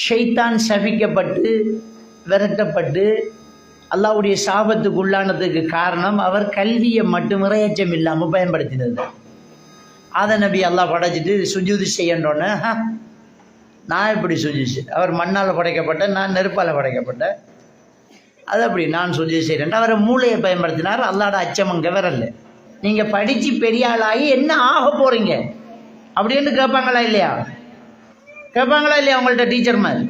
ஷைத்தான் சபிக்கப்பட்டு விரட்டப்பட்டு அல்லாஹ்வுடைய சாபத்துக்கு உள்ளானதுக்கு காரணம் அவர் கல்வியை மட்டும் இறையச்சம் இல்லாமல் பயன்படுத்தினது. ஆத நபி அல்லாஹ் படைச்சிட்டு சுஜூது செய்யன்றோன்னு நான் எப்படி சுஜூது, அவர் மண்ணால் படைக்கப்பட்ட, நான் நெருப்பால் படைக்கப்பட்டேன், அது அப்படி நான் சுஜூது செய்கிறேன். அவரை மூளையை பயன்படுத்தினார். அல்லாட அச்சம் அங்கே வரல. நீங்கள் படித்து பெரிய ஆளாகி என்ன ஆக போகிறீங்க அப்படின்னு கேட்பாங்களா இல்லையா? கேட்பாங்களா இல்லையா உங்கள்கிட்ட டீச்சர் மாதிரி?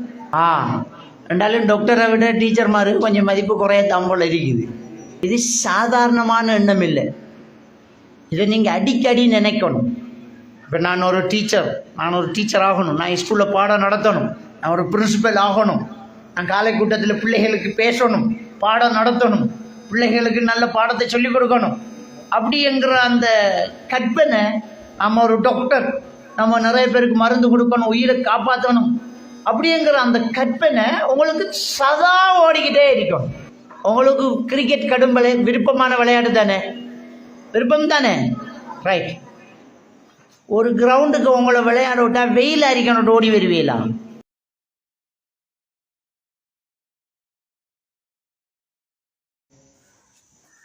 ரெண்டாலும் டாக்டரை விட டீச்சர் மாதிரி கொஞ்சம் மதிப்பு குறையத்தான் போல் இருக்குது. இது சாதாரணமான எண்ணம் இல்லை. இதை நீங்கள் அடிக்கடி நினைக்கணும். இப்போ நான் ஒரு டீச்சர் ஆகணும், நான் ஸ்கூலில் பாடம் நடத்தணும், நான் ஒரு பிரின்சிபல் ஆகணும், நான் காலை கூட்டத்தில் பிள்ளைகளுக்கு பேசணும், பாடம் நடத்தணும், பிள்ளைகளுக்கு நல்ல பாடத்தை சொல்லிக் கொடுக்கணும் அப்படிங்கிற அந்த கற்பனை, நம்ம ஒரு டாக்டர், நம்ம நிறைய பேருக்கு மருந்து கொடுக்கணும், உயிரை காப்பாற்றணும் அப்படிங்கிற அந்த கற்பனை உங்களுக்கு சதா ஓடிக்கிட்டே இருக்கும். உங்களுக்கு கிரிக்கெட் கடும் விருப்பமான விளையாட்டு தானே, விருப்பம் தானே, ரைட். ஒரு கிரவுண்டுக்கு உங்களை விளையாட விட்டால் வெயில் அரிக்கணும், ஓடி வருவீங்களா?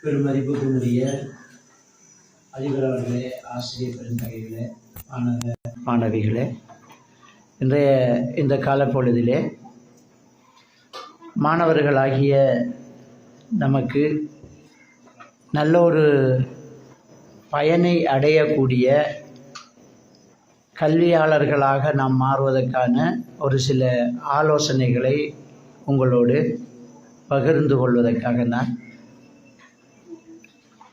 பெருமதிப்புக்குரிய அதிபர்களே, ஆசிரியர் பெருந்தகைகளே, மாணவிகளே, இன்றைய இந்த காலப்பொழுதிலே மாணவர்களாகிய நமக்கு நல்ல ஒரு பயனை அடையக்கூடிய கல்வியாளர்களாக நாம் மாறுவதற்கான ஒரு சில ஆலோசனைகளை உங்களோடு பகிர்ந்து கொள்வதற்காக நான்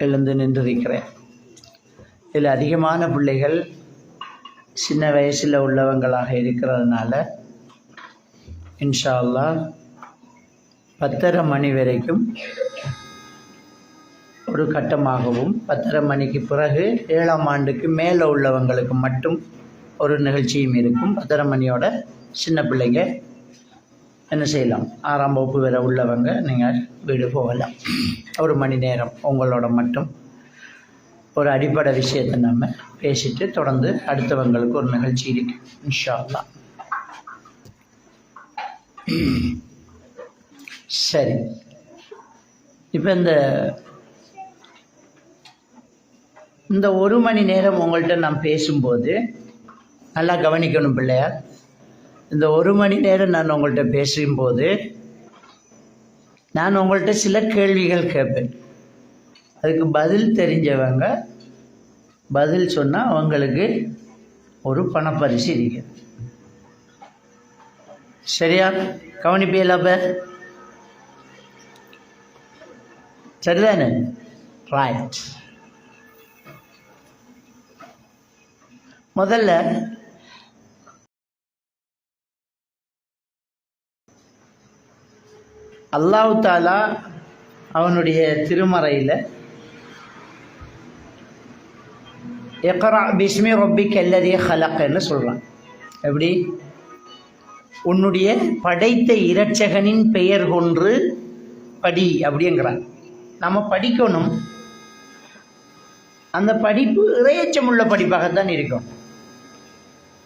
எழுந்து நின்றிருக்கிறேன். இதில் அதிகமான பிள்ளைகள் சின்ன வயசில் உள்ளவங்களாக இருக்கிறதுனால இன்ஷா அல்லாஹ் 10:30 மணி வரைக்கும் ஒரு கட்டமாகவும் 10:30 மணிக்கு பிறகு 7ஆம் ஆண்டுக்கு மேலே உள்ளவங்களுக்கு மட்டும் ஒரு நிகழ்ச்சியும் இருக்கும். 10:30 மணியோட சின்ன பிள்ளைங்க என்ன செய்யலாம், 6ஆம் வகுப்பு வரை உள்ளவங்க நீங்கள் வீடு போகலாம். ஒரு மணி நேரம் உங்களோட மட்டும் ஒரு அடிப்படை விஷயத்தை நம்ம பேசிட்டு தொடர்ந்து அடுத்தவங்களுக்கு ஒரு நிகழ்ச்சி இருக்கு இன்ஷா அல்லாஹ். சரி, இப்போ இந்த 1 மணி நேரம் உங்கள்கிட்ட நான் பேசும்போது நல்லா கவனிக்கணும் பிள்ளையார். இந்த 1 மணி நேரம் நான் உங்கள்கிட்ட பேசும்போது நான் உங்கள்கிட்ட சில கேள்விகள் கேட்பேன். அதுக்கு பதில் தெரிஞ்சவங்க பதில் சொன்னால் அவங்களுக்கு ஒரு பணப்பரிசு இருக்கு. சரியா? கவனிப்பீங்களா? சரிதானே? ரைட். முதல்ல அல்லாஹ் தாலா அவனுடைய திருமறையில் இக்ரா பிஸ்மி ரப்பிக்க அல்லதி ஹலக்ன்னு சொல்கிறான். எப்படி? உன்னுடைய படைத்த இரட்சகனின் பெயர் கொன்று படி அப்படிங்கிறான். நம்ம படிக்கணும். அந்த படிப்பு இறையச்சமுள்ள படிப்பாகத்தான் இருக்கும்.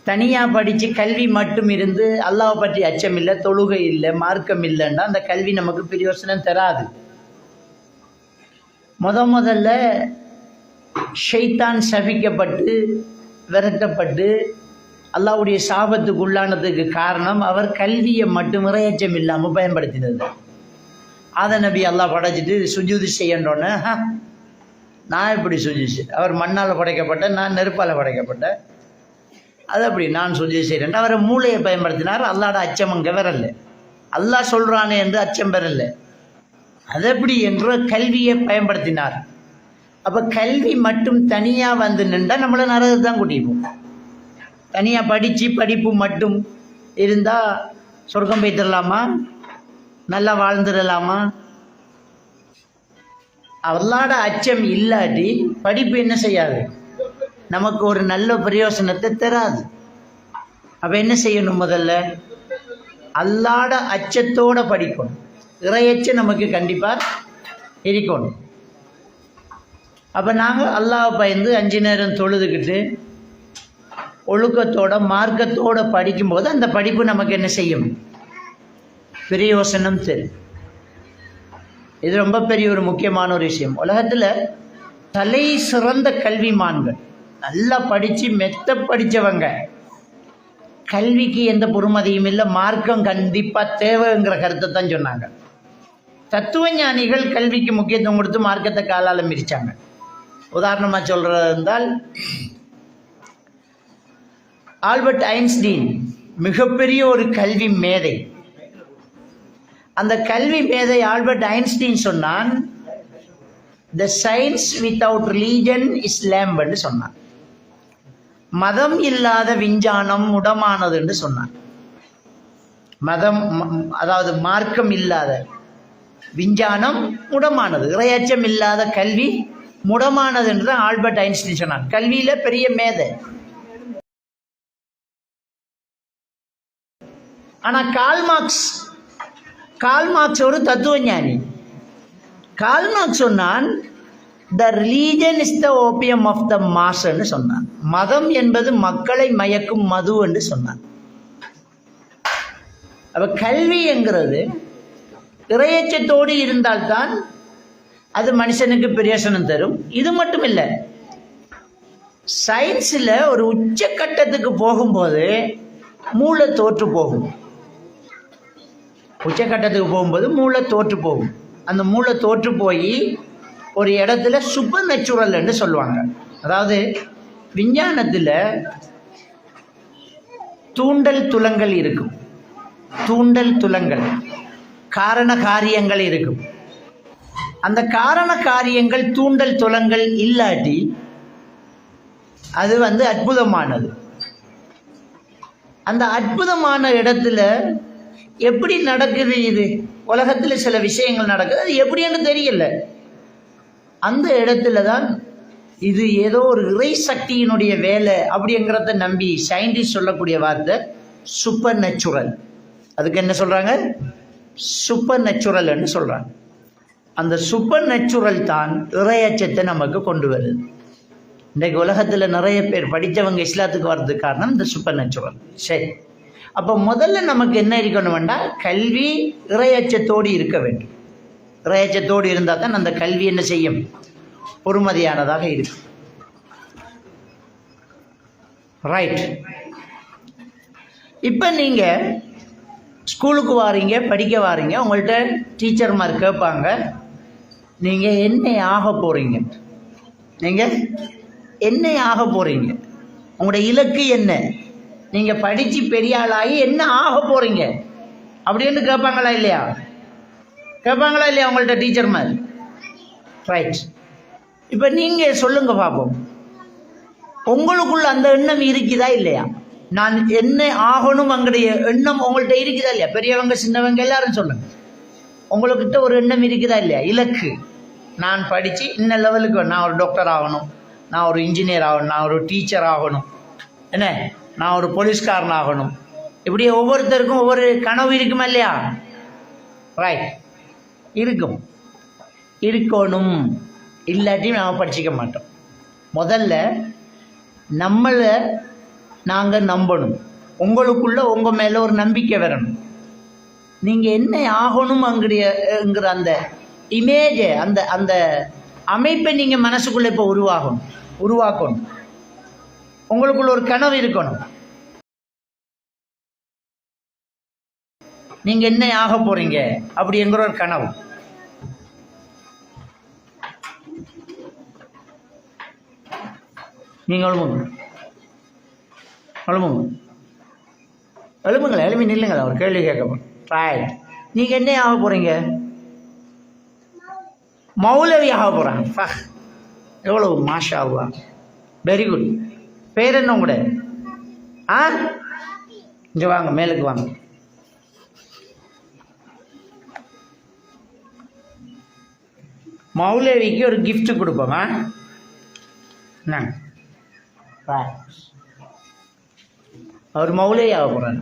தனியாக படித்து கல்வி மட்டும் இருந்து அல்லாஹ்வை பற்றி அச்சம் இல்லை, தொழுகை இல்லை, மார்க்கம் இல்லைன்னா அந்த கல்வி நமக்கு பிரயோசனம் தராது. முதல்ல ஷைத்தான் சபிக்கப்பட்டு விரட்டப்பட்டு அல்லாஹ்வுடைய சாபத்துக்கு உள்ளானதுக்கு காரணம் அவர் கல்வியை மட்டும் இறையச்சம் இல்லாமல் பயன்படுத்தினது. ஆத நபி அல்லாஹ் படைச்சிட்டு சுஜூது செய்யன்றோன்னு நான் எப்படி சுஜூது, அவர் மண்ணால் படைக்கப்பட்ட, நான் நெருப்பால் படைக்கப்பட்டேன், அது அப்படி நான் சுஜூது செய்கிறேன். அவரை மூளையை பயன்படுத்தினார். அல்லாட அச்சம் அங்கே வரல. அல்லாஹ் சொல்கிறானே என்று அச்சம் வரல. அது எப்படி என்ற கல்வியை பயன்படுத்தினார். அப்போ கல்வி மட்டும் தனியாக வந்து நின்றால் நம்மளை நரகத்துக்கு தான் கூட்டிப்போம். தனியாக படிப்பு மட்டும் இருந்தால் சொர்க்கம் போய்த்திடலாமா, நல்லா வாழ்ந்துடலாமா? அல்லாட அச்சம் இல்லாட்டி படிப்பு என்ன செய்யாது, நமக்கு ஒரு நல்ல பிரயோசனத்தை தராது. அப்போ என்ன செய்யணும்? முதல்ல அல்லாட அச்சத்தோடு படிக்கணும். இறையச்சம் நமக்கு கண்டிப்பாக இருக்கணும். அப்போ நாங்கள் அல்லாஹ் பயந்து 5 நேரம் தொழுதுக்கிட்டு ஒழுக்கத்தோட மார்க்கத்தோட படிக்கும்போது அந்த படிப்பு நமக்கு என்ன செய்யும்? பிரயோசனம் தரும். இது ரொம்ப பெரிய ஒரு முக்கியமான ஒரு விஷயம். உலகத்தில் தலை சிறந்த கல்விமான்கள், நல்லா படித்து மெத்த படித்தவங்க, கல்விக்கு எந்த பொறுமதியும் இல்லை, மார்க்கம் கண்டிப்பாக தேவைங்கிற கருத்தை தான் சொன்னாங்க. தத்துவ ஞானிகள் கல்விக்கு முக்கியத்துவம் கொடுத்து மார்க்கத்தை காலால் மிதிச்சாங்க. உதாரணமாக சொல்கிறது இருந்தால், ஆல்பர்ட் ஐன்ஸ்டீன் மிகப்பெரிய ஒரு கல்வி மேதை. அந்த கல்வி மேதை ஆல்பர்ட் ஐன்ஸ்டீன் சொன்னான், the science without religion is lame என்று சொன்னான். மதம் இல்லாத விஞ்ஞானம் முடமானது என்று சொன்னான். மதம், அதாவது மார்க்கம் இல்லாத விஞ்ஞானம் முடமானது, இறையச்சம் இல்லாத கல்வி முடமானது என்று தான் ஆல்பர்ட் ஐன்ஸ்டீன் சொன்னான். கல்வியில பெரிய மேதை. ஆனா கார்ல் மார்க்ஸ் ஒரு தத்துவ ஞானி. கார்ல் மார்க்ஸ் சொன்னான், the religion is the opium of the mass என்று சொன்னான். மதம் என்பது மக்களை மயக்கும் மது என்று சொன்னான். அப்ப கல்வி என்கிறது இறையச்சத்தோடு இருந்தால்தான் அது மனுஷனுக்கு பிரயோசனம் தரும். இது மட்டும் இல்லை, சயின்ஸில் ஒரு உச்சக்கட்டத்துக்கு போகும்போது மூளை தோற்று போகும். உச்சக்கட்டத்துக்கு போகும்போது மூளை தோற்று போகும். அந்த மூளை தோற்று போய் ஒரு இடத்துல சூப்பர் நேச்சுரல் என்று சொல்லுவாங்க. அதாவது விஞ்ஞானத்தில் தூண்டல் துலங்கள் இருக்கும். தூண்டல் துலங்கள், காரண காரியங்கள் இருக்கும். அந்த காரண காரியங்கள் தூண்டல் துலங்கள் இல்லாட்டி அது அற்புதமானது. அந்த அற்புதமான இடத்துல எப்படி நடக்குது? இது உலகத்தில் சில விஷயங்கள் நடக்குது, அது எப்படின்னு தெரியல. அந்த இடத்துல தான் இது ஏதோ ஒரு இறை சக்தியினுடைய வேலை அப்படிங்கிறத நம்பி சயின்டிஸ்ட் சொல்லக்கூடிய வார்த்தை சூப்பர் நேச்சுரல். அதுக்கு என்ன சொல்கிறாங்க? சூப்பர் நேச்சுரல்னு சொல்கிறாங்க. அந்த சூப்பர் நேச்சுரல் தான் இறையச்சத்தை நமக்கு கொண்டு வருது. இன்றைக்கு உலகத்தில் நிறைய பேர் படித்தவங்க இஸ்லாத்துக்கு வர்றதுக்கு காரணம் இந்த சூப்பர் நேச்சுரல். சரி, அப்போ முதல்ல நமக்கு என்ன இருக்கணும் வேண்டாம்? கல்வி இறையச்சத்தோடு இருக்க வேண்டும். இறையச்சத்தோடு இருந்தால் தான் அந்த கல்வி என்ன செய்யும்? பொறுமதியானதாக இருக்கும். ரைட். இப்போ நீங்கள் ஸ்கூலுக்கு வாரீங்க, படிக்க வாரீங்க, உங்கள்கிட்ட டீச்சர்மார் கேட்பாங்க, நீங்கள் என்ன ஆக போகிறீங்க? நீங்கள் என்ன ஆக போகிறீங்க? உங்களோட இலக்கு என்ன? நீங்கள் படித்து பெரிய ஆளாகி என்ன ஆக போகிறீங்க அப்படின்னு கேட்பாங்களா இல்லையா? கேட்பாங்களா இல்லையா உங்கள்கிட்ட டீச்சர்மார்? ரைட். இப்போ நீங்கள் சொல்லுங்க பார்ப்போம், உங்களுக்குள்ள அந்த எண்ணம் இருக்குதா இல்லையா? நான் என்ன ஆகணும் அங்குடைய எண்ணம் உங்கள்கிட்ட இருக்குதா இல்லையா? பெரியவங்க சின்னவங்க எல்லாரும் சொல்லுங்க, உங்கள்கிட்ட ஒரு எண்ணம் இருக்குதா இல்லையா? இலக்கு, நான் படித்து இன்ன லெவலுக்கு, நான் ஒரு டாக்டர் ஆகணும், நான் ஒரு இன்ஜினியர் ஆகணும், நான் ஒரு டீச்சர் ஆகணும், என்ன, நான் ஒரு போலீஸ்காரன் ஆகணும். இப்படி ஒவ்வொருத்தருக்கும் ஒவ்வொரு கனவு இருக்குமா இல்லையா? ரைட், இருக்கணும். இல்லாட்டியும் நாம் படிச்சிக்க மாட்டோம். முதல்ல நம்மளை நாங்கள் நம்பணும். உங்களுக்குள்ள உங்கள் மேலே ஒரு நம்பிக்கை வரணும். நீங்கள் என்ன ஆகணும் அங்குங்கிற அந்த இமேஜை, அந்த அமைப்பை நீங்கள் மனசுக்குள்ளே இப்போ உருவாக்கணும். உங்களுக்குள்ள ஒரு கனவு இருக்கணும். நீங்கள் என்ன ஆக போகிறீங்க அப்படிங்கிற ஒரு கனவு. நீங்கள் எழும்பி நில்லுங்களா, ஒரு கேள்வி கேட்கப்போம். ரைட். நீங்கள் என்ன ஆக போகிறீங்க? மௌலவி ஆக போகிறாங்க. எவ்வளவு மாஷா அல்லாஹ், வெரி குட். பேர் என்ன கூட? இங்கே வாங்க, மேலுக்கு வாங்க. மௌலவிக்கு ஒரு கிஃப்ட் கொடுப்போமா? அவர் மௌலவி ஆக போகிறாங்க.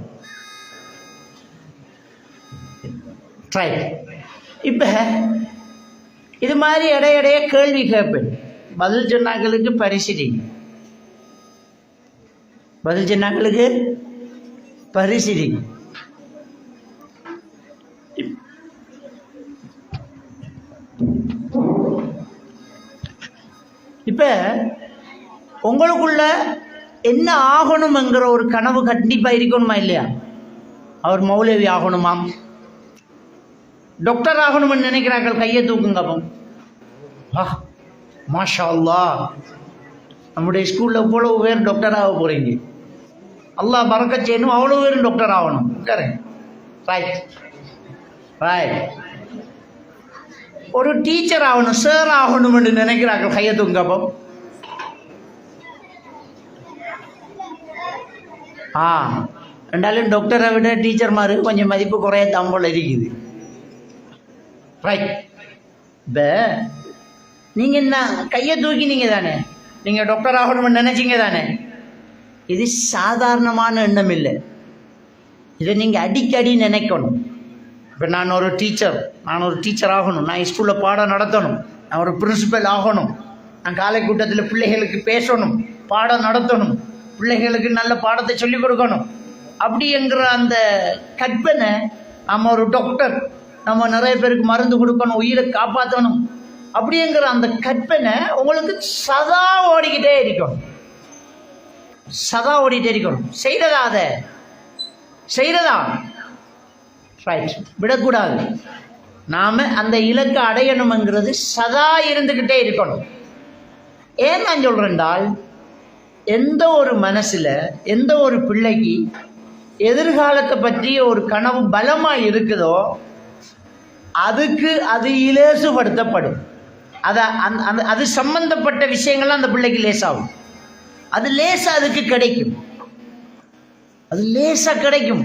ரைட். இப்போ இது மாதிரி இடையிடையே கேள்வி கேட்பேன். பதில் சொன்னாங்களுக்கு பரிசுறீங்க. பதில் சொன்னாங்களுக்கு பரிசிரிக்கும். இப்போ உங்களுக்குள்ள என்ன ஆகணும்ங்கிற ஒரு கனவு கண்டிப்பாக இருக்கணுமா இல்லையா? அவர் மௌலவி ஆகணுமாம், டாக்டர் ஆகணும்னு நினைக்கிறார்கள், கையை தூக்குங்க. அப்போ மாஷா அல்லாஹ், நம்முடைய ஸ்கூலில் இவ்வளவு பேர் டாக்டர் ஆக போகிறீங்க, அல்லாஹ் பறக்கச் செய்யணும், அவ்வளோ பேரும் டாக்டர் ஆகணும். Right right. ஒரு டீச்சர் ஆகணும், சார் ஆகணும்னு நினைக்கிறார்கள், கையை தூக்குங்க. அப்போ ரெண்டாலும் டாக்டரை விட டீச்சர் மாதிரி கொஞ்சம் மதிப்பு குறைய தம்போல் இருக்குது. ரைட். இப்போ நீங்கள் என்ன கையை தூக்கினீங்க தானே, நீங்கள் டாக்டர் ஆகணும்னு நினைச்சிங்க தானே. இது சாதாரணமான எண்ணம் இல்லை, இதை நீங்கள் அடிக்கடி நினைக்கணும். இப்போ நான் ஒரு டீச்சர் ஆகணும், நான் ஸ்கூலில் பாடம் நடத்தணும், நான் ஒரு பிரின்சிபல் ஆகணும், நான் காலை கூட்டத்தில் பிள்ளைகளுக்கு பேசணும், பாடம் நடத்தணும், பிள்ளைகளுக்கு நல்ல பாடத்தை சொல்லிக் கொடுக்கணும் அப்படிங்கிற அந்த கற்பனை. நம்ம ஒரு டாக்டர், நம்ம நிறைய பேருக்கு மருந்து கொடுக்கணும், உயிரை காப்பாற்றணும் அப்படிங்கிற அந்த கற்பனை உங்களுக்கு சதா ஓடிக்கிட்டே இருக்கணும், சதா ஓடிக்கிட்டே இருக்கணும். செய்கிறதா அதை செய்கிறதா ரைட், விடக்கூடாது. நாம் அந்த இலக்கை அடையணுங்கிறது சதா இருந்துக்கிட்டே இருக்கணும். ஏன் நான் சொல்கிறேன்டால், எந்த ஒரு மனசில் எந்த ஒரு பிள்ளைக்கு எதிர்காலத்தை பற்றிய ஒரு கனவு பலமாக இருக்குதோ அதுக்கு அது இலேசுபடுத்தப்படும். அது சம்பந்தப்பட்ட விஷயங்கள்லாம் அந்த பிள்ளைக்கு லேசாகும், அது லேசாக அதுக்கு கிடைக்கும், அது லேசாக கிடைக்கும்,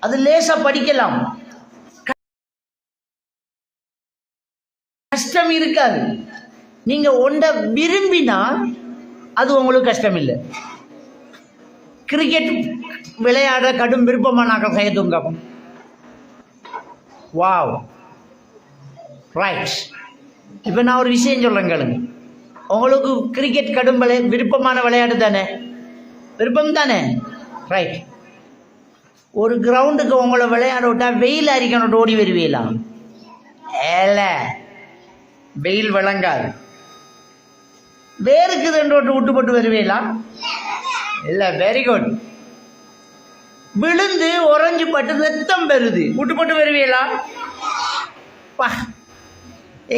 அது லேசாக படிக்கலாம், கஷ்டம் இருக்காது. நீங்கள் ஒன்றை விரும்பினால் அது உங்களுக்கு கஷ்டம் இல்லை. கிரிக்கெட் விளையாட கடும் விருப்பமானாக்க கையதுங்க. Wow right. இப்போ நான் ஒரு விஷயம் சொல்கிறேன் கேளுங்க. உங்களுக்கு கிரிக்கெட் கடும் விருப்பமான விளையாட்டு தானே, விருப்பம் தானே, ரைட். ஒரு கிரவுண்டுக்கு உங்களை விளையாட விட்டால் வெயில் அரிக்கணும், ஓடி வருவீங்களா? ஏல, வெயில் விளங்காது. வேறுக்குது என்று விட்டு போட்டு வருவீங்களா? இல்லை. Very good. விழுந்து உறைஞ்சு பட்டு ரத்தம் பெறுது, விட்டு போட்டு வருவீங்களா? பா,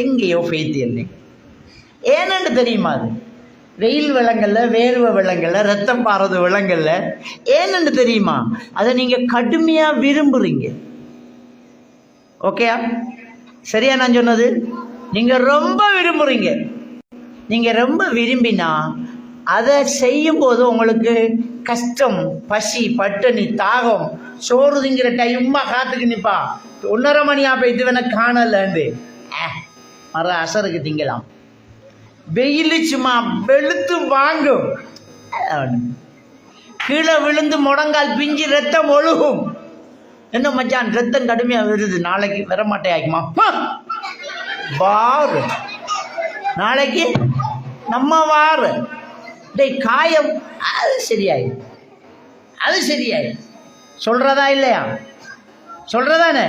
எங்கேயோ ஃபெய்த் இல்லை. ஏன்னு தெரியுமா? அது வெயில் விளங்கல்ல, வேர்வை விளங்கல்ல, ரத்தம் பாறது விளங்கல்ல. ஏன்னு தெரியுமா? அதை நீங்கள் கடுமையாக விரும்புகிறீங்க. ஓகேயா? சரியா நான் சொன்னது? நீங்கள் ரொம்ப விரும்புகிறீங்க. நீங்கள் ரொம்ப விரும்பினா அதை செய்யும்போது உங்களுக்கு கஷ்டம், பசி, பட்டினி, தாகம், சோறுதுங்கிற டைம்மா காத்துக்கு நிற்பா. 1:30 மணியா போயிட்டு வேணா காணலண்டு மர அசருக்கு திங்கலாம். வெயில் சும்மா வெளுத்து வாங்கும், கீழே விழுந்து முடங்கால் பிஞ்சு ரத்தம் ஒழுகும். என்ன மச்சான், ரத்தம் கடுமையாக வருது, நாளைக்கு வரமாட்டே ஆகுமா? வாரு நாளைக்கு நம்ம வாரு டேய் காயம், அது சரியாயிடும், அது சரியாயிடும். சொல்கிறதா இல்லையா? சொல்கிறதானே?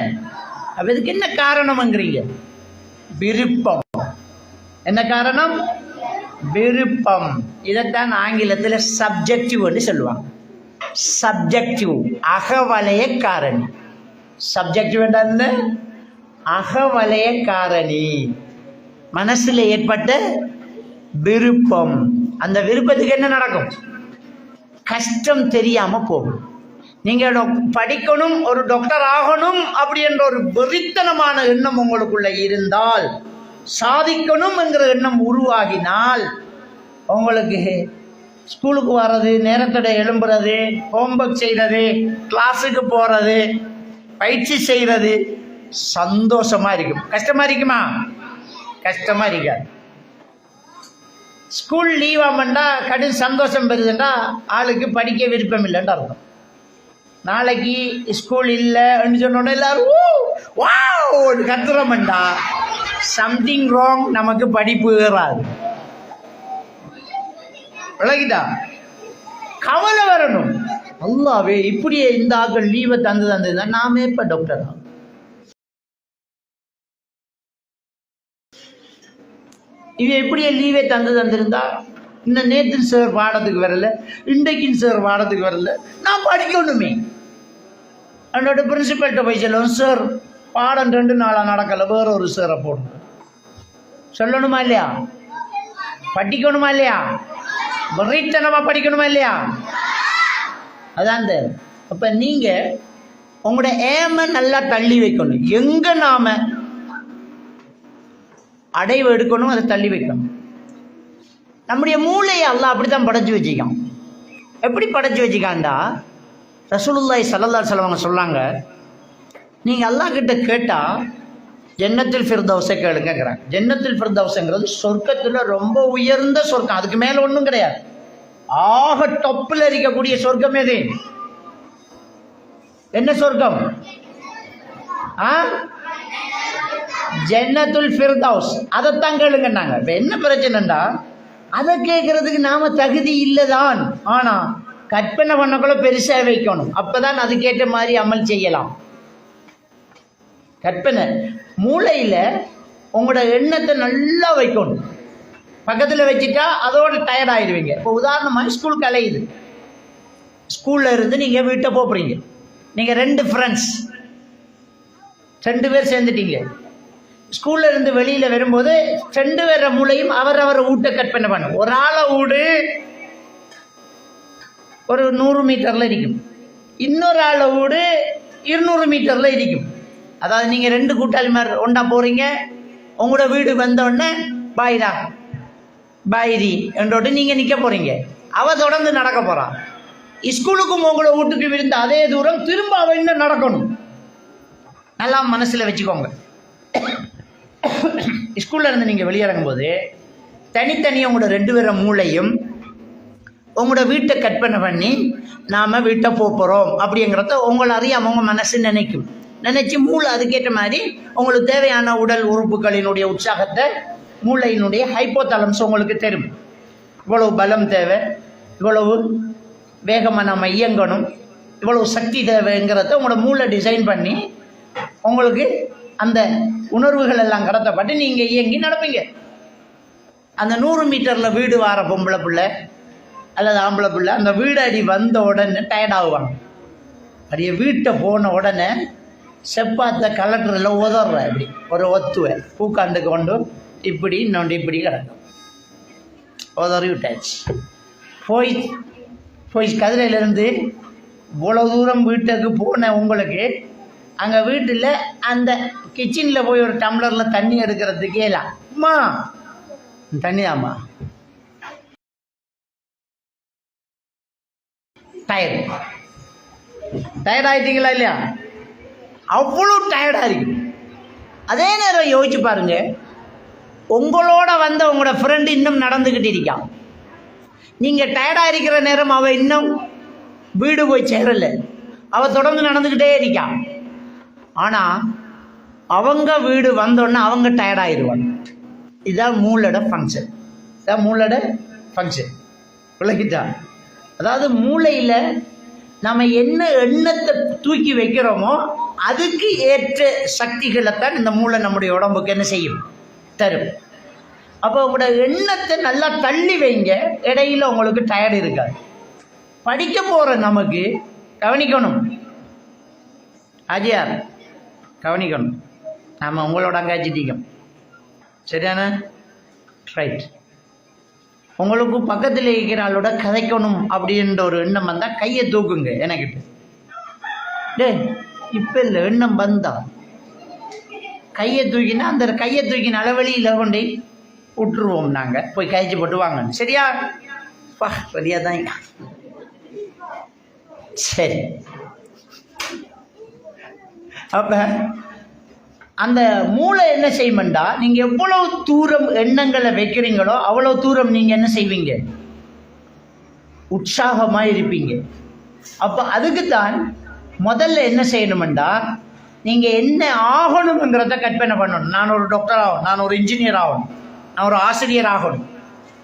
அப்போ இதுக்கு என்ன காரணம்ங்கிறீங்க? விருப்பம். என்ன காரணம்? விருப்பம். இதைத்தான் ஆங்கிலத்தில் சப்ஜெக்டிவ்னு சொல்லுவாங்க. சப்ஜெக்டிவ், அகவலய காரணி. சப்ஜெக்டிவ் என்ன? அகவலய காரணி. மனசில் ஏற்பட்ட விருப்பம். அந்த விருப்பத்துக்கு என்ன நடக்கும்? கஷ்டம் தெரியாமல் போகும். நீங்கள் படிக்கணும், ஒரு டாக்டர் ஆகணும் அப்படி என்ற ஒரு வெறித்தனமான எண்ணம் உங்களுக்குள்ள இருந்தால், சாதிக்கணும் என்கிற எண்ணம் உருவாகினால், உங்களுக்கு ஸ்கூலுக்கு வர்றது, நேரத்தோட எழும்புறது, ஹோம்ஒர்க் செய்கிறது, கிளாஸுக்கு போகிறது, பயிற்சி செய்கிறது சந்தோஷமாக இருக்கும். கஷ்டமாக இருக்குமா? கஷ்டமாக இருக்காது. ஸ்கூல் லீவாமண்டா கடும் சந்தோஷம் பெறுதுண்டா ஆளுக்கு படிக்க விருப்பம் இல்லைன்னு அர்த்தம். நாளைக்கு ஸ்கூல் இல்லைன்னு சொன்னோன்னே எல்லாரும் கத்துறோம்டா, சம்திங் ராங், நமக்கு படிப்பு ஏறாது. விளக்குதா? கவலை வரணும். அல்லாவே இப்படியே இந்த ஆக்கள் லீவை தந்ததுன்னா நாமே இப்ப டாக்டர் ஆகும். இவ எப்படியே லீவே தந்திருந்தா இன்னும் நேற்று சார் பாடத்துக்கு வரல, இன்றைக்கு சார் பாடத்துக்கு வரல, நான் படிக்கணுமே. என்னோட பிரின்சிபல்கிட்ட போய் சொல்லுவோம், சார் பாடம் 2 நாளா நடக்கல, வேற ஒரு சாரை போடணும் சொல்லணுமா இல்லையா? படிக்கணுமா இல்லையா? வெறித்தனமா படிக்கணுமா இல்லையா? அதான். அப்ப நீங்க உங்களோட ஏம நல்லா தள்ளி வைக்கணும். எங்க நாம அடைவு எடுக்கணும், அதை தள்ளி வைக்கணும். நம்முடைய மூளையை அல்லாஹ் அப்படித்தான் படைச்சு வச்சுக்கான். எப்படி படைச்சு வச்சுக்காண்டா, ரசூலுல்லாஹி ஸல்லல்லாஹு அலைஹி வஸல்லம் சொன்னாங்க, நீங்க அல்லாஹ் கிட்ட கேட்டா ஜன்னத்துல் ஃபிர்தௌஸை கேளுங்கிறாங்க. ஜன்னத்துல் ஃபிர்தௌஸ்ங்கிறது சொர்க்கத்துல ரொம்ப உயர்ந்த சொர்க்கம், அதுக்கு மேல ஒன்றும் கிடையாது. ஆக டொப்பில் இருக்கக்கூடிய சொர்க்கம் எது? என்ன சொர்க்கம்? ஜன்னத்துல் ஃபிர்தௌஸ். அதைத்தான் கேளுங்கன்னாங்க. இப்ப என்ன பிரச்சனைண்டா, அதை கேட்கறதுக்கு நாம தகுதி இல்லைதான். ஆனா கற்பனை பண்ணக்குள்ள பெருசா வைக்கணும், அப்பதான் அதுக்கேற்ற மாதிரி அமல் செய்யலாம். கற்பனை மூளையில உங்களோட எண்ணத்தை நல்லா வைக்கணும். பக்கத்துல வச்சுட்டா அதோட டயர்ட் ஆயிடுவீங்க. இப்போ உதாரணமாக ஸ்கூல் கலையுது, ஸ்கூல்ல இருந்து நீங்க வீட்டை போறீங்க, நீங்க 2 ஃப்ரெண்ட்ஸ் 2 பேர் சேர்ந்துட்டீங்க. ஸ்கூல்ல இருந்து வெளியில வரும்போது 2 பேர மூளையும் அவரவர் வீட்டை கற்பனை பண்ணும். ஒரு ஆளை வீடு ஒரு 100 மீட்டர்ல இருக்கும், இன்னொரு ஆளை வீடு 200 மீட்டர்ல இருக்கும். அதாவது நீங்க 2 கூட்டாளி மாதிரி ஒன்றா போறீங்க, உங்களோட வீடு வந்தோடனே பாய்டா பாய்தி என்றோட்டு நீங்க நிக்க போறீங்க, அவ தொடர்ந்து நடக்க போறான். ஸ்கூலுக்கும் உங்களோட வீட்டுக்கு விழுந்த அதே தூரம் திரும்ப அவ இன்னும் நடக்கணும். நல்லா மனசுல வச்சுக்கோங்க. ஸ்கூல்ல இருந்து நீங்க வெளியிறங்கும் போது தனித்தனியாக உங்களோட 2 பேர மூளையும் உங்களோட வீட்டை கற்பனை பண்ணி நாம வீட்டை போறோம் அப்படிங்கிறத உங்களை அறியாம உங்க மனசு நினைச்சு மூளை அதுக்கேற்ற மாதிரி உங்களுக்கு தேவையான உடல் உறுப்புகளினுடைய உற்சாகத்தை மூளையினுடைய ஹைப்போதாலம்ஸ் உங்களுக்கு தரும். இவ்வளவு பலம் தேவை, இவ்வளவு வேகமாக நம்ம இயங்கணும், இவ்வளவு சக்தி தேவைங்கிறத உங்களோட மூளை டிசைன் பண்ணி உங்களுக்கு அந்த உணர்வுகள் எல்லாம் கடத்தப்பட்டு நீங்க இயங்கி நடப்பீங்க. அந்த 100 மீட்டர்ல வீடு வார பொம்பளை பிள்ளை அல்லது ஆம்பளை பிள்ளை அந்த வீடு அடி வந்த உடனே டயர்ட் ஆகுவாங்க. அப்படியே வீட்டை போன உடனே செப்பாத்த கலெக்டரில் உதற இப்படி ஒரு ஒத்துவேன் பூக்காண்டுக்கு கொண்டு இப்படி இன்னொன்று இப்படி கிடக்கும், உதறி விட்டாச்சு. போய் கதிரையிலேருந்து இவ்வளோ தூரம் வீட்டுக்கு போன உங்களுக்கு அங்கே வீட்டில் அந்த கிச்சனில் போய் ஒரு டம்ளரில் தண்ணி எடுக்கிறதுக்கே இல்லை, அம்மா தண்ணி தாம்மா, டயர்ட் ஆயிட்டீங்களா இல்லையா? அவ்வளோ டயர்டாக இருக்கு. அதே நேரம் யோசிச்சு பாருங்க, உங்களோட வந்த உங்களோட ஃப்ரெண்டு இன்னும் நடந்துக்கிட்டு இருக்கான், நீங்கள் டயர்டாக இருக்கிற நேரம் அவள் இன்னும் வீடு போய் சேரல, அவள் தொடர்ந்து நடந்துக்கிட்டே இருக்கான். ஆனால் அவங்க வீடு வந்தோடனே அவங்க டயர்டாகிடுவாங்க. இதுதான் மூளோட ஃபங்க்ஷன். இதான் மூளோட ஃபங்க்ஷன். விளக்கிட்டா? அதாவது மூளையில் நம்ம என்ன எண்ணத்தை தூக்கி வைக்கிறோமோ அதுக்கு ஏற்ற சக்திகளைத்தான் இந்த மூளை நம்முடைய உடம்புக்கு என்ன செய்யும், தரும். அப்போ உங்களோட எண்ணத்தை நல்லா தள்ளி வைங்க, இடையில உங்களுக்கு டயர்டு இருக்காது. படிக்க போகிற நமக்கு கவனிக்கணும், ஆஜியார் கவனிக்கணும். நாம் உங்களோட அங்காச்சிட்டிக்கோம், சரியான ரைட். உங்களுக்கு பக்கத்தில் இருக்கிற ஆளோட கதைக்கணும் அப்படின்ற ஒரு எண்ணம் வந்தால் கையை தூக்குங்க. எனக்கிட்ட இப்போ இல்லை, எண்ணம் வந்தா கையை தூக்கினா அந்த கையை தூக்கின அளவெளியில் கொண்டு விட்டுருவோம். நாங்கள் போய் கழிச்சு போட்டு வாங்க, சரியா? பா சரியா தான். சரி, அப்போ அந்த மூளை என்ன செய்யுமெண்டா, நீங்கள் எவ்வளவு தூரம் எண்ணங்களை வைக்கிறீங்களோ அவ்வளோ தூரம் நீங்கள் என்ன செய்வீங்க, உற்சாகமாக இருப்பீங்க. அப்போ அதுக்குத்தான் முதல்ல என்ன செய்யணுமெண்டா, நீங்கள் என்ன ஆகணுங்கிறத கற்பனை பண்ணணும். நான் ஒரு டாக்டர் ஆகணும், நான் ஒரு இன்ஜினியர் ஆகணும், நான் ஒரு ஆசிரியர் ஆகணும்.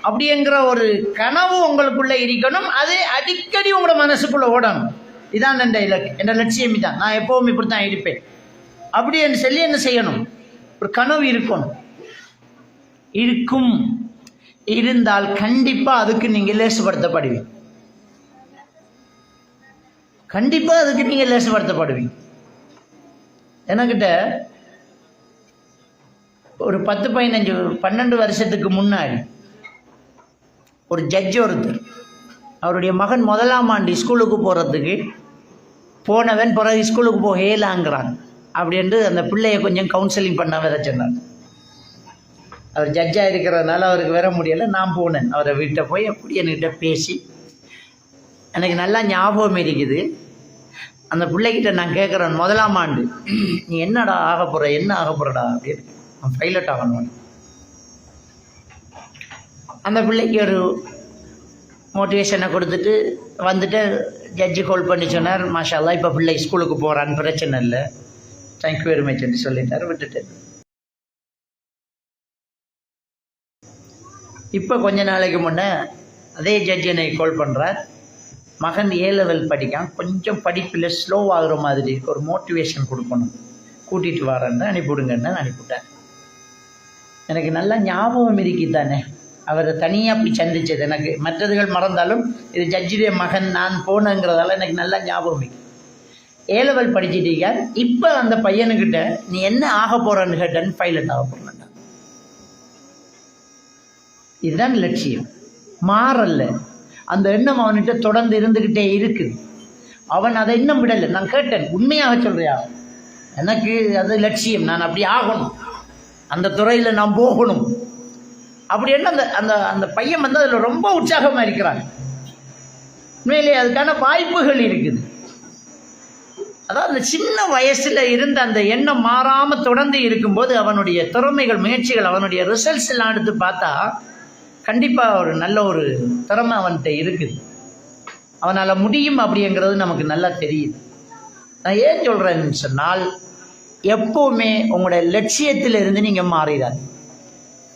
அப்படிங்கிற ஒரு கனவு உங்களுக்குள்ளே இருக்கணும். அது அடிக்கடி உங்களோட மனசுக்குள்ளே ஓடணும். இதான் என் இலக்கு, என் லட்சியம் தான். நான் எப்போவும் இப்படி தான் இருப்பேன் அப்படி என்று சொல்லி என்ன செய்யணும், ஒரு கனவு இருக்கணும். இருந்தால் கண்டிப்பாக அதுக்கு நீங்கள் லேசுபடுத்தப்படுவீங்க. கண்டிப்பாக அதுக்கு நீங்கள் லேசுபடுத்தப்படுவீங்க. எனக்கிட்ட ஒரு 10, 15, 12 வருஷத்துக்கு முன்னாடி ஒரு ஜட்ஜ் ஒருத்தர், அவருடைய மகன் 1ஆம் ஆண்டு ஸ்கூலுக்கு போகிறதுக்கு போனவன் பிறகு ஸ்கூலுக்கு போகலாங்கிறான் அப்படின்ட்டு அந்த பிள்ளையை கொஞ்சம் கவுன்சிலிங் பண்ண வர சொன்னார். அவர் ஜட்ஜாக இருக்கிறதுனால அவருக்கு வர முடியலை. நான் போனேன் அவரை வீட்டை போய் அப்படி என்கிட்ட பேசி எனக்கு நல்லா ஞாபகம் இருக்குது. அந்த பிள்ளைகிட்ட நான் கேட்குறேன், 1ஆம் ஆண்டு நீ என்னடா ஆக போகிற, என்ன ஆக போகிறடா அப்படின்னு. நான் பைலட் ஆகணும். அந்த பிள்ளைக்கு ஒரு மோட்டிவேஷனை கொடுத்துட்டு வந்துட்டு ஜட்ஜி கால் பண்ணி சொன்னார், மாஷா அல்லாஹ் இப்போ பிள்ளை ஸ்கூலுக்கு போகிறான்னு, பிரச்சனை இல்லை, தேங்க்யூ வெரி மச்ன்னு சொல்லிட்டார், விட்டுட்டு. இப்போ கொஞ்ச நாளைக்கு முன்னே அதே ஜட்ஜி என்னை கால் பண்ணுறார், மகன் A level படிக்கான், கொஞ்சம் படிப்பில் ஸ்லோவாகிற மாதிரி ஒரு மோட்டிவேஷன் கொடுக்கணும், கூட்டிகிட்டு வரேன்னு அனுப்பிவிடுங்கன்னு அனுப்பிவிட்டேன். எனக்கு நல்லா ஞாபகம் தானே அவரை தனியாக அப்படி சந்திச்சது. எனக்கு மற்றதுகள் மறந்தாலும் இது ஜட்ஜுடைய மகன் நான் போனேங்கிறதால எனக்கு நல்லா ஞாபகம் இருக்கு. A level படிச்சுட்டீங்க. இப்போ அந்த பையனுக்கிட்ட நீ என்ன ஆக போகிறன்னு கேட்டேன்னு, பைலட் ஆக போகிறேன். இதுதான் லட்சியம், மாறல்ல. அந்த எண்ணம் அவன்கிட்ட தொடர்ந்து இருந்துக்கிட்டே இருக்குது. அவன் அதை இன்னும் விடலை. நான் கேட்டேன், உண்மையாக சொல்றியா, எனக்கு அது லட்சியம், நான் அப்படி ஆகணும், அந்த துறையில் நான் போகணும் அப்படின்னு அந்த அந்த அந்த பையன் வந்து அதில் ரொம்ப உற்சாகமாக இருக்கிறான். உண்மையிலே அதுக்கான வாய்ப்புகள் இருக்குது. அதாவது அந்த சின்ன வயசில் இருந்த அந்த எண்ணம் மாறாமல் தொடர்ந்து இருக்கும்போது அவனுடைய திறமைகள், முயற்சிகள், அவனுடைய ரிசல்ட்ஸ் எல்லாம் எடுத்து பார்த்தா கண்டிப்பாக ஒரு நல்ல ஒரு திறமை அவன்கிட்ட இருக்குது. அவனால் முடியும் அப்படிங்கிறது நமக்கு நல்லா தெரியுது. நான் ஏன் சொல்கிறேன்னு சொன்னால், எப்போவுமே உங்களுடைய லட்சியத்தில் இருந்து நீங்கள் மாறிடாது,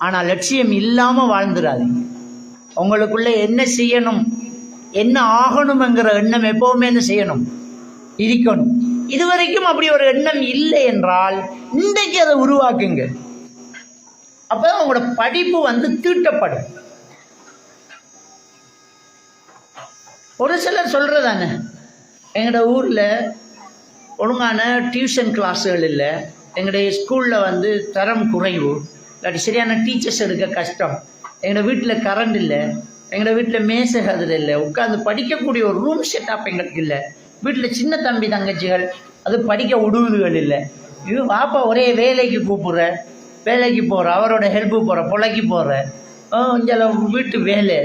ஆனால் லட்சியம் இல்லாமல் வாழ்ந்துடாதீங்க. உங்களுக்குள்ளே என்ன செய்யணும், என்ன ஆகணுங்கிற எண்ணம் எப்போவுமே என்ன செய்யணும், இருக்கணும். இதுவரைக்கும் அப்படி ஒரு எண்ணம் இல்லை என்றால் இன்றைக்கு அதை உருவாக்குங்க. அப்போ தான் உங்களோட படிப்பு வந்து தீட்டப்படும். ஒரு சிலர் சொல்கிறதானே, எங்களோட ஊரில் ஒழுங்கான டியூஷன் கிளாஸுகள் இல்லை, எங்களுடைய ஸ்கூலில் வந்து தரம் குறைவு, இல்லாட்டி சரியான டீச்சர்ஸ் எடுக்க கஷ்டம், எங்களோட வீட்டில் கரண்ட் இல்லை, எங்களோட வீட்டில் மேசை கதில் இல்லை, உட்காந்து படிக்கக்கூடிய ஒரு ரூம் செட்டப் எங்களுக்கு இல்லை, வீட்டில் சின்ன தம்பி தங்கச்சிகள் அது படிக்க உடுவுகள் இல்லை, இது பாப்பா ஒரே வேலைக்கு கூப்பிட்ற, வேலைக்கு போகிற, அவரோட ஹெல்ப்பு போகிற, பொழைக்கு போகிற, கொஞ்சம் வீட்டு வேலை,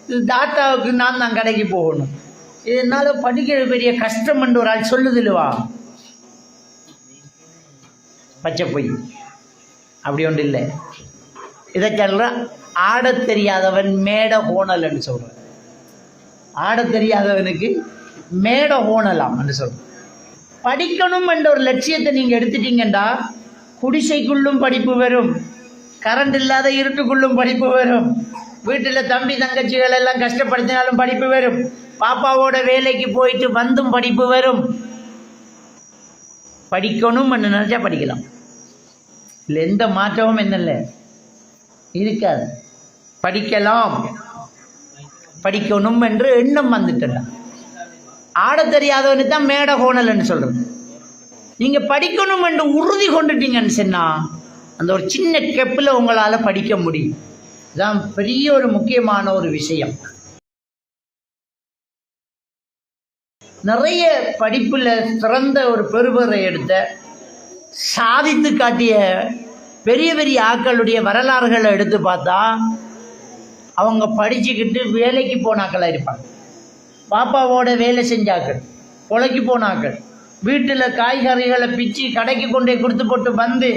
இது தாத்தாவுக்கு நான் தான் கடைக்கு போகணும், இதனால் படிக்கிற பெரிய கஷ்டம்னு ஒரு ஆள் சொல்லுது இல்லவா, பச்சை பொய். அப்படி ஒன்று இல்லை. இதை சொல்கிற ஆட தெரியாதவன் மேடை கோணலன்னு சொல்கிறேன். ஆட தெரியாதவனுக்கு மேடை கோணலாம்னு சொல்கிறேன். படிக்கணும் என்ற ஒரு லட்சியத்தை நீங்கள் எடுத்துட்டீங்கண்டா குடிசைக்குள்ளும் படிப்பு வரும், கரண்ட் இல்லாத இருட்டுக்குள்ளும் படிப்பு வரும், வீட்டில் தம்பி தங்கச்சிகள் எல்லாம் கஷ்டப்படுத்தினாலும் படிப்பு வரும், பாப்பாவோட வேலைக்கு போயிட்டு வந்தும் படிப்பு வரும். படிக்கணும் என்று நினச்சா படிக்கலாம், இல்லை எந்த மாற்றமும் என்னல்ல இருக்காது. படிக்கலாம், படிக்கணும் என்று எண்ணம் வந்துட்டா. ஆட தெரியாதவனுக்கு தான் மேடை கோணல்னு சொல்கிறது. நீங்கள் படிக்கணும் என்று உறுதி கொண்டுட்டீங்கன்னு சொன்னால் அந்த ஒரு சின்ன கெப்பில் உங்களால் படிக்க முடியும். இதுதான் பெரிய ஒரு முக்கியமான ஒரு விஷயம். நிறைய படிப்பில் சிறந்த ஒரு பெறுபரை எடுத்த, சாதித்து காட்டிய பெரிய பெரிய ஆக்களுடைய வரலாறுகளை எடுத்து பார்த்தா அவங்க படிச்சுக்கிட்டு வேலைக்கு போனாக்களாக இருப்பாங்க. பாப்பாவோட வேலை செஞ்சாக்கள், கொலைக்கு போனாக்கள், வீட்டில் காய்கறிகளை பிச்சு கடைக்கு கொண்டே கொடுத்து போட்டு வந்து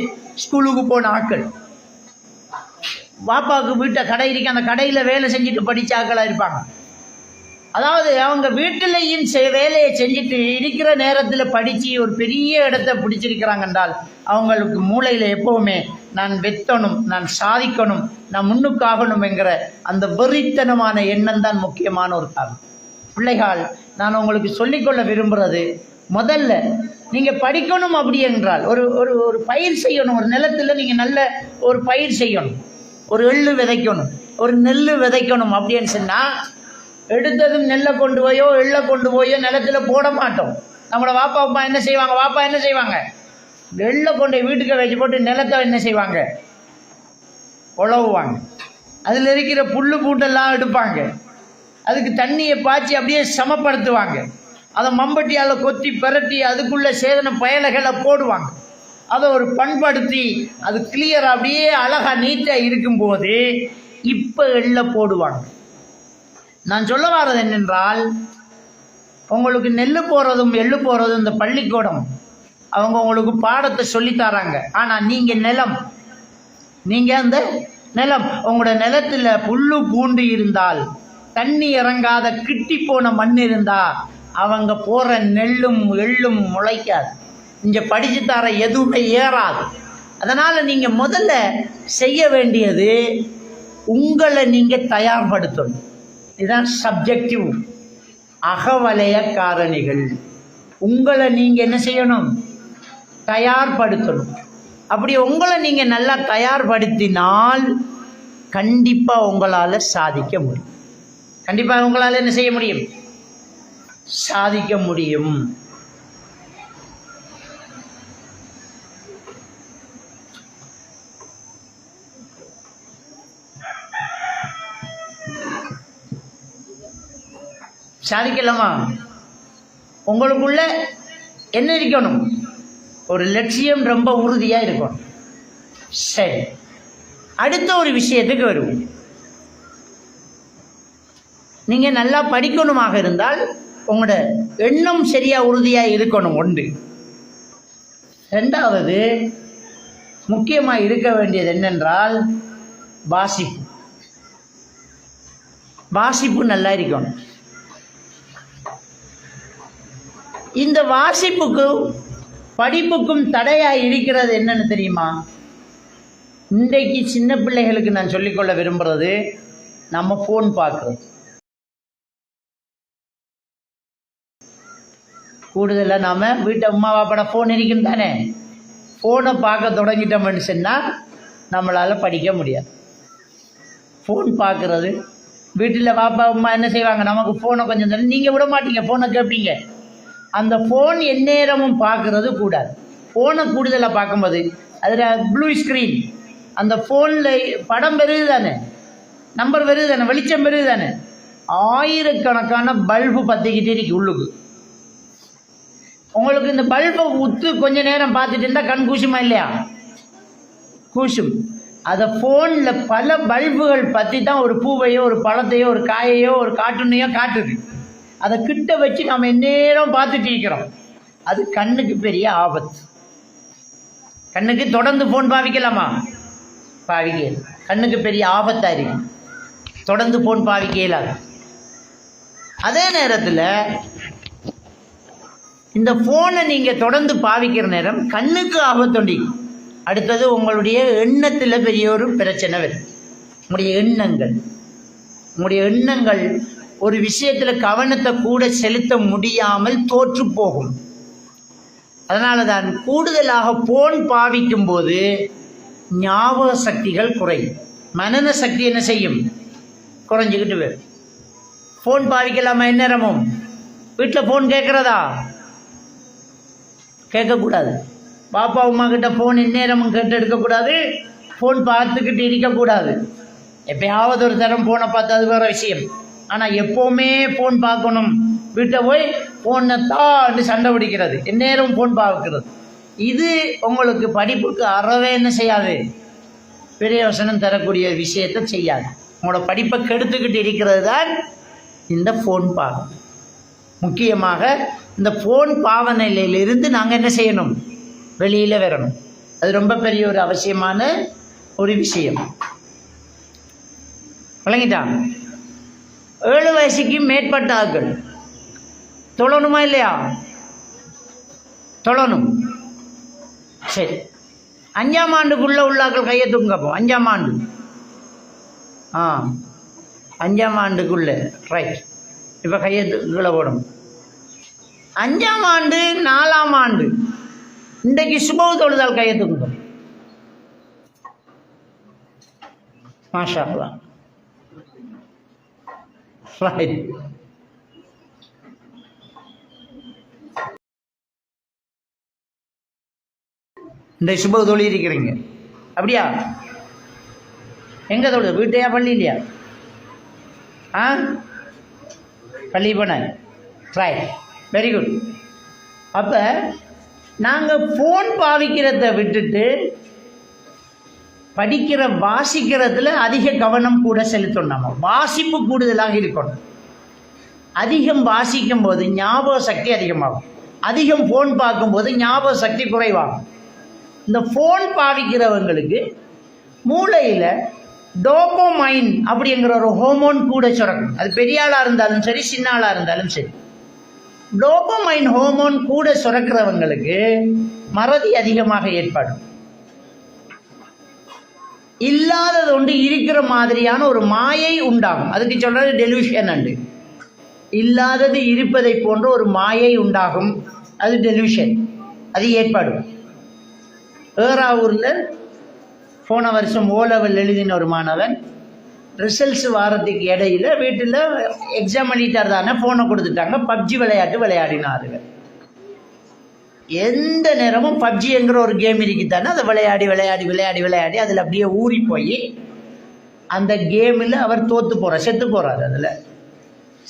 ஸ்கூலுக்கு போன ஆக்கள், பாப்பாவுக்கு வீட்டை கடை இருக்கு, அந்த கடையில் வேலை செஞ்சுட்டு படித்த ஆக்களாக இருப்பாங்க. அதாவது அவங்க வீட்டிலையும் வேலையை செஞ்சுட்டு இருக்கிற நேரத்தில் படித்து ஒரு பெரிய இடத்தை பிடிச்சிருக்கிறாங்க என்றால் அவங்களுக்கு மூளையில் எப்போவுமே நான் வெத்தணும், நான் சாதிக்கணும், நான் முன்னுக்காகணும் என்கிற அந்த வெறித்தனமான எண்ணம் தான் முக்கியமான ஒரு காரணம். பிள்ளைகள், நான் உங்களுக்கு சொல்லிக்கொள்ள விரும்புகிறது, முதல்ல நீங்கள் படிக்கணும் அப்படி என்றால் ஒரு ஒரு ஒரு பயிர் செய்யணும். ஒரு நிலத்தில் நீங்கள் நல்ல ஒரு பயிர் செய்யணும், ஒரு எள்ளு விதைக்கணும், ஒரு நெல் விதைக்கணும் அப்படின்னு சொன்னால் எடுத்ததும் நெல்லை கொண்டு போயோ எள்ளை கொண்டு போயோ நிலத்தில் போட மாட்டோம். நம்மளோட வாப்பா அம்மா என்ன செய்வாங்க? எள்ளை கொண்டு வீட்டுக்கு வச்சு போட்டு நிலத்தை என்ன செய்வாங்க? உழவுவாங்க. அதில் இருக்கிற புல்லு பூட்டெல்லாம் எடுப்பாங்க, அதுக்கு தண்ணியை பாய்ச்சி அப்படியே சமப்படுத்துவாங்க, அதை மம்பட்டியால் கொத்தி பிரட்டி அதுக்குள்ளே சேதன பயலைகளை போடுவாங்க, அதை ஒரு பண்படுத்தி அது கிளியராக அப்படியே அழகாக நீட்டாக இருக்கும்போது இப்போ எள்ளை போடுவாங்க. நான் சொல்ல வர்றது என்னென்றால், உங்களுக்கு நெல் போகிறதும் எள்ளு போகிறதும் இந்த பள்ளிக்கூடம் அவங்க உங்களுக்கு பாடத்தை சொல்லித்தராங்க. ஆனால் நீங்கள் அந்த நிலம், உங்களோட நிலத்தில் புல்லு பூண்டு இருந்தால், தண்ணி இறங்காத கிட்டி போன மண் இருந்தால் அவங்க போகிற நெல்லும் எள்ளும் முளைக்காது. இங்கே படித்து தர எதுவுமே ஏறாது. அதனால் நீங்கள் முதல்ல செய்ய வேண்டியது உங்களை நீங்கள் தயார்படுத்தணும். இதுதான் சப்ஜெக்டிவ், அகவலய காரணிகள். உங்களை நீங்கள் என்ன செய்யணும்? தயார்படுத்தணும். அப்படி உங்களை நீங்கள் நல்லா தயார்படுத்தினால் கண்டிப்பாக உங்களால் சாதிக்க முடியும். கண்டிப்பாக உங்களால் என்ன செய்ய முடியும்? சாதிக்க முடியும். சாதிக்கலாமா? உங்களுக்குள்ள என்ன இருக்கணும்? ஒரு லட்சியம் ரொம்ப உறுதியாக இருக்கணும். சரி, அடுத்த ஒரு விஷயத்துக்கு வருவோம். நீங்கள் நல்லா படிக்கணுமாக இருந்தால் உங்களோட எண்ணம் சரியாக உறுதியாக இருக்கணும். ஒன்று. ரெண்டாவது முக்கியமாக இருக்க வேண்டியது என்னென்றால் வாசிப்பு நல்லா இருக்கணும். இந்த வாசிப்புக்கும் படிப்புக்கும் தடையாக இருக்கிறது என்னன்னு தெரியுமா? இன்றைக்கு சின்ன பிள்ளைகளுக்கு நான் சொல்லிக்கொள்ள விரும்புகிறது, நம்ம ஃபோன் பார்க்குறது. கூடுதலாக நாம் வீட்டை அம்மா பாப்பாட ஃபோன் இருக்கும் தானே, ஃபோனை பார்க்க தொடங்கிட்டோம்னு சொன்னால் நம்மளால் படிக்க முடியாது. ஃபோன் பார்க்குறது, வீட்டில் பாப்பா அம்மா என்ன செய்வாங்க? நமக்கு ஃபோனை கொஞ்சம் தண்ணி, நீங்கள் விட மாட்டீங்க, ஃபோனை கேட்பீங்க. அந்த ஃபோன் எந்நேரமும் பார்க்குறது கூடாது. ஃபோனை கூடுதலாக பார்க்கும்போது அதில் ப்ளூ ஸ்க்ரீன், அந்த ஃபோனில் படம் பெருது தானே, நம்பர் பெருது தானே, வெளிச்சம் பெருது தானே, ஆயிரக்கணக்கான பல்பு பற்றிக்கிட்டே இருக்கு உள்ளுக்கு. உங்களுக்கு இந்த பல்பை உத்து கொஞ்ச நேரம் பார்த்துட்டு இருந்தால் கண் கூசுமா இல்லையா? கூசும். அதை ஃபோனில் பல பல்புகள் பற்றி தான் ஒரு பூவையோ ஒரு பழத்தையோ ஒரு காயையோ ஒரு கார்ட்டூனையோ காட்டுது. அதை கிட்ட வச்சு நம்ம எந்நேரம் பார்த்துட்டு இருக்கிறோம். அது கண்ணுக்கு பெரிய ஆபத்து. கண்ணுக்கு தொடர்ந்து ஃபோன் பாவிக்கலாமா? பாவிக்க. கண்ணுக்கு பெரிய ஆபத்தாக இருக்கு, தொடர்ந்து ஃபோன் பாவிக்கலாது. அதே நேரத்தில் இந்த ஃபோனை நீங்கள் தொடர்ந்து பாவிக்கிற நேரம் கண்ணுக்கு ஆபத்துண்டி. அடுத்தது உங்களுடைய எண்ணத்தில் பெரிய ஒரு பிரச்சனை வரும். உங்களுடைய எண்ணங்கள் ஒரு விஷயத்தில் கவனத்தை கூட செலுத்த முடியாமல் தோற்று போகும். அதனால தான் கூடுதலாக ஃபோன் பாவிக்கும் போது ஞாபக சக்திகள் குறையும், மனன சக்தி என்ன செய்யும்? குறைஞ்சிக்கிட்டு வரும். ஃபோன் பாவிக்கலாமா? எந்நேரமும் வீட்டில் ஃபோன் கேட்குறதா? கேட்கக்கூடாது. பாப்பா அம்மா கிட்ட ஃபோன் எந்நேரமும் கேட்டு எடுக்கக்கூடாது, ஃபோன் பார்த்துக்கிட்டு இருக்கக்கூடாது. எப்பயாவது ஒரு தரம் ஃபோனை பார்த்து அது வேறு விஷயம். ஆனால் எப்போவுமே ஃபோன் பார்க்கணும். வீட்டை போய் ஃபோனை தாண்டி சண்டை பிடிக்கிறது, எந்நேரம் ஃபோன் பார்க்கிறது, இது உங்களுக்கு படிப்புக்கு அறவே என்ன செய்யாது? பிரயோசனம் தரக்கூடிய விஷயத்தை செய்யாது. உங்களோட படிப்பை கெடுத்துக்கிட்டு இருக்கிறது தான் இந்த ஃபோன் பாவம். முக்கியமாக இந்த ஃபோன் பாவனையிலிருந்து நாங்கள் என்ன செய்யணும்? வெளியில் வரணும். அது ரொம்ப பெரிய ஒரு அவசியமான ஒரு விஷயம். விளங்கிட்டா? 7 வயசுக்கு மேற்பட்ட ஆட்கள் தொழணுமா இல்லையா? தொழணும். சரி, 5ஆம் ஆண்டுக்குள்ள உள்ளாக்கள் கையை தூங்கப்போம். 5ஆம் ஆண்டு 5ஆம் ஆண்டுக்குள்ள ரைட். இப்போ கையை கீழே போடணும். 5ஆம் ஆண்டு 4ஆம் ஆண்டு இன்றைக்கு சுபஹ் தொழுதால் கையை தூங்கும். மாஷா அல்லாஹ். ரைட். இந்த சுபஹ் தொழி இருக்கிறீங்க அப்படியா? எங்கே தொழுது? வீட்டையா பள்ளி இல்லையா? பள்ளி போன. Right, very good. அப்போ நாங்கள் ஃபோன் பாவிக்கிறத விட்டுட்டு படிக்கிற வாசிக்கிறதுல அதிக கவனம் கூட செலுத்தணும். வாசிப்பு கூடுதலாக இருக்கணும். அதிகம் வாசிக்கும் போது ஞாபக சக்தி அதிகமாகும். அதிகம் ஃபோன் பார்க்கும்போது ஞாபக சக்தி குறைவாகும். இந்த ஃபோன் பாவிக்கிறவங்களுக்கு மூளையில் டோபமைன் அப்படிங்கிற ஒரு ஹோமோன் கூட சுரக்கும். அது பெரிய ஆளாக இருந்தாலும் சரி, சின்ன ஆளாக இருந்தாலும் சரி. டோபமைன் ஹோமோன் கூட சுரக்கிறவங்களுக்கு மறதி அதிகமாக ஏற்படும். இல்லாதது ஒன்று இருக்கிற மாதிரியான ஒரு மாயை உண்டாகும். அதுக்கு சொல்றது டெலிவிஷன் அண்டு. இல்லாதது இருப்பதை போன்ற ஒரு மாயை உண்டாகும். அது டெலிவிஷன். அது ஏற்படும். ஏறாவூரில் போன வருஷம் O level எழுதின ஒரு மாணவன் ரிசல்ட்ஸ் வாரத்துக்கு இடையில வீட்டில் எக்ஸாம் எழுதிட்டார் தானே, ஃபோனை கொடுத்துட்டாங்க. பப்ஜி விளையாட்டு விளையாடினார்கள். எந்த நேரமும் பப்ஜிங்கிற ஒரு கேம் இருக்குதானே, அதை விளையாடி விளையாடி விளையாடி விளையாடி அதில் அப்படியே ஊறி போய் அந்த கேமில் அவர் தோற்று போகிறார், செத்து போகிறார். அதில்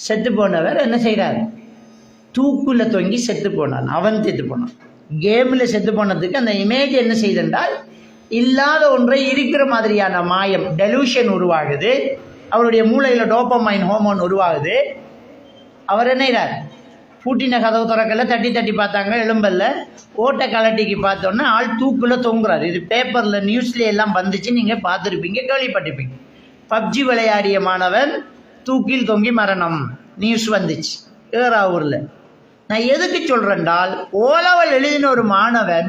செத்து போனவர் என்ன செய்கிறார்? தூக்குல தொங்கி செத்து போனான். அவன் செத்து போனான். கேமில் செத்து போனதுக்கு அந்த இமேஜ் என்ன செய்தென்றால், இல்லாத ஒன்றை இருக்கிற மாதிரியான மாயம், டெலூஷன் உருவாகுது. அவருடைய மூளையில் டோபமைன் ஹோமோன் உருவாகுது. அவர் என்னைறார்? பூட்டின கதவு திறக்கல, தட்டி தட்டி பார்த்தாங்க, எலும்பல்ல. ஓட்டை கலட்டிக்கு பார்த்தோன்னா ஆள் தூக்கில் தொங்குறாரு. இது பேப்பரில் நியூஸ்ல எல்லாம் வந்துச்சு, நீங்கள் பார்த்துருப்பீங்க, கேள்விப்பட்டிருப்பீங்க. பப்ஜி விளையாடிய மாணவன் தூக்கில் தொங்கி மரணம், நியூஸ் வந்துச்சு ஏறாவூரில். நான் எதுக்கு சொல்கிறேன்டால், O level எழுதின ஒரு மாணவன்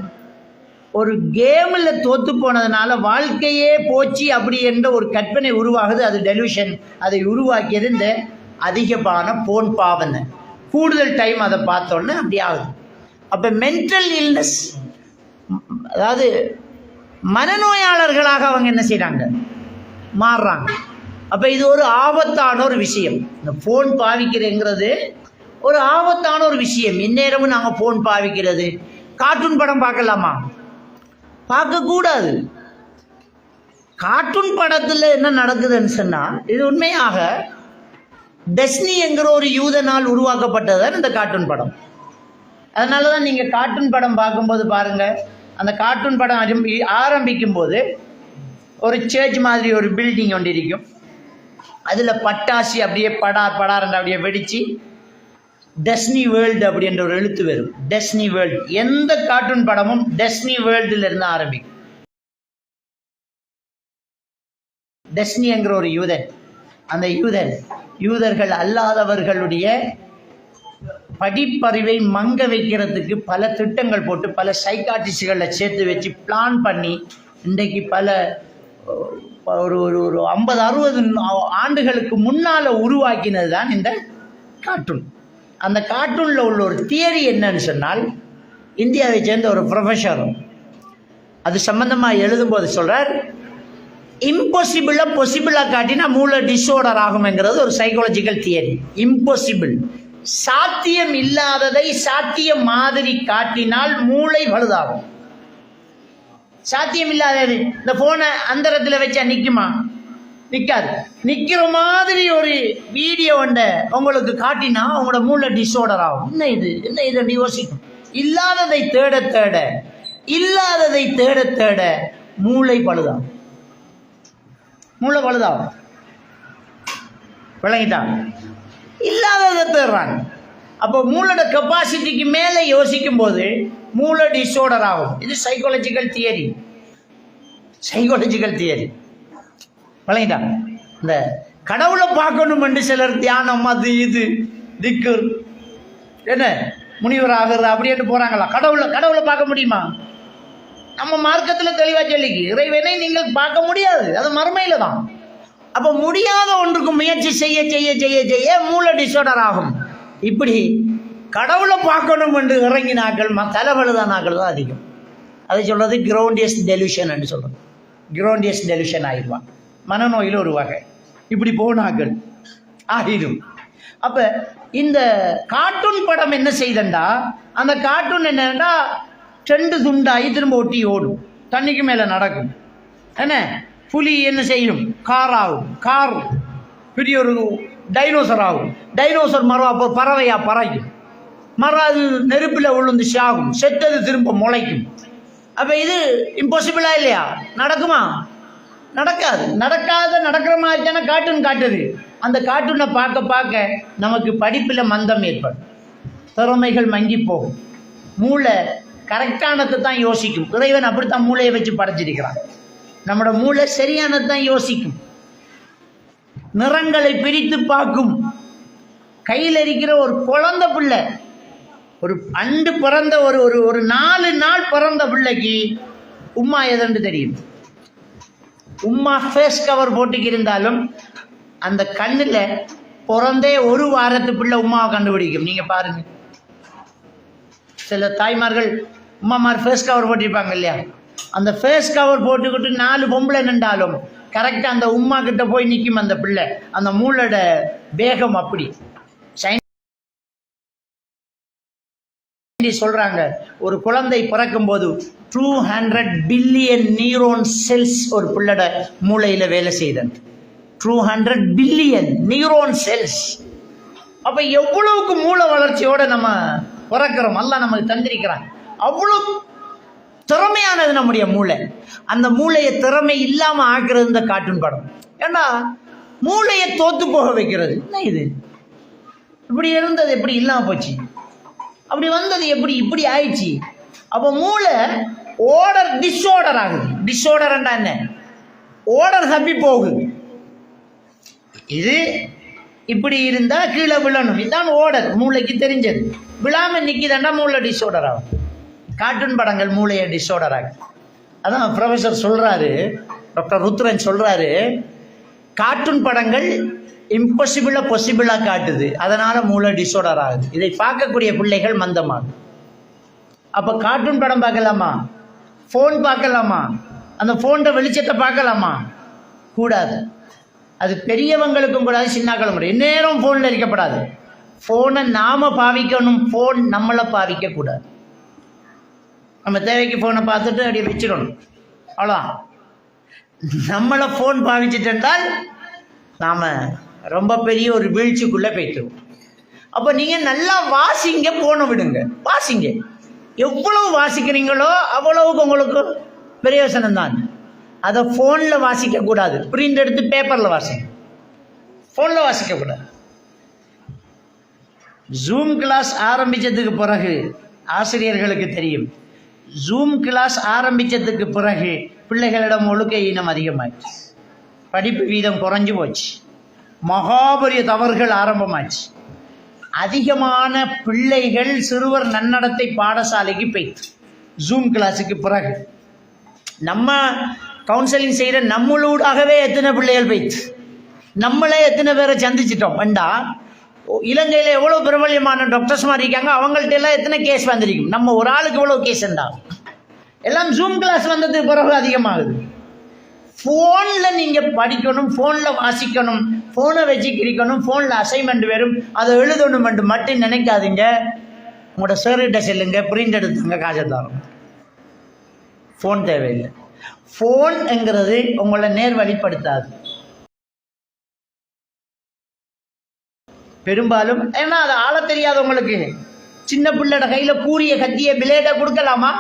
ஒரு கேமில் தோற்று போனதுனால வாழ்க்கையே போச்சு அப்படி என்ற ஒரு கற்பனை உருவாகுது. அது டெலிவிஷன். அதை உருவாக்கியது இந்த அதிகமான போன் பாவனை. கூடுதல் டைம் அதை பார்த்தோன்னே அப்படி ஆகுது. அப்போ மென்டல் இல்னஸ், அதாவது மனநோயாளர்களாக அவங்க என்ன செய்கிறாங்க? மாறுறாங்க. அப்போ இது ஒரு ஆபத்தான ஒரு விஷயம். இந்த ஃபோன் பாவிக்கிறேங்கிறது ஒரு ஆபத்தான ஒரு விஷயம். இந்நேரமும் நாங்கள் ஃபோன் பாவிக்கிறது. கார்ட்டூன் படம் பார்க்கலாமா? பார்க்கக்கூடாது. கார்ட்டூன் படத்தில் என்ன நடக்குதுன்னு சொன்னால், இது உண்மையாக டெஸ்னி என்கிற ஒரு யூதனால் உருவாக்கப்பட்டதுதான் இந்த கார்ட்டூன் படம். அதனால தான் நீங்கள் கார்ட்டூன் படம் பார்க்கும்போது பாருங்கள், அந்த கார்ட்டூன் படம் ஆரம்பிக்கும் போது ஒரு சர்ச் மாதிரி ஒரு பில்டிங் ஒன்று இருக்கும். அதில் பட்டாசு அப்படியே படார் படார் அப்படியே வெடித்து டெஸ்னி வேர்ல்டு அப்படின்ற ஒரு எழுத்து வரும். டெஸ்னி வேர்ல்டு. எந்த கார்ட்டூன் படமும் டெஸ்னி வேர்ல்டுல இருந்து ஆரம்பிக்கும். டெஸ்னி என்கிற ஒரு யூதன், அந்த யூதர்கள் அல்லாதவர்களுடைய படிப்பறிவை மங்க வைக்கிறதுக்கு பல திட்டங்கள் போட்டு பல சைக்காட்டிஸ்டுகளை சேர்த்து வச்சு பிளான் பண்ணி இன்றைக்கு பல ஒரு ஒரு 50-60 ஆண்டுகளுக்கு முன்னால் உருவாக்கினது தான் இந்த கார்ட்டூன். அந்த கார்ட்டூனில் உள்ள ஒரு தியரி என்னன்னு சொன்னால், இந்தியாவை சேர்ந்த ஒரு ப்ரொஃபஸரும் அது சம்பந்தமாக எழுதும்போது சொல்கிறார், இம்பாசிபிளாக பாசிபிளாக காட்டினா மூளை டிஸார்டர் ஆகும்ங்கிறது ஒரு சைக்காலஜிக்கல் தியரி. இம்பாசிபிள், சாத்தியம் இல்லாததை சாத்தியம் மாதிரி காட்டினால் மூளை பழுதாகும். சாத்தியம் இல்லாதது, இந்த போனை அந்தரத்தில் வச்சா நிற்குமா? நிற்காது. நிற்கிற மாதிரி ஒரு வீடியோ ஒன்றை உங்களுக்கு காட்டினா உங்களோட மூளை டிஸார்டர் ஆகும். என்ன இது யோசிக்கும். இல்லாததை தேட தேட இல்லாததை தேட தேட மூளை பழுதாகும். விளங்கிட்டான்? இல்லாததை தேடுறாங்க. அப்போ மூளோட கெப்பாசிட்டிக்கு மேலே யோசிக்கும் போது மூளை டிஸார்டர் ஆகும். இது சைக்காலஜிக்கல் தியரி. விளங்கிட்டான்? இந்த கடவுளை பார்க்கணும் என்று சிலர் தியானம் அது இது திக்கு என்ன முனிவர் ஆகுறது அப்படின்னு போறாங்களா? கடவுளை பார்க்க முடியுமா? நம்ம மார்க்கத்தில் தெளிவாக சொல்லிக்கு இறைவனை நீங்கள் பார்க்க முடியாது, அது மறுமையில தான். அப்போ முடியாத ஒன்றுக்கு முயற்சி செய்ய செய்ய செய்ய செய்ய மூளை டிஸார்டர் ஆகும். இப்படி கடவுளை பார்க்கணும் என்று இறங்கினாக்கள் தலைவழுதானாக்கள் தான் அதிகம். அதை சொல்றது கிரௌண்டியஸ் டெலியூஷன் என்று சொல்றது. கிரௌண்டியஸ் டெலியூஷன் ஆயிடுவான், மனநோயில் ஒரு வகை. இப்படி போனாக்கள் ஆகிடும். அப்ப இந்த கார்ட்டூன் படம் என்ன செய்தண்டா, அந்த கார்ட்டூன் என்னன்னா 2 துண்டாகி திரும்ப ஒட்டி ஓடும், தண்ணிக்கு மேலே நடக்கும். என்ன புலி என்ன செய்யும்? கார் ஆகும், கார் பெரிய ஒரு டைனோசர் ஆகும், டைனோசர் மரம் அப்போ பறவையா பறக்கும், மரம் அது நெருப்பில் விழுந்து சாகும், செத்தது திரும்ப முளைக்கும். அப்போ இது இம்பாசிபிளா இல்லையா? நடக்குமா? நடக்காது. நடக்கிற மாதிரி தானே கார்ட்டூன் காட்டுது. அந்த கார்ட்டூனை பார்க்க பார்க்க நமக்கு படிப்பில் மந்தம் ஏற்படும், திறமைகள் மங்கி போகும், மூளை கரெக்டானதை தான் யோசிக்கும். இறைவன் அப்படித்தான் மூளையை வச்சு படைச்சிருக்கிறான். நம்மளோட மூளை சரியானது தான் யோசிக்கும், நிறங்களை பிரித்து பார்க்கும். கையில் இருக்கிற ஒரு குழந்தை பிள்ளை, ஒரு அண்டு பிறந்த ஒரு 4 நாள் பிறந்த பிள்ளைக்கு உம்மா எதன்று தெரியும். உம்மா ஃபேஸ் கவர் போட்டுக்கு இருந்தாலும் அந்த கண்ணில் பிறந்தே 1 வாரத்து பிள்ளை உம்மாவை கண்டுபிடிக்கும். நீங்கள் பாருங்க, சில தாய்மார்கள் உம்மாமார் ஃபேஸ் கவர் போட்டிருப்பாங்க இல்லையா, அந்த ஃபேஸ் கவர் போட்டுக்கிட்டு 4 பொம்பளை நின்றாலும் கரெக்டாக அந்த உம்மா கிட்ட போய் நிற்கும் அந்த பிள்ளை. அந்த மூளோட வேகம் அப்படி. சொல்றாங்க, ஒரு குழந்தை பிறக்கும் போது 200 பில்லியன் நியூரோன் செல்ஸ் ஒரு பிள்ளோட மூளையில வேலை செய்தது. 200 பில்லியன் நியூரோன் செல்ஸ். அப்ப எவ்வளவுக்கு மூளை வளர்ச்சியோட நம்ம பிறக்கிறோம், அல்லாஹ் நமக்கு தந்திருக்கிறான். அவ்வளவு திறமையானது நம்முடைய மூளை. அந்த மூளையை திறமை இல்லாம ஆக்குறது இந்த கார்ட்டூன் படம். ஏன்னா மூளையை தோத்து போக வைக்கிறது. என்ன இது இப்படி இருந்தது, எப்படி இல்லாம போச்சு, அப்படி வந்தது எப்படி இப்படி ஆயிடுச்சு. அப்போ மூளை டிஸ்ஆர்டர் ஆகுது. டிஸ்ஆர்டர் என்ன? ஓர்டர் தப்பி போகுது. இது இப்படி இருந்தா கீழே விழணும், இதுதான் ஓர்டர் மூளைக்கு தெரிஞ்சது. விழாம நிக்கிதண்டா மூளை டிஸ்ஆர்டர் ஆகும். கார்ட்டூன் படங்கள் மூளையை டிஸ்ஆர்டர் ஆகும். அதான் ப்ரொஃபஸர் சொல்றாரு, டாக்டர் ருத்ரன் சொல்றாரு, கார்ட்டூன் படங்கள் இம்பாசிபிளா பாசிபிளா காட்டுது, அதனால மூளை டிஸார்டர் ஆகுது. இதை பார்க்கக்கூடிய பிள்ளைகள் மந்தமாகும். அப்ப கார்ட்டூன் படம் பார்க்கலாமா? போன் பார்க்கலாமா? அந்த போன் வெளிச்சத்தை பார்க்கலாமா? கூடாது. அது பெரியவங்களுக்கும் கூடாது, சின்னாக்களும் கூடாது. நேரம் போன்ல இருக்கப்படாது. போனை நாம பாவிக்கணும், போன் நம்மளை பாவிக்க கூடாது. நம்ம தேவைக்கு போனை பார்த்துட்டு அப்படியே வச்சிடணும், அவ்வளோதான். நம்மளை போன் பாவிச்சிட்டால் நாம ரொம்ப பெரிய ஒரு வீழ்ச்சிக்குள்ளே போய்த்துருவோம். அப்போ நீங்கள் நல்லா வாசிங்க, போன விடுங்க, வாசிங்க. எவ்வளவு வாசிக்கிறீங்களோ அவ்வளவுக்கு உங்களுக்கு பிரயோசனம் தான். அதை ஃபோனில் வாசிக்கக்கூடாது. பிரிண்ட் எடுத்து பேப்பரில் வாசிங்க, ஃபோனில் வாசிக்கக்கூடாது. ஜூம் கிளாஸ் ஆரம்பித்ததுக்கு பிறகு ஆசிரியர்களுக்கு தெரியும், ஜூம் கிளாஸ் ஆரம்பித்ததுக்கு பிறகு பிள்ளைகளிடம் ஒழுக்க ஈனம் அதிகமாச்சு, படிப்பு வீதம் குறைஞ்சு போச்சு, மகாபரிய தவறுகள் ஆரம்பமாச்சு. அதிகமான பிள்ளைகள் சிறுவர் நன்னடத்தை பாடசாலைக்கு போய்த்து ஜூம் கிளாஸுக்கு பிறகு. நம்ம கவுன்சிலிங் செய்கிற நம்மளூடாகவே எத்தனை பிள்ளைகள் போய்த்து, நம்மளே எத்தனை பேரை சந்திச்சிட்டோம். வேண்டா இலங்கையில் எவ்வளோ பிரபல்யமான டாக்டர்ஸ் மாதிரி இருக்காங்க, அவங்கள்ட்ட எல்லாம் எத்தனை கேஸ் வந்திருக்கும். நம்ம ஒரு ஆளுக்கு எவ்வளோ கேஸ் இருந்தா எல்லாம் ஜூம் கிளாஸ் வந்ததுக்கு பிறகு அதிகமாகுது. ஃபோனில் நீங்கள் படிக்கணும், ஃபோனில் வாசிக்கணும், ஃபோனை வச்சு கிரிக்கணும், ஃபோனில் அசைன்மெண்ட் வரும், அதை எழுதணும் என்று மட்டும் நினைக்காதீங்க. உங்களோட சார்கிட்ட செல்லுங்க, பிரிண்ட் எடுத்துங்க, காசை தரோம். ஃபோன் தேவையில்லை. ஃபோன் என்கிறது உங்களை நேர்வழிப்படுத்தாது பெரும்பாலும். ஏன்னா அது ஆள தெரியாதவங்களுக்கு சின்ன பிள்ளைட கையில் கூரிய கத்திய பிளேட்டை கொடுக்கலாமா?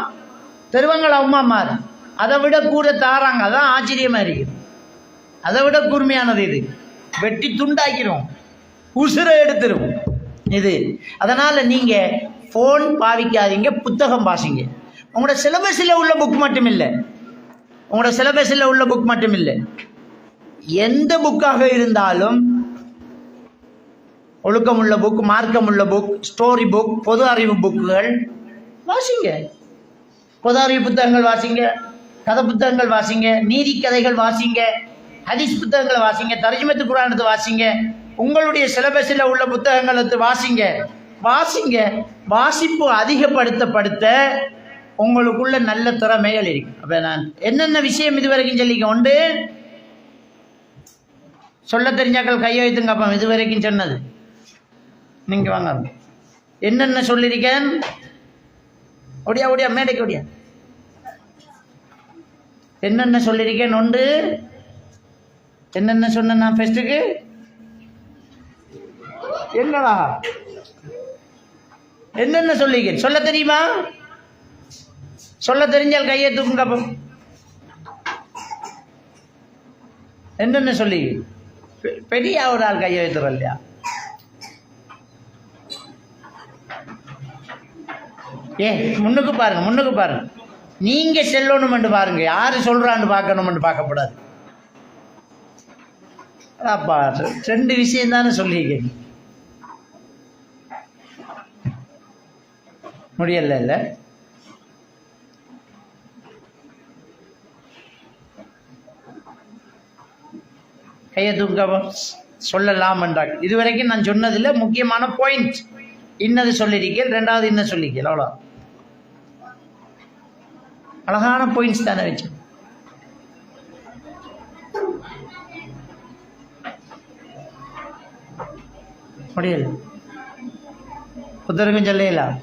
தருவாங்களா அம்மாமார்? அதை விட கூற தாராங்க. அதான் ஆச்சரியமா இருக்கு. அதை விட கூர்மையானது இது. வெட்டி துண்டாக்கிறோம், உசுரை எடுத்துரும் இது. அதனால நீங்க போன் பாவிக்காதீங்க, புத்தகம் வாசிங்க. உங்களோட சிலபஸில் உள்ள புக் மட்டும் இல்லை, உங்களோட சிலபஸில் உள்ள புக் மட்டும் இல்லை, எந்த புக்காக இருந்தாலும் ஒழுக்கமுள்ள புக், மார்க்கமுள்ள புக், ஸ்டோரி புக், பொது அறிவு புக்குகள் வாசிங்க. பொது அறிவு புத்தகங்கள் வாசிங்க, கதை புத்தகங்கள் வாசிங்க, நீதி கதைகள் வாசிங்க, ஹதீஸ் புத்தகங்களை வாசிங்க, தர்ஜுமத்து குர்ஆனத்தை வாசிங்க, உங்களுடைய சிலபஸில் உள்ள புத்தகங்களை வாசிங்க. வாசிப்பு அதிகப்படுத்த உங்களுக்குள்ள நல்ல திறமைகள் இருக்கு. அப்போ நான் என்னென்ன விஷயம் இதுவரைக்கும் சொல்லிக்க உண்டு, சொல்ல தெரிஞ்சாக்கள் கையை வைத்துங்க. அப்போ இதுவரைக்கும் சொன்னது நீங்கள் வாங்க. என்னென்ன சொல்லியிருக்கேன்? ஒடியா மேடைக்கு ஒடியா. என்னென்ன சொல்லியிருக்கேன்? ஒன்று என்னென்ன சொன்ன நான் ஃபெஸ்ட்டுக்கு என்னடா என்னென்ன சொல்லியிருக்கேன் சொல்ல தெரியுமா? சொல்ல தெரிஞ்சால் கையை தூக்குங்க. அப்போ என்னென்ன சொல்லி பெரிய ஒரு ஆள் கையை வைத்துறோம் இல்லையா? முன்னுக்கு பாருங்க. நீங்க செல்லணும்னு பாருங்க, யாரு சொல்றான்னு பார்க்கணும்னு பார்க்கப்படாது. அப்பா 2 விஷயம் தானே சொல்லியிருக்கீங்க. முடியல இல்ல? கையை தூக்க சொல்லலாம் என்றாங்க. இதுவரைக்கும் நான் சொன்னதில் முக்கியமான பாயிண்ட் இன்னது சொல்லியிருக்கேன், 2வது இன்னும் சொல்லியிருக்கேன். அவ்வளோ அழகான பாயிண்ட்ஸ் தானே வச்சு. முடியல புத்தருக்கும் சொல்லலாம்.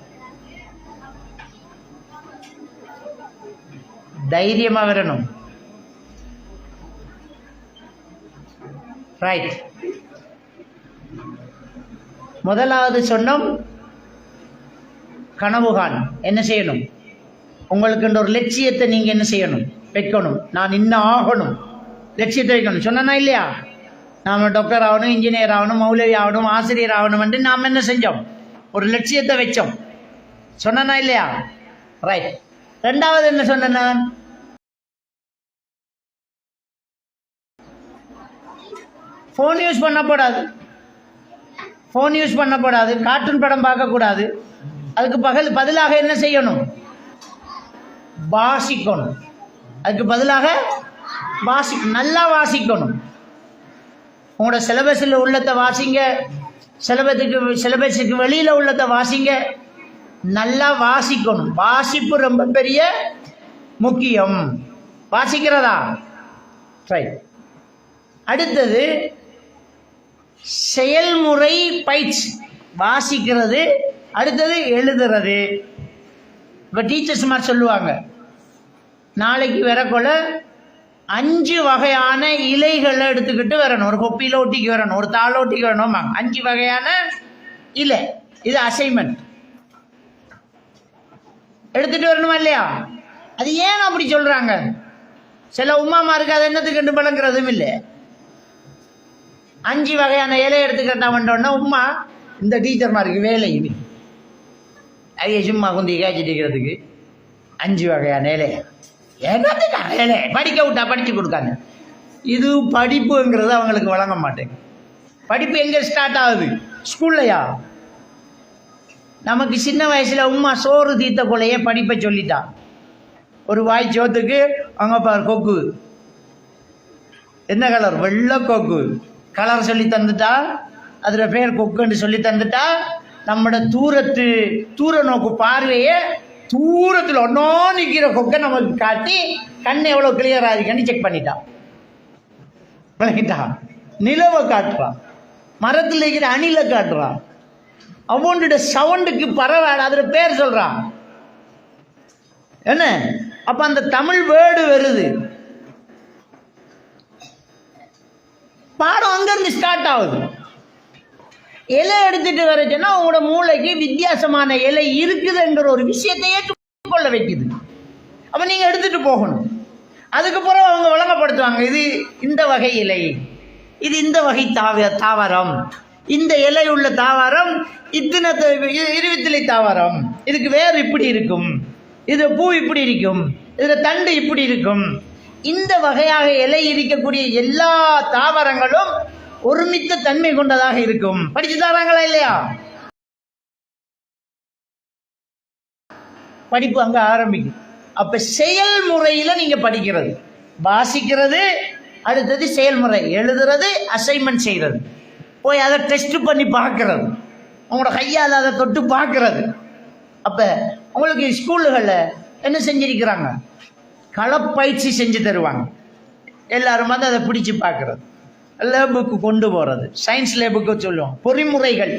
தைரியமா வரணும். ரைட். முதலாவது சொன்னோம் கனவுகான். என்ன செய்யணும்? உங்களுக்கு ஒரு லட்சியத்தை நீங்க என்ன செய்யணும்? வைக்கணும். நான் இன்னும் ஆகணும், லட்சியத்தை வைக்கணும். சொன்னா இல்லையா? நாம் டாக்டர் ஆகணும், இன்ஜினியர் ஆகணும், மௌலவி ஆகணும், ஆசிரியர் ஆகணும் என்று நாம் என்ன செஞ்சோம்? ஒரு லட்சியத்தை வச்சோம். சொன்னா இல்லையா? ரைட். 2வது என்ன சொன்னேன்? ஃபோன் யூஸ் பண்ணக்கூடாது, கார்ட்டூன் படம் பார்க்கக்கூடாது. அதுக்கு பதிலாக என்ன செய்யணும்? வாசிக்கணும். அதுக்கு பதிலாக நல்லா வாசிக்கணும். உங்களோட சிலபஸில் உள்ளத்தை வாசிங்க, சிலபஸுக்கு வெளியில் உள்ளத்தை வாசிங்க. நல்லா வாசிக்கணும். வாசிப்பு ரொம்ப பெரிய முக்கியம். வாசிக்கிறதா? ரைட். அடுத்தது செயல்முறை பயிற்சி. வாசிக்கிறது, அடுத்தது எழுதுறது. இப்போ டீச்சர்ஸ் மாதிரி சொல்லுவாங்க, நாளைக்கு வரக்குள்ள 5 வகையான இலைகளை எடுத்துக்கிட்டு வரணும். ஒரு கொப்பியில் ஒட்டிக்கு வரணும், ஒரு தாள் ஒட்டிக்கு வரணும். 5 வகையான இலை. இது அசைன்மெண்ட். எடுத்துட்டு வரணுமா இல்லையா? அது ஏன் அப்படி சொல்றாங்க? சில உமாமாருக்கு அது என்னத்துக்கு கண்டு பழங்கிறதும் இல்லை. 5 வகையான இலை எடுத்துக்கிட்டா வந்தோன்னா உமா இந்த டீச்சர் மாருக்கு வேலை இது. ஐயா சும்மா குந்தி காய்ச்சிட்டு இருக்கிறதுக்கு 5 வகையான இலை. என்னத்துக்கா இலை? படிக்க விட்டா படிச்சு கொடுக்காங்க. இது படிப்புங்கிறது அவங்களுக்கு வழங்க மாட்டேங்க. படிப்பு எங்கே ஸ்டார்ட் ஆகுது? ஸ்கூல்லையா? நமக்கு சின்ன வயசுல உமா சோறு தீத்த கொலையே படிப்பை சொல்லிட்டா. ஒரு வாய் சோத்துக்கு அவங்க பாரு கொக்கு. என்ன கலர்? வெள்ளை கொக்கு. கலர் சொல்லி தந்துட்டா, அதுல பேர் கொக்குன்னு சொல்லி தந்துட்டா, நம்மளோட தூர நோக்கு பார்வையே தூரத்தில் ஒன்னோ நிற்கிற கொக்கை நமக்கு காட்டி கண் எவ்வளோ கிளியராக இருக்குன்னு செக் பண்ணிட்டான். விளங்கிட்டான். நிலவை காட்டுறான், மரத்தில் இருக்கிற அணிலை காட்டுறான், அவனோட சவுண்டுக்கு பரவாயில்ல அதில் பேர் சொல்றான். என்ன? அப்ப அந்த தமிழ் வேர்டு வருது. பாடம் அங்கிருந்து ஸ்டார்ட் ஆகுது. இலை எடுத்துட்டு வர சொன்னா உங்களோட மூளைக்கு வித்தியாசமான இலை இருக்குதுங்கிற ஒரு விஷயத்தை ஏற்றுக்கொள்ள வைக்குது. அப்ப நீங்க எடுத்துட்டு போகணும். அதுக்கப்புறம் அவங்க வழங்கப்படுத்துவாங்க, இது இந்த வகை இலை, இது இந்த வகை தாவரம், இந்த இலை உள்ள தாவரம் இத்தனை இருவித்திலை தாவரம், இதுக்கு வேர் இப்படி இருக்கும், இது பூ இப்படி இருக்கும், இதுல தண்டு இப்படி இருக்கும், இந்த வகையாக இலை இருக்கக்கூடிய எல்லா தாவரங்களும் ஒருமித்த தன்மை கொண்டதாக இருக்கும். படிச்சு தராங்களா இல்லையா? படிப்பு அங்க ஆரம்பிக்கும். அப்ப செயல்முறையில நீங்க படிக்கிறது, வாசிக்கிறது, அடுத்தது செயல்முறை, எழுதுறது, அசைன்மெண்ட் செய்யறது, போய் அதை டெஸ்ட் பண்ணி பார்க்கறது, உங்களோட கையால் அதை தொட்டு பார்க்கறது. அப்ப உங்களுக்கு ஸ்கூலுகளில் என்ன செஞ்சிருக்கிறாங்க? களப்பயிற்சி செஞ்சு தருவாங்க. எல்லாரும் வந்து அதை பிடிச்சி பார்க்கறது, லேபுக்கு கொண்டு போகிறது, சயின்ஸ் லேபுக்கு சொல்லுவோம். பொறிமுறைகள்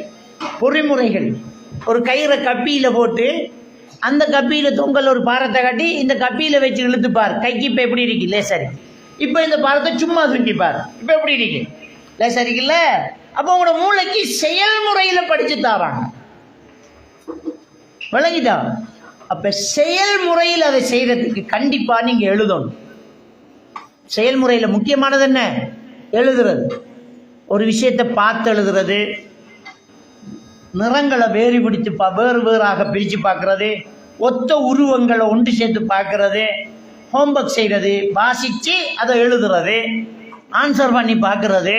ஒரு கயிறை கப்பியில் போட்டு அந்த கப்பியில் தொங்கல் ஒரு பாரத்தை காட்டி இந்த கப்பியில் வச்சு இழுத்துப்பார். கைக்கு இப்போ எப்படி இருக்கு? லேசரி. இப்போ இந்த பாரத்தை சும்மா தூக்கிப்பார். இப்போ எப்படி இருக்கு? லேசரிக்குல்ல. அப்போ உங்களோட மூளைக்கு செயல்முறையில் படிச்சு தராங்க. விளங்கிட்டா? அப்ப செயல்முறையில் அதை செய்யறதுக்கு கண்டிப்பா நீங்க எழுதணும். செயல்முறையில முக்கியமானது என்ன? எழுதுறது. ஒரு விஷயத்தை பார்த்து எழுதுறது, நிறங்களை வேறுபடுத்தி வேறாக பிரித்து பார்க்கறது, ஒத்த உருவங்களை ஒன்று சேர்த்து பார்க்கறது, ஹோம்ஒர்க் செய்கிறது, வாசித்து அதை எழுதுறது, ஆன்சர் பண்ணி பார்க்கறது.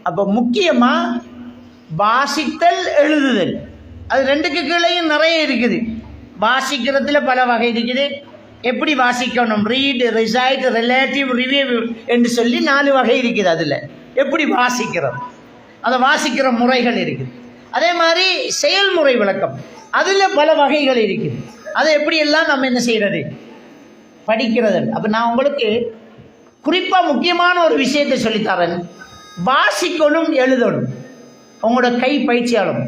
அப்போ முக்கியமாக வாசித்தல், எழுதுதல், அது ரெண்டுக்கு கீழேயும் நிறைய இருக்குது. வாசிக்கிறதுல பல வகை இருக்குது. எப்படி வாசிக்கணும்? ரீடு, ரிசைட், ரிலேட்டிவ், ரிவ்யூ என்று சொல்லி 4 வகை இருக்குது. அதில் எப்படி வாசிக்கிறோம், அதை வாசிக்கிற முறைகள் இருக்குது. அதே மாதிரி செயல்முறை விளக்கம், அதில் பல வகைகள் இருக்குது. அதை எப்படியெல்லாம் நம்ம என்ன செய்கிறது? படிக்கிறது. அப்போ நான் உங்களுக்கு குறிப்பாக முக்கியமான ஒரு விஷயத்தை சொல்லித்தரேன். வாசிக்கணும், எழுதணும். உங்களோட கை பயிற்சியாலும்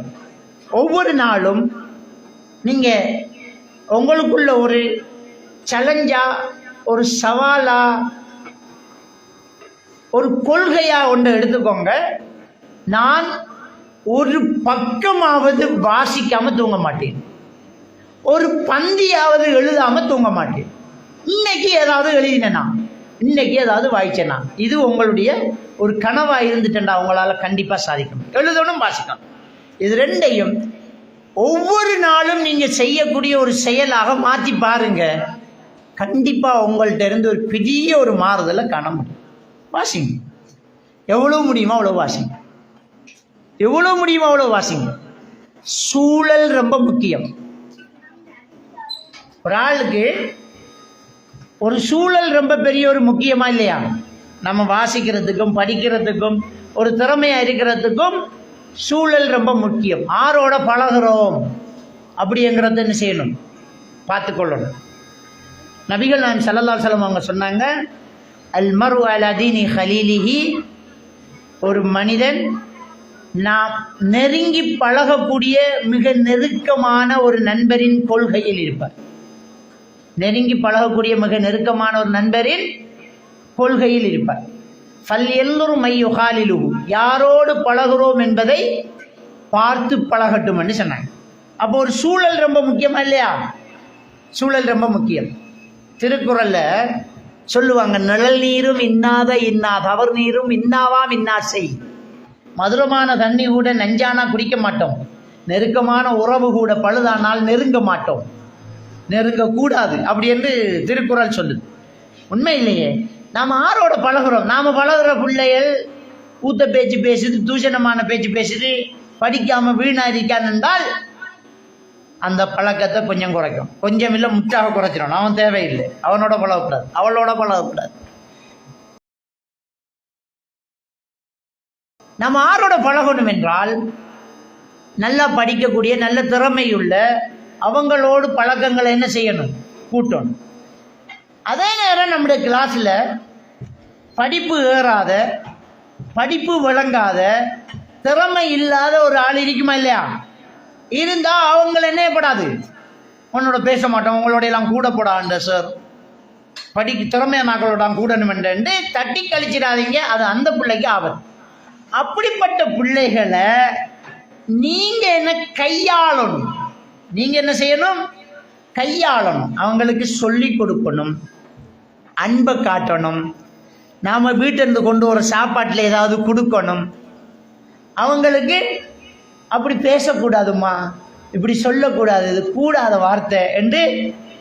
ஒவ்வொரு நாளும் நீங்கள் உங்களுக்குள்ள ஒரு சேலஞ்சா, ஒரு சவாலா, ஒரு கொள்கையா ஒன்று எடுத்துக்கோங்க. நான் ஒரு பக்கமாவது வாசிக்காம தூங்க மாட்டேன், ஒரு பந்தியாவது எழுதாம தூங்க மாட்டேன். இன்னைக்கு ஏதாவது எழுதினா, இன்னைக்கு ஏதாவது வாய்ச்சேனா, இது உங்களுடைய ஒரு கனவா இருந்துட்டா உங்களால கண்டிப்பா சாதிக்கணும். எழுதணும், வாசிக்கணும். இது ரெண்டையும் ஒவ்வொரு நாளும் நீங்க செய்யக்கூடிய ஒரு செயலாக மாற்றி பாருங்க. கண்டிப்பா உங்கள்கிட்ட இருந்து ஒரு பெரிய ஒரு மாறுதலை காண முடியும். வாசிங்க, எவ்வளவு முடியுமோ அவ்வளவு வாசிங்க, எவ்வளவு முடியுமோ அவ்வளவு வாசிங்க. சூழல் ரொம்ப முக்கியம். ஒரு ஆளுக்கு ஒரு சூழல் ரொம்ப பெரிய ஒரு முக்கியமா இல்லையா? நம்ம வாசிக்கிறதுக்கும் படிக்கிறதுக்கும் ஒரு திறமையா இருக்கிறதுக்கும் சூழல் ரொம்ப முக்கியம். ஆரோட பழகிறோம் அப்படிங்கிறத என்ன செய்யணும்? பார்த்துக்கொள்ளணும். நபிகள் நாயகம் ஸல்லல்லாஹு அலைஹி வஸல்லம் அவங்க சொன்னாங்க, அல் மர்உ அலா தீனி ஹலீலிஹி, ஒரு மனிதன் நாம் நெருங்கி பழகக்கூடிய மிக நெருக்கமான ஒரு நண்பரின் கொள்கையில் இருப்பார். நெருங்கி பழகக்கூடிய மிக நெருக்கமான ஒரு நண்பரின் கொள்கையில் இருப்பார். ஃபல் எல்லோரும் மையுகாலிலு, யாரோடு பழகிறோம் என்பதை பார்த்து பழகட்டும் என்று சொன்னாங்க. அப்போ ஒரு சூழல் ரொம்ப முக்கியமா இல்லையா? சூழல் ரொம்ப முக்கியம். திருக்குறள்ல சொல்லுவாங்க, நிழல் நீரும் இன்னாத இன்னாத, அவர் நீரும் இன்னாவாம் இன்னா செய். மதுரமான தண்ணி கூட நஞ்சானா குடிக்க மாட்டோம், நெருக்கமான உறவு கூட பழுதானால் நெருங்க மாட்டோம், நெருங்கக்கூடாது அப்படி என்று திருக்குறள் சொல்லுது. உண்மை இல்லையே? நாம் ஆரோட பழகிறோம்? நாம் பழகிற பிள்ளைகள் ஊத்த பேச்சு பேசுது, தூஷணமான பேச்சு பேசுது, படிக்காமல் வீணாதிக்கான் என்றால் அந்த பழக்கத்தை கொஞ்சம் குறைக்கும். கொஞ்சம் இல்லை, முற்றாக குறைச்சிடும். அவன் தேவையில்லை, அவனோட பழகக்கூடாது, அவளோட பழகக்கூடாது. நம்ம ஆரோட பழகணும் என்றால் நல்லா படிக்கக்கூடிய, நல்ல திறமையுள்ள அவங்களோடு பழக்கங்களை என்ன செய்யணும்? கூட்டணும். அதே நேரம் நம்முடைய கிளாஸில் படிப்பு ஏறாத, படிப்பு விளங்காத, திறமை இல்லாத ஒரு ஆள் இருக்குமா இல்லையா? இருந்தால் அவங்கள என்ன படாது, உன்னோட பேச மாட்டோம், உங்களோட எல்லாம் கூட போடாண்ட சார், திறமையான மக்களோட கூடணும் என்று தட்டி கழிச்சிடாதீங்க. அது அந்த பிள்ளைக்கு ஆபத்து. அப்படிப்பட்ட பிள்ளைகளை நீங்க என்ன கையாளணும். நீங்க என்ன செய்யணும்? கையாளணும். அவங்களுக்கு சொல்லி கொடுக்கணும், அன்பை காட்டணும். நாம் வீட்டிலிருந்து கொண்டு வர சாப்பாட்டில் ஏதாவது கொடுக்கணும். அவங்களுக்கு அப்படி பேசக்கூடாதுமா, இப்படி சொல்லக்கூடாது, இது கூடாத வார்த்தை என்று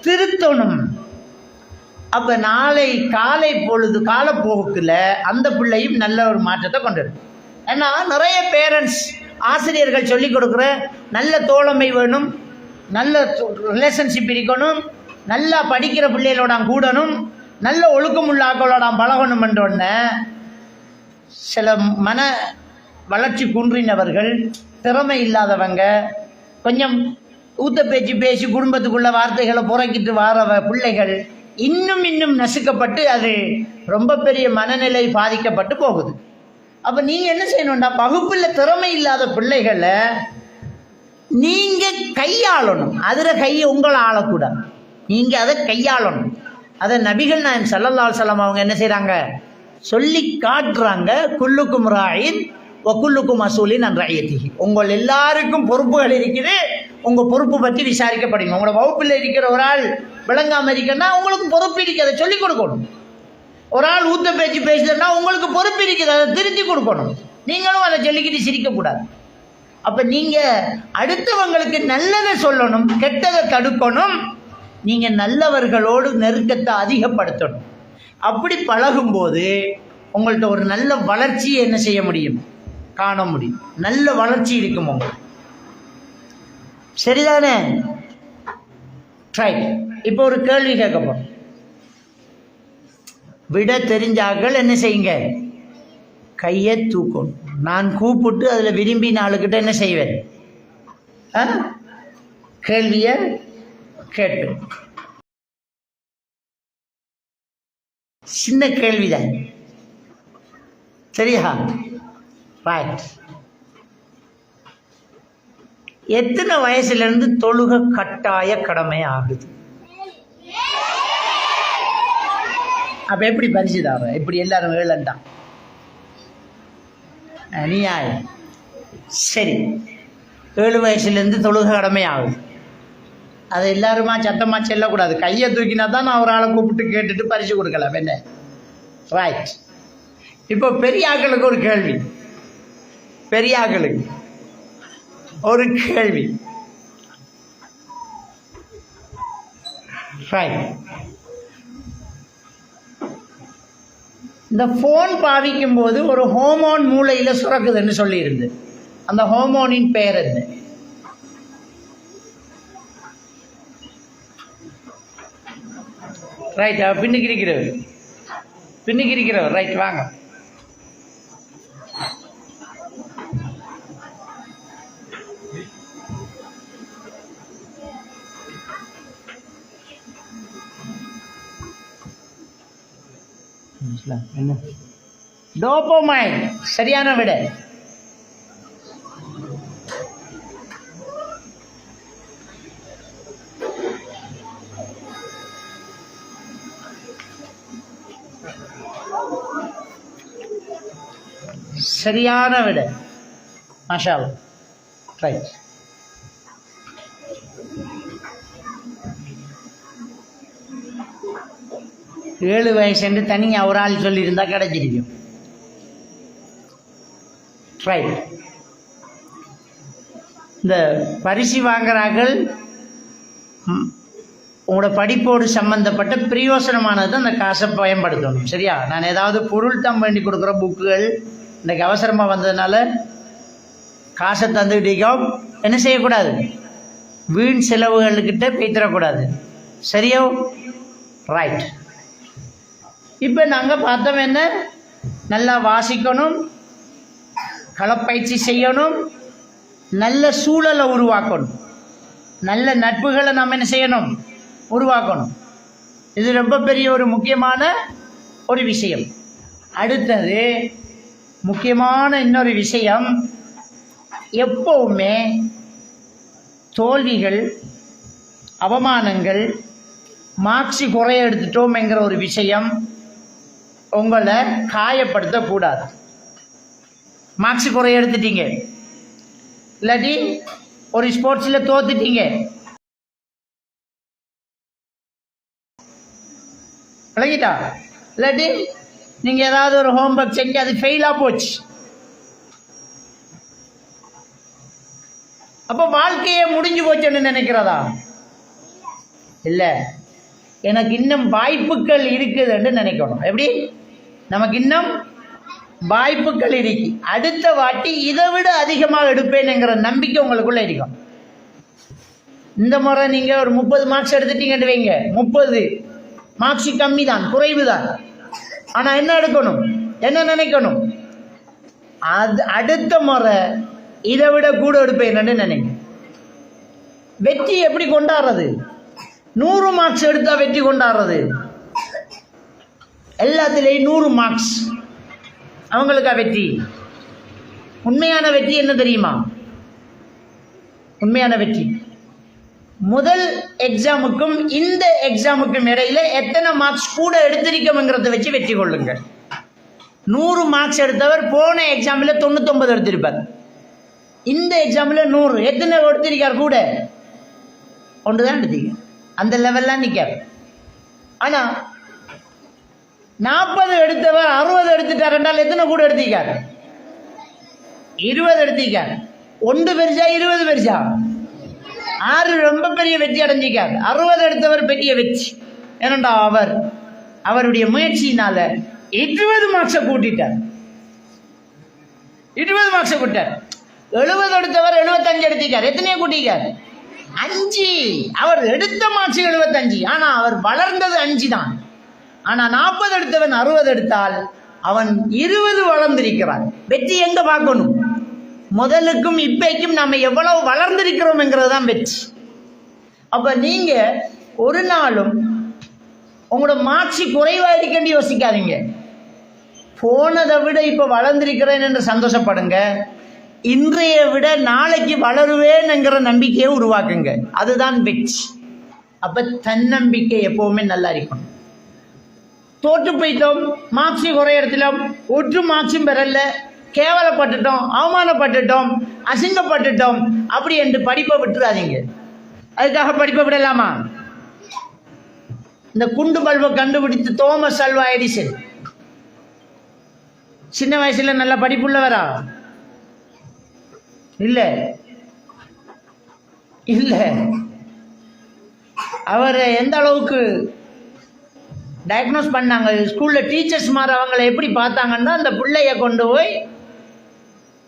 திருத்தணும். அப்போ நாளை காலை பொழுது காலப்போக்கில் அந்த பிள்ளையும் நல்ல ஒரு மாற்றத்தை கொண்டு வரும். ஏன்னா நிறைய பேரண்ட்ஸ் ஆசிரியர்கள் சொல்லிக் கொடுக்குற நல்ல தோழமை வேணும், நல்ல ரிலேஷன்ஷிப் இருக்கணும், நல்லா படிக்கிற பிள்ளைகளோட கூடணும், நல்ல ஒழுக்கமுள்ள ஆக்களோட பழகணும் என்றோடனே சில மன வளர்ச்சி குன்றினவர்கள், திறமை இல்லாதவங்க, கொஞ்சம் ஊத்த பேச்சு பேசி குடும்பத்துக்குள்ள வார்த்தைகளை புறக்கிட்டு வார பிள்ளைகள் இன்னும் நசுக்கப்பட்டு அது ரொம்ப பெரிய மனநிலை பாதிக்கப்பட்டு போகுது. அப்போ நீங்கள் என்ன செய்யணும்னா, வகுப்பில் திறமை இல்லாத பிள்ளைகளை நீங்கள் கையாளணும். அதில் கையை உங்களை ஆளக்கூடாது, நீங்கள் அதை கையாளணும். அதை நபிகள் நாயகம் ஸல்லல்லாஹு அலைஹி வஸல்லம் அவங்க என்ன செய்கிறாங்க, சொல்லி காட்டுறாங்க. குல்லுக்கும் ராயின் வ குல்லுக்கும் மஸ்ஊலின் அன் ரஅய்யத்திஹி. உங்கள் எல்லாருக்கும் பொறுப்புகள் இருக்குது, உங்கள் பொறுப்பு பற்றி விசாரிக்கப்படுங்க. உங்களோட வகுப்பில் இருக்கிற ஒரு ஆள் விளங்காமல் இருக்கன்னா உங்களுக்கு பொறுப்பு இருக்குது, அதை சொல்லிக் கொடுக்கணும். ஒரு ஆள் ஊத்த பேச்சு பேசுதுன்னா உங்களுக்கு பொறுப்பு இருக்குது, அதை திருத்தி கொடுக்கணும். நீங்களும் அதை சொல்லிக்கிட்டு சிரிக்கக்கூடாது. அப்போ நீங்கள் அடுத்தவங்களுக்கு நல்லதை சொல்லணும், கெட்டதை தடுக்கணும். நீங்கள் நல்லவர்களோடு நெருக்கத்தை அதிகப்படுத்தணும். அப்படி பழகும்போது உங்கள்கிட்ட ஒரு நல்ல வளர்ச்சியை என்ன செய்ய முடியும், காண முடியும். நல்ல வளர்ச்சி இருக்கும் உங்களுக்கு. சரிதானே? ரைட். இப்போ ஒரு கேள்வி கேட்க போகிறோம். விட தெரிஞ்சாக்கள் என்ன செய்யுங்க, கையை தூக்கணும். நான் கூப்பிட்டு அதில் விரும்பி நாளுக்கிட்ட என்ன செய்வேன், கேள்வியை கேட்பேன். சின்ன கேள்விதான், சரியா? ரைட். எத்தனை வயசுலேருந்து தொழுகை கட்டாய கடமை ஆகுது? அப்போ எப்படி பரிசுதார இப்படி எல்லாரும் வேலைண்டான் அநியாயம். சரி, 7 வயசுலேருந்து தொழுகை கடமை ஆகுது. அதை எல்லாருமா சத்தமாக செல்லக்கூடாது. கையை தூக்கினா தான் நான் ஒரு ஆளை கூப்பிட்டு கேட்டுட்டு பரிசு கொடுக்கலாம் என்ன. ரைட். இப்போ பெரியாக்களுக்கு ஒரு கேள்வி, பெரியாக்களுக்கு ஒரு கேள்வி. ரைட். இந்த ஃபோன் பாவிக்கும் போது ஒரு ஹோமோன் மூளையில் சுரக்குதுன்னு சொல்லியிருந்து, அந்த ஹோமோனின் பெயர் என்ன? ரைட். பின்னுக்கு இருக்கிறவர் ரைட். வாங்க. என்ன? டோபமைன். சரியான விட. சரியான விட. மாஷா அல்லாஹ். ரைட். ஏழு வயசுன்னு தனியாக ஒரு ஆள் சொல்லியிருந்தா கிடைச்சிருக்கும். ரைட். இந்த பரிசு வாங்குறார்கள் உங்களோட படிப்போடு சம்மந்தப்பட்ட பிரயோசனமானது அந்த காசை பயன்படுத்தணும். சரியா? நான் ஏதாவது பொருள் தான் வேண்டி கொடுக்குற புக்குகள் இன்றைக்கு அவசரமாக வந்ததுனால காசை தந்துக்கிட்டீங்க என்ன செய்யக்கூடாது, வீண் செலவுகள்கிட்ட பேத்திடக்கூடாது. சரியோ? ரைட். இப்போ நாங்கள் பார்த்தோம் என்ன, நல்லா வாசிக்கணும், களப்பயிற்சி செய்யணும், நல்ல சூழலை உருவாக்கணும், நல்ல நட்புகளை நம்ம என்ன செய்யணும், உருவாக்கணும். இது ரொம்ப பெரிய ஒரு முக்கியமான ஒரு விஷயம். அடுத்தது முக்கியமான இன்னொரு விஷயம், எப்பவுமே தோல்விகள், அவமானங்கள், மார்க்ஸு குறைய எடுத்துட்டோம் என்கிற ஒரு விஷயம் உங்களை காயப்படுத்தக்கூடாது. மார்க்ஸு குறைய எடுத்துட்டீங்க, இல்லாட்டி ஒரு ஸ்போர்ட்ஸில் தோத்துட்டீங்க, விளங்கிட்டா, இல்லாட்டி நீங்கள் ஏதாவது ஒரு ஹோம்ஒர்க் செஞ்சு அது ஃபெயிலாக போச்சு, அப்போ வாழ்க்கையே முடிஞ்சு போச்சுன்னு நினைக்கிறதா? இல்லை. எனக்கு இன்னும் வாய்ப்புகள் இருக்குதுன்னு நினைக்கணும். எப்படி நமக்கு இன்னும் வாய்ப்புகள் இருக்கு, அடுத்த வாட்டி இதை விட அதிகமாக எடுப்பேன்ங்கிற நம்பிக்கை உங்களுக்குள்ள இருக்கும். இந்த முறை நீங்க ஒரு 30 மார்க்ஸ் எடுத்துட்டீங்கன்னு வைங்க, 30 மார்க்ஸ் கம்மி தான், குறைவு தான். ஆனா என்ன எடுக்கணும், என்ன நினைக்கணும், அது அடுத்த முறை இதை விட கூட எடுப்பேன்னு நினைக்க. வெற்றி எப்படி கொண்டாடுறது? 100 மார்க்ஸ் எடுத்தா வெற்றி கொண்டாடுறது, எல்லாத்திலையும் 100 மார்க்ஸ் அவங்களுக்கா வெற்றி. உண்மையான வெற்றி என்ன தெரியுமா? உண்மையான வெற்றி முதல் எக்ஸாமுக்கும் இந்த எக்ஸாமுக்கும் இடையில எத்தனை மார்க்ஸ் கூட எடுத்திருக்கோம்ங்கிறத வச்சு வெற்றி கொள்ளுங்க. 100 மார்க்ஸ் எடுத்தவர் போன எக்ஸாமில் 99 எடுத்திருப்பார், இந்த எக்ஸாமில் 100. எத்தனை எடுத்திருக்கார்? கூட ஒன்று தான் எடுத்தீங்க, அந்த லெவல்லாம் நிற்கார். ஆனால் 40 எடுத்தவர் 60 எடுத்துட்டார் என்றால் எத்தனை கூட எடுத்திருக்கார்? 20 எடுத்திருக்கார். 1 பெருசா 20 பெருசா? 6 ரொம்ப பெரிய வெற்றி அடைஞ்சிக்கார். 60 எடுத்தவர் பெரிய வெற்றி. ஏனண்டா அவருடைய முயற்சியினால 20 மார்க்ஸை கூட்டிட்டார். 20 மார்க்ஸை கூட்டார். 70 எடுத்தவர் 75 எடுத்திருக்கார். எத்தனையோ கூட்டிக்கார்? 5. அவர் எடுத்த மார்க்ஸ் 75, ஆனா அவர் வளர்ந்தது 5 தான். ஆனா 40 எடுத்தவன் 60 எடுத்தால் அவன் 20 வளர்ந்திருக்கிறான். வெற்றி எங்க பார்க்கணும்? முதலுக்கும் இப்பைக்கும் நம்ம எவ்வளவு வளர்ந்திருக்கிறோம்ங்கிறது தான் வெற்றி. அப்ப நீங்க ஒரு நாளும் உங்களோட மார்க்ஸ் குறைவாயிருக்கேன்னு யோசிக்காதீங்க. போனதை விட இப்ப வளர்ந்திருக்கிறேன் என்று சந்தோஷப்படுங்க. இன்றைய விட நாளைக்கு வளருவேன்ங்கிற நம்பிக்கையை உருவாக்குங்க. அதுதான் வெற்றி. அப்ப தன்னம்பிக்கை எப்பவுமே நல்லா இருக்கணும். தோற்று போயிட்டோம், மார்க்ஸ் குறைய இடத்திலும் ஒற்று மார்க்ஸும் பெறல, கேவலப்பட்டுட்டோம், அவமானப்பட்டுட்டோம், அசிங்கப்பட்டுட்டோம் அப்படி என்று படிப்பை விட்டுறாதீங்க. அதுக்காக படிப்பை விடலாமா? இந்த குண்டு பல்பை கண்டுபிடித்து தோமஸ் அல்வா எடிசன் சின்ன வயசுல நல்ல படிப்புள்ளவரா? இல்ல இல்ல. அவரை எந்த அளவுக்கு டயக்னோஸ் பண்ணாங்க, ஸ்கூல்ல டீச்சர்ஸ் மாதிரி அவங்களை எப்படி பார்த்தாங்கன்னா, அந்த பிள்ளைய கொண்டு போய்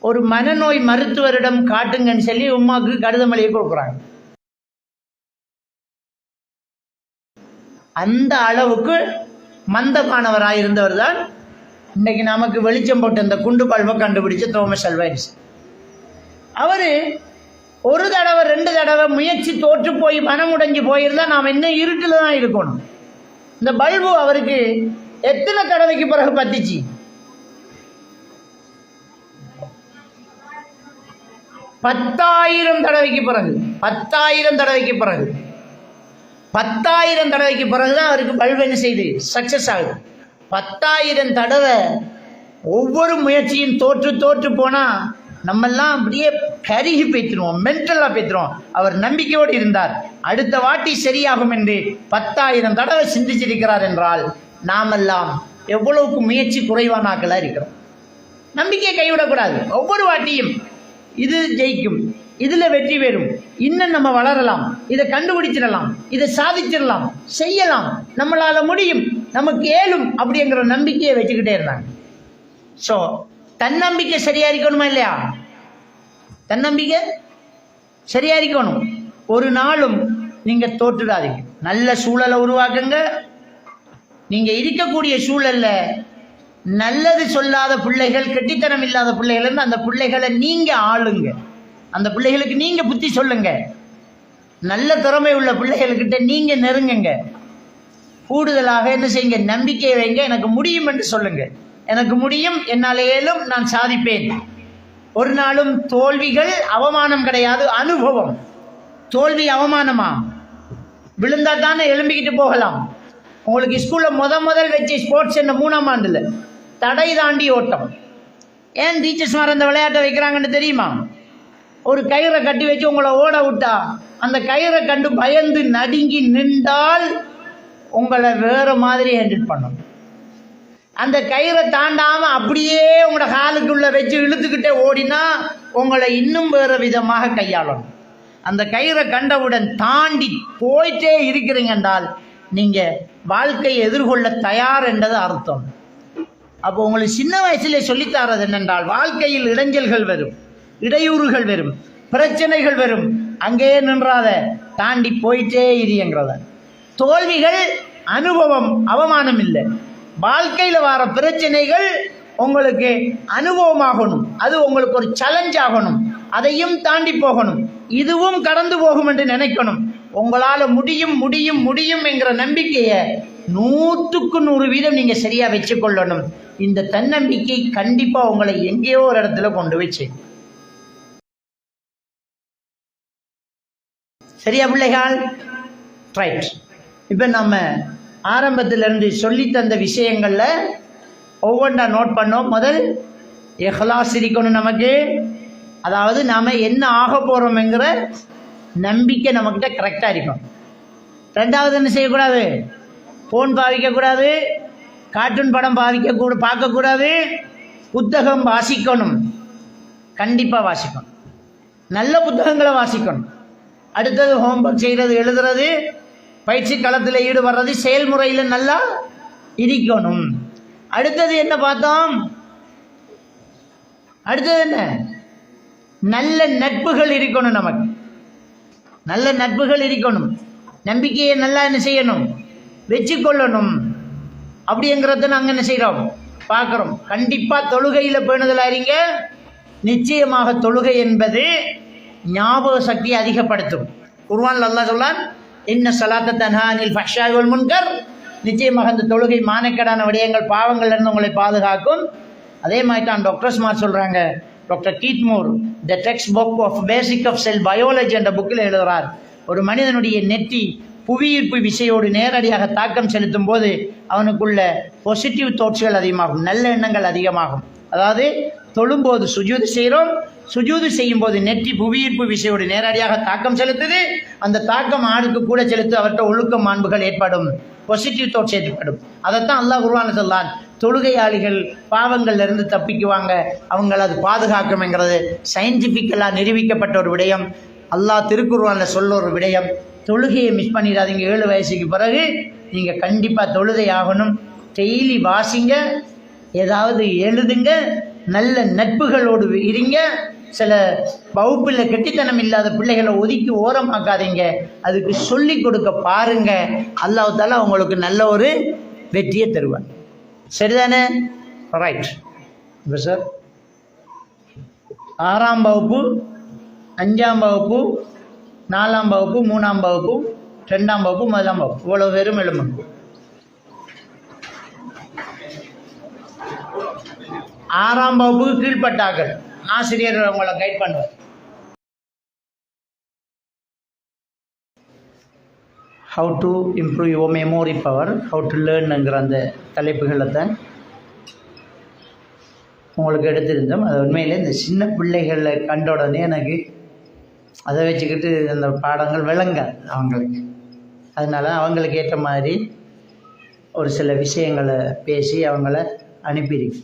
ஒரு மனநோய் மருத்துவரிடம் காட்டுங்கன்னு சொல்லி உமாக்கு கடிதம் எழுதி கொடுக்குறாங்க. அந்த அளவுக்கு மந்தமானவராக இருந்தவர் தான் இன்னைக்கு நமக்கு வெளிச்சம் போட்டு அந்த குண்டு பல்பை கண்டுபிடிச்ச தோமஸ் அல்வா எடிசன். அவரு ஒரு தடவை 2 தடவை முயற்சி தோற்று போய் மனமுடைஞ்சு போயிருந்தா நாம் இன்னும் இருட்டில் தான் இருக்கணும். இந்த பல்பு அவருக்கு எத்தனை தடவைக்கு பிறகு பத்திச்சு? 10,000 தடவைக்கு பிறகு. 10,000 தடவைக்கு பிறகு 10,000 தடவைக்கு பிறகுதான் அவருக்கு பல்பு என்ன செய்யுது? சக்சஸ் ஆகுது. 10,000 தடவை ஒவ்வொரு முயற்சியும் தோற்று தோற்று போனா நம்மெல்லாம் அப்படியே கருகி பேத்துருவோம், மென்டலா பேத்துருவோம். அவர் நம்பிக்கையோடு இருந்தார். அடுத்த வாட்டி சரியாகும் என்று 10,000 தடவை சிந்திச்சிருக்கிறார் என்றால் நாமெல்லாம் எவ்வளவுக்கு முயற்சி குறைவானாக்களா இருக்கிறோம். நம்பிக்கையை கைவிடக்கூடாது. ஒவ்வொரு வாட்டியும் இது ஜெயிக்கும், இதுல வெற்றி பெறும், இன்னும் நம்ம வளரலாம், இதை கண்டுபிடிச்சிடலாம், இதை சாதிச்சிடலாம், செய்யலாம், நம்மளால முடியும், நமக்கு ஏலும் அப்படிங்கிற நம்பிக்கையை வச்சுக்கிட்டே இருந்தாங்க. ஸோ தன்னம்பிக்கை சரியா இருக்கணுமா இல்லையா? தன்னம்பிக்கை சரியா இருக்கணும். ஒரு நாளும் நீங்க தோற்றுடாதீங்க. நல்ல சூழலை உருவாக்குங்க. நீங்க இருக்கக்கூடிய சூழல்ல நல்லது சொல்லாத பிள்ளைகள், கெட்டித்தனம் இல்லாத பிள்ளைகள், அந்த பிள்ளைகளை நீங்க ஆளுங்க. அந்த பிள்ளைகளுக்கு நீங்க புத்தி சொல்லுங்க. நல்ல திறமை உள்ள பிள்ளைகள்கிட்ட நீங்க நெருங்குங்க. கூடுதலாக என்ன செய்யுங்க? நம்பிக்கையை வைங்க. எனக்கு முடியும் என்று சொல்லுங்க. எனக்கு முடியும், என்னால் ஏலும், நான் சாதிப்பேன். ஒரு நாளும் தோல்விகள் அவமானம் கிடையாது, அனுபவம். தோல்வி அவமானமா? விழுந்தா தானே எழும்பிக்கிட்டு போகலாம். உங்களுக்கு ஸ்கூல்ல முதல் வச்சு ஸ்போர்ட்ஸ் என்ன 3ஆம் ஆண்டுல தடை தாண்டி ஓட்டம். ஏன் டீச்சர்ஸ் மாதிரி அந்த விளையாட்டை வைக்கிறாங்கன்னு தெரியுமா? ஒரு கயிறை கட்டி வச்சு உங்களை ஓட விட்டா அந்த கயிறை கண்டு பயந்து நடுங்கி நின்றால் உங்களை வேற மாதிரி ஹேண்டில் பண்ணும். அந்த கயிறை தாண்டாம அப்படியே உங்களோட காலுக்குள்ள வச்சு இழுத்துக்கிட்டே ஓடினா உங்களை இன்னும் வேற விதமாக கையாளணும். அந்த கயிறை கண்டவுடன் தாண்டி போயிட்டே இருக்கிறீங்க என்றால் நீங்கள் வாழ்க்கையை எதிர்கொள்ள தயார் என்றது அர்த்தம். அப்போ உங்களுக்கு சின்ன வயசுல சொல்லித்தரது என்னென்றால், வாழ்க்கையில் இடைஞ்சல்கள் வரும், இடையூறுகள் வரும், பிரச்சனைகள் வரும், அங்கேயே நின்றாத, தாண்டி போயிட்டே இருங்கிறத. தோல்விகள் அனுபவம், அவமானம் இல்லை. வாழ்க்கையில் வர பிரச்சனைகள் உங்களுக்கு அனுபவமாகணும், அது உங்களுக்கு ஒரு சேலஞ்ச் ஆகணும், அதையும் தாண்டி போகணும், இதுவும் கடந்து போகும் என்று நினைக்கணும். உங்களால் முடியும் முடியும் முடியும் என்கிற நம்பிக்கையை 100% நீங்கள் சரியாக வச்சுக்கொள்ளணும். இந்த தன்னம்பிக்கை கண்டிப்பாக உங்களை எங்கேயோ ஒரு இடத்துல கொண்டு போய் செய்யும். சரியா பிள்ளைகள்? ரைட். இப்போ நம்ம ஆரம்பத்திலிருந்து சொல்லி தந்த விஷயங்களில் ஒவ்வொன்றா நோட் பண்ணோம். முதல் இஹ்லாஸ் இருக்கணும் நமக்கு, அதாவது நாம் என்ன ஆக போகிறோம்ங்கிற நம்பிக்கை நம்மக்கிட்ட கரெக்டாக இருக்கும். ரெண்டாவது என்ன செய்யக்கூடாது? ஃபோன் பாவிக்கக்கூடாது, கார்ட்டூன் படம் பார்க்கக்கூடாது, புத்தகம் வாசிக்கணும், கண்டிப்பாக வாசிக்கணும், நல்ல புத்தகங்களை வாசிக்கணும். அடுத்தது ஹோம்ஒர்க் செய்கிறது, எழுதுறது, பயிற்சி களத்தில் ஈடுபடுறது, செயல்முறையில் நல்லா இருக்கணும். அடுத்தது என்ன பார்த்தோம்? அடுத்தது என்ன? நல்ல நட்புகள் இருக்கணும். நமக்கு நல்ல நட்புகள் இருக்கணும். நம்பிக்கையை நல்லா என்ன செய்யணும்? வச்சுக்கொள்ளணும். அப்படிங்கிறத நாங்கள் என்ன செய்கிறோம்? பார்க்குறோம். கண்டிப்பாக தொழுகையில் பேணுதலாக இருங்க. நிச்சயமாக தொழுகை என்பது ஞாபக சக்தியை அதிகப்படுத்தும். குர்ஆன்ல அல்லாஹ் சொல்றான், இன்ன ஸலாத்த தன்ஹா அனில் ஃபஹ்ஷாஇ வல் முன்கர். நிச்சயமாக அந்த தொழுகை மானக்கேடான விடயங்கள், பாவங்கள்லேருந்து உங்களை பாதுகாக்கும். அதே மாதிரி தான் டாக்டர்ஸ்மார் சொல்கிறாங்க. Doctor Keith Moore the textbook of basic of cell biology என்ற புக்கில் எழுதுகிறார், ஒரு மனிதனுடைய நெற்றி புவியீர்ப்பு விசையோடு நேரடியாக தாக்கம் செலுத்தும் போது அவனுக்குள்ள பாசிட்டிவ் தாட்ஸ்கள் அதிகமாகும், நல்ல எண்ணங்கள் அதிகமாகும். அதாவது தொழும்போது சுஜூது செய்கிறோம், சுஜூது செய்யும் போது நெற்றி புவியீர்ப்பு விசையோடு நேரடியாக தாக்கம் செலுத்துது. அந்த தாக்கம் ஆளுக்கு கூட செலுத்து, அவர்கிட்ட ஒழுக்க மாண்புகள் ஏற்படும், பாசிட்டிவ் தாட்ஸ் ஏற்படும். அதைத்தான் அல்லாஹ் குர்ஆன்ல சொல்லான், தொழுகையாளிகள் பாவங்கள்ல இருந்து தப்பிக்குவாங்க, அவங்கள அது பாதுகாக்கும்ங்கிறது சயின்டிஃபிக்கலாக நிரூபிக்கப்பட்ட ஒரு விடயம். அல்லாஹ் திருக்குர்ஆன்ல சொல்ல ஒரு விடயம். தொழுகையை மிஸ் பண்ணிடாதீங்க. 7 வயசுக்கு பிறகு நீங்கள் கண்டிப்பாக தொழுகை ஆகணும். டெய்லி வாசிங்க, ஏதாவது எழுதுங்க, நல்ல நட்புகளோடு இருங்க. சில வகுப்பில் கெட்டித்தனம் இல்லாத பிள்ளைகளை ஒதுக்கி ஓரமாக்காதீங்க, அதுக்கு சொல்லி கொடுக்க பாருங்க. அல்லாஹ் தஆலா உங்களுக்கு நல்ல ஒரு வெற்றியை தருவார். சரிதானே? ரைட். இப்போ சார் 6ஆம் வகுப்பு, 5ஆம் வகுப்பு, 4ஆம் வகுப்பு, 3ஆம் வகுப்பு, 2ஆம் வகுப்பு, 1ஆம் வகுப்பு, இவ்வளோ வெறும் எழுமணும். 6ஆம் வகுப்புக்கு கீழ்பட்டாக்கள் ஆசிரியர்கள் அவங்களை கைட் பண்ணுவார். How to improve your memory power, how to லேர்னுங்கிற அந்த தலைப்புகளை தான் உங்களுக்கு எடுத்திருந்தோம். அது உண்மையிலே இந்த சின்ன பிள்ளைகளை கண்ட உடனே எனக்கு அதை வச்சுக்கிட்டு அந்த பாடங்கள் விளங்காது அவங்களுக்கு. அதனால் அவங்களுக்கு ஏற்ற மாதிரி ஒரு சில விஷயங்களை பேசி அவங்கள அனுப்பியிருக்கு.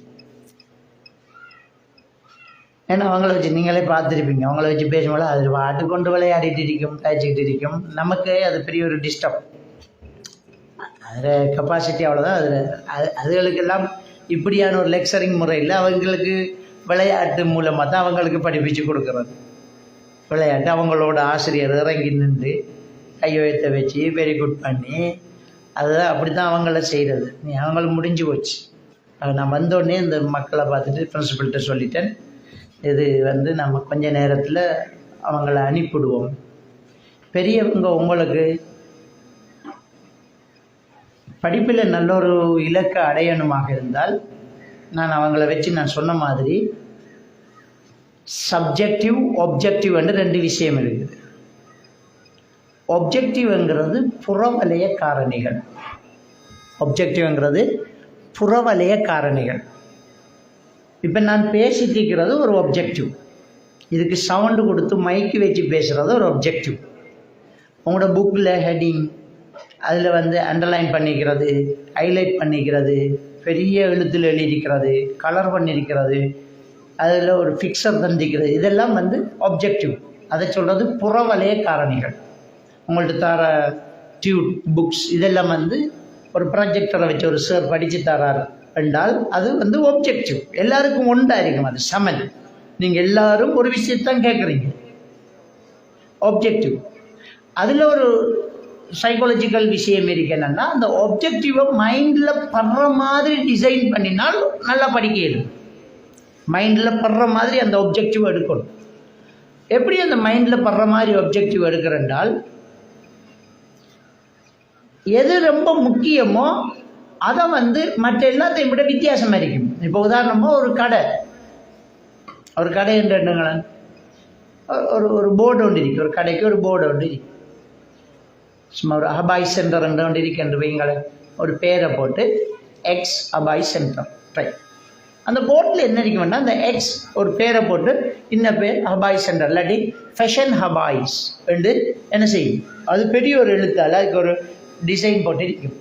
ஏன்னா அவங்கள வச்சு நீங்களே பார்த்துருப்பீங்க, அவங்கள வச்சு பேசும்போது அது பாட்டு கொண்டு விளையாடிட்டு இருக்கும், காய்ச்சிக்கிட்டு இருக்கும். நமக்கு அது பெரிய ஒரு டிஸ்டர்ப். அதில் கெப்பாசிட்டி அவ்வளோதான். அதுகளுக்கெல்லாம் இப்படியான ஒரு லெக்சரிங் முறையில் அவங்களுக்கு விளையாட்டு மூலமாக தான் அவங்களுக்கு படிப்பிச்சு கொடுக்குறது. விளையாட்டு அவங்களோட ஆசிரியர் இறங்கி நின்று கையெழுத்தை வச்சு வெரி குட் பண்ணி அதை அப்படி தான் அவங்கள செய்கிறது. அவங்களுக்கு முடிஞ்சு போச்சு. நான் வந்தோடனே இந்த மக்களை பார்த்துட்டு பிரின்சிபல்கிட்ட சொல்லிட்டேன், இது நம்ம கொஞ்ச நேரத்தில் அவங்கள அனுப்பிவிடுவோம். பெரியவங்க உங்களுக்கு படிப்பில் நல்ல ஒரு இலக்கை அடையணுமாக இருந்தால் நான் அவங்கள வச்சு நான் சொன்ன மாதிரி சப்ஜெக்டிவ் ஒப்ஜெக்டிவ் என்று 2 விஷயம் இருக்குது. ஒப்ஜெக்டிவ்ங்கிறது புறவலய காரணிகள். ஒப்ஜெக்டிவ்ங்கிறது புறவலய காரணிகள். இப்போ நான் பேசிட்டிருக்கிறது ஒரு ஒப்ஜெக்டிவ், இதுக்கு சவுண்டு கொடுத்து மைக்கு வச்சு பேசுகிறது ஒரு ஒப்ஜெக்டிவ். உங்களோட புக்கில் ஹெட்டிங் அதில் அண்டர்லைன் பண்ணிக்கிறது, ஹைலைட் பண்ணிக்கிறது, பெரிய எழுத்தில் எழுதியிருக்கிறது, கலர் பண்ணியிருக்கிறது, அதில் ஒரு ஃபிக்சர் தந்திக்கிறது, இதெல்லாம் ஒப்ஜெக்டிவ். அதை சொல்கிறது புறவலய காரணிகள். உங்கள்கிட்ட தர டியூட் புக்ஸ் இதெல்லாம் வந்து ஒரு ப்ராஜெக்டரை வச்சு ஒரு சார் படித்து தரார் என்றால் அது வந்து ஒப்ஜெக்டிவ். எல்லாருக்கும் ஒன்றாக இருக்கும், அது சமன். நீங்கள் எல்லாரும் ஒரு விஷயத்தான் கேட்குறீங்க, ஒப்ஜெக்டிவ். அதில் ஒரு சைக்காலஜிக்கல் விஷயம் இருக்கு. என்னென்னா அந்த ஒப்ஜெக்டிவை மைண்டில் படுற மாதிரி டிசைன் பண்ணினால் நல்லா படிக்க இயலும். மைண்டில் படுற மாதிரி அந்த ஒப்ஜெக்டிவ் எடுக்கணும். எப்படி அந்த மைண்டில் படுற மாதிரி ஒப்ஜெக்டிவ் எடுக்கிறேன்றால், எது ரொம்ப முக்கியமோ அதை வந்து மற்ற எல்லாத்தையும் விட வித்தியாசமாக இருக்கும். இப்போ உதாரணமாக ஒரு கடை என்று எண்ணுங்களேன், ஒரு போர்டு ஒன்று இருக்கு, ஒரு கடைக்கு ஒரு போர்டு ஒன்று இருக்கு. சும்மா ஒரு அபாய் சென்டர் என்று ஒன்று இருக்கின்ற வைங்களேன், ஒரு பேரை போட்டு எக்ஸ் அபாய் சென்டர், ரைட். அந்த போர்டில் என்ன இருக்க வேண்டாம், அந்த எக்ஸ் ஒரு பேரை போட்டு இன்ன பேர் ஹபாய் சென்டர் இல்லாட்டி ஃபேஷன் ஹபாய்ஸ் என்று என்ன செய்யும், அது பெரிய ஒரு எழுத்தால் அதுக்கு ஒரு டிசைன் போட்டு இருக்கும்.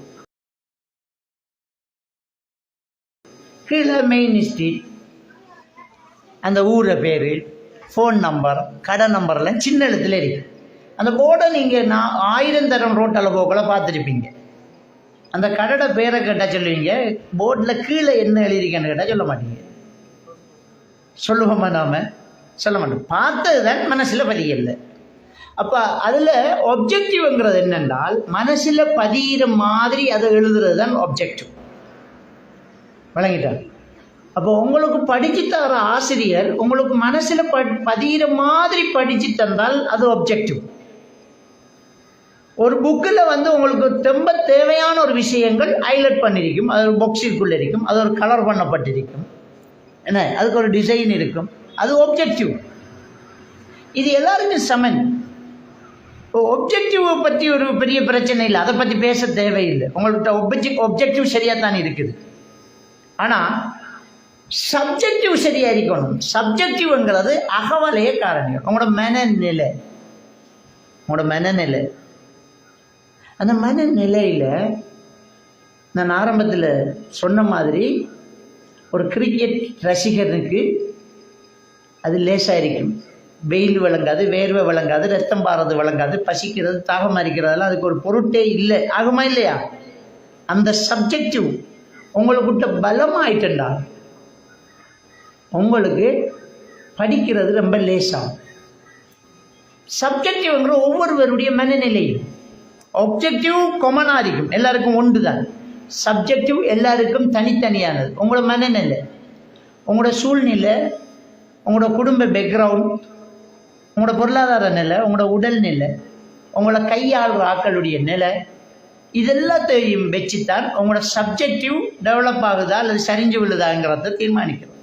கீழே மெயின் ஸ்ட்ரீட், அந்த ஊரை பேர், ஃபோன் நம்பர், கடை நம்பர்லாம் சின்ன எழுத்துல இருக்கு. அந்த போர்டை நீங்கள் 1000 தரம் ரோட்டில் போக்கல பார்த்துருப்பீங்க. அந்த கடையோட பேரை கேட்டால் சொல்லுவீங்க, போர்டில் கீழே என்ன எழுதியிருக்கேன்னு கேட்டால் சொல்ல மாட்டீங்க. சொல்லுவோமா? நாம சொல்ல மாட்டோம். பார்த்தது தான் மனசில் பதியல. அப்போ அதில் ஒப்ஜெக்டிவ்ங்கிறது என்னென்றால், மனசில் பதிகிற மாதிரி அதை எழுதுறது தான் ஒப்ஜெக்டிவ். வழங்கிட்டார். அப்போ உங்களுக்கு படித்து தர ஆசிரியர் உங்களுக்கு மனசில் பதிகிற மாதிரி படித்து தந்தால் அது ஒப்ஜெக்டிவ். ஒரு புக்கில் வந்து உங்களுக்கு ரொம்ப தேவையான ஒரு விஷயங்கள் ஹைலைட் பண்ணியிருக்கும், அது ஒரு பாக்ஸிற்குள்ளே இருக்கும், அது ஒரு கலர் பண்ணப்பட்டிருக்கும், என்ன அதுக்கு ஒரு டிசைன் இருக்கும், அது ஒப்ஜெக்டிவ். இது எல்லாருக்கும் சமன். இப்போ ஒப்ஜெக்டிவை பற்றி ஒரு பெரிய பிரச்சனை இல்லை, அதை பற்றி பேச தேவையில்லை. உங்கள்கிட்ட ஒப்ஜெக்டிவ் சரியாக தான் இருக்குது. ஆனால் சப்ஜெக்டிவ் சரியாக இருக்கணும். சப்ஜெக்டிவ்ங்கிறது அகவலைய காரணிகள், உங்களோட மனநிலை. அந்த மனநிலையில் நான் ஆரம்பத்தில் சொன்ன மாதிரி ஒரு கிரிக்கெட் ரசிகனுக்கு அது லேசாக இருக்கும். வெயில் விளங்காது, வேர்வை விளங்காது, ரத்தம் பாறது விளங்காது, பசிக்கிறது, தாகம் அரிக்கிறதெல்லாம் அதுக்கு ஒரு பொருட்டே இல்லை. ஆகுமா இல்லையா? அந்த சப்ஜெக்டிவ் உங்களுக்கிட்ட பலமாயிட்டா உங்களுக்கு படிக்கிறது ரொம்ப லேசாகும். சப்ஜெக்டிவ்ங்கிற ஒவ்வொருவருடைய மனநிலையும். ஒப்ஜெக்டிவ் கொமனாக இருக்கும், எல்லாருக்கும் ஒன்று தான். சப்ஜெக்டிவ் எல்லாருக்கும் தனித்தனியானது. உங்களோட மனநிலை, உங்களோட சூழ்நிலை, உங்களோட குடும்ப பேக்ரவுண்ட், உங்களோட பொருளாதார நிலை, உங்களோட உடல் நிலை, உங்களோட கையாளுற ஆக்களுடைய நிலை, இதெல்லாத்தையும் வச்சுத்தான் உங்களோட சப்ஜெக்டிவ் டெவலப் ஆகுதா அல்லது சரிஞ்சு விழுதாங்கிறத தீர்மானிக்கிறோம்.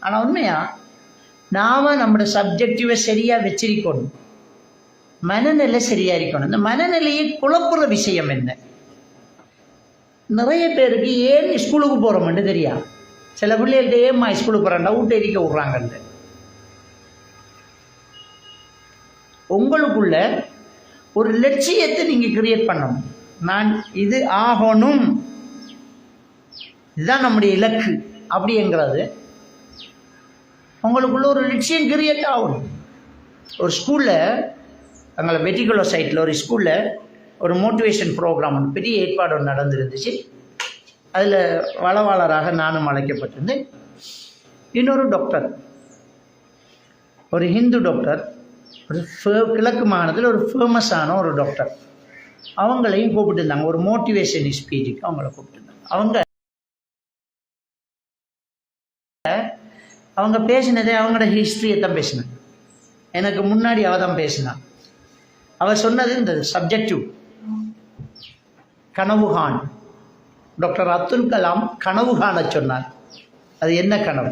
ஆனால் உண்மையா நாம் நம்மளோட சப்ஜெக்டிவை சரியாக வச்சிருக்கணும், மனநிலை சரியாக இருக்கணும். இந்த மனநிலையை குழப்புற விஷயம் என்ன? நிறைய பேருக்கு ஏன் ஸ்கூலுக்கு போகிறோம்னு தெரியாது. சில பிள்ளைகள்ட்ட ஏம்மா ஸ்கூலுக்கு போகிறாண்டா வீட்டை இருக்க விட்றாங்கன்னு. உங்களுக்குள்ள ஒரு லட்சியத்தை நீங்கள் கிரியேட் பண்ணணும். நான் இது ஆகணும், இதுதான் நம்முடைய இலக்கு அப்படிங்கிறது உங்களுக்குள்ள ஒரு லட்சியம் கிரியேட் ஆகணும். ஒரு ஸ்கூலில், அங்கே வெட்டிகுலோ சைட்டில் ஒரு ஸ்கூலில் ஒரு மோட்டிவேஷன் ப்ரோக்ராம் ஒன்று பெரிய ஏற்பாடு ஒன்று நடந்துருந்துச்சு. அதில் வளவாளராக நானும் அழைக்கப்பட்டிருந்தேன். இன்னொரு டாக்டர், ஒரு ஹிந்து டாக்டர், ஒரு கிழக்கு மாகாணத்தில் ஒரு ஃபேமஸான ஒரு டாக்டர், அவங்களையும் கூப்பிட்டுருந்தாங்க. ஒரு மோட்டிவேஷன் ஸ்பீச்சுக்கு அவங்கள கூப்பிட்டுருந்தாங்க. அவங்க பேசினதே அவங்களோட ஹிஸ்ட்ரியை தான் பேசினாங்க. எனக்கு முன்னாடி அவள் தான் பேசினான். அவள் சொன்னது இந்த சப்ஜெக்டிவ் கனவுகான். டாக்டர் அப்துல் கலாம் கனவு காண சொன்னார். அது என்ன கனவு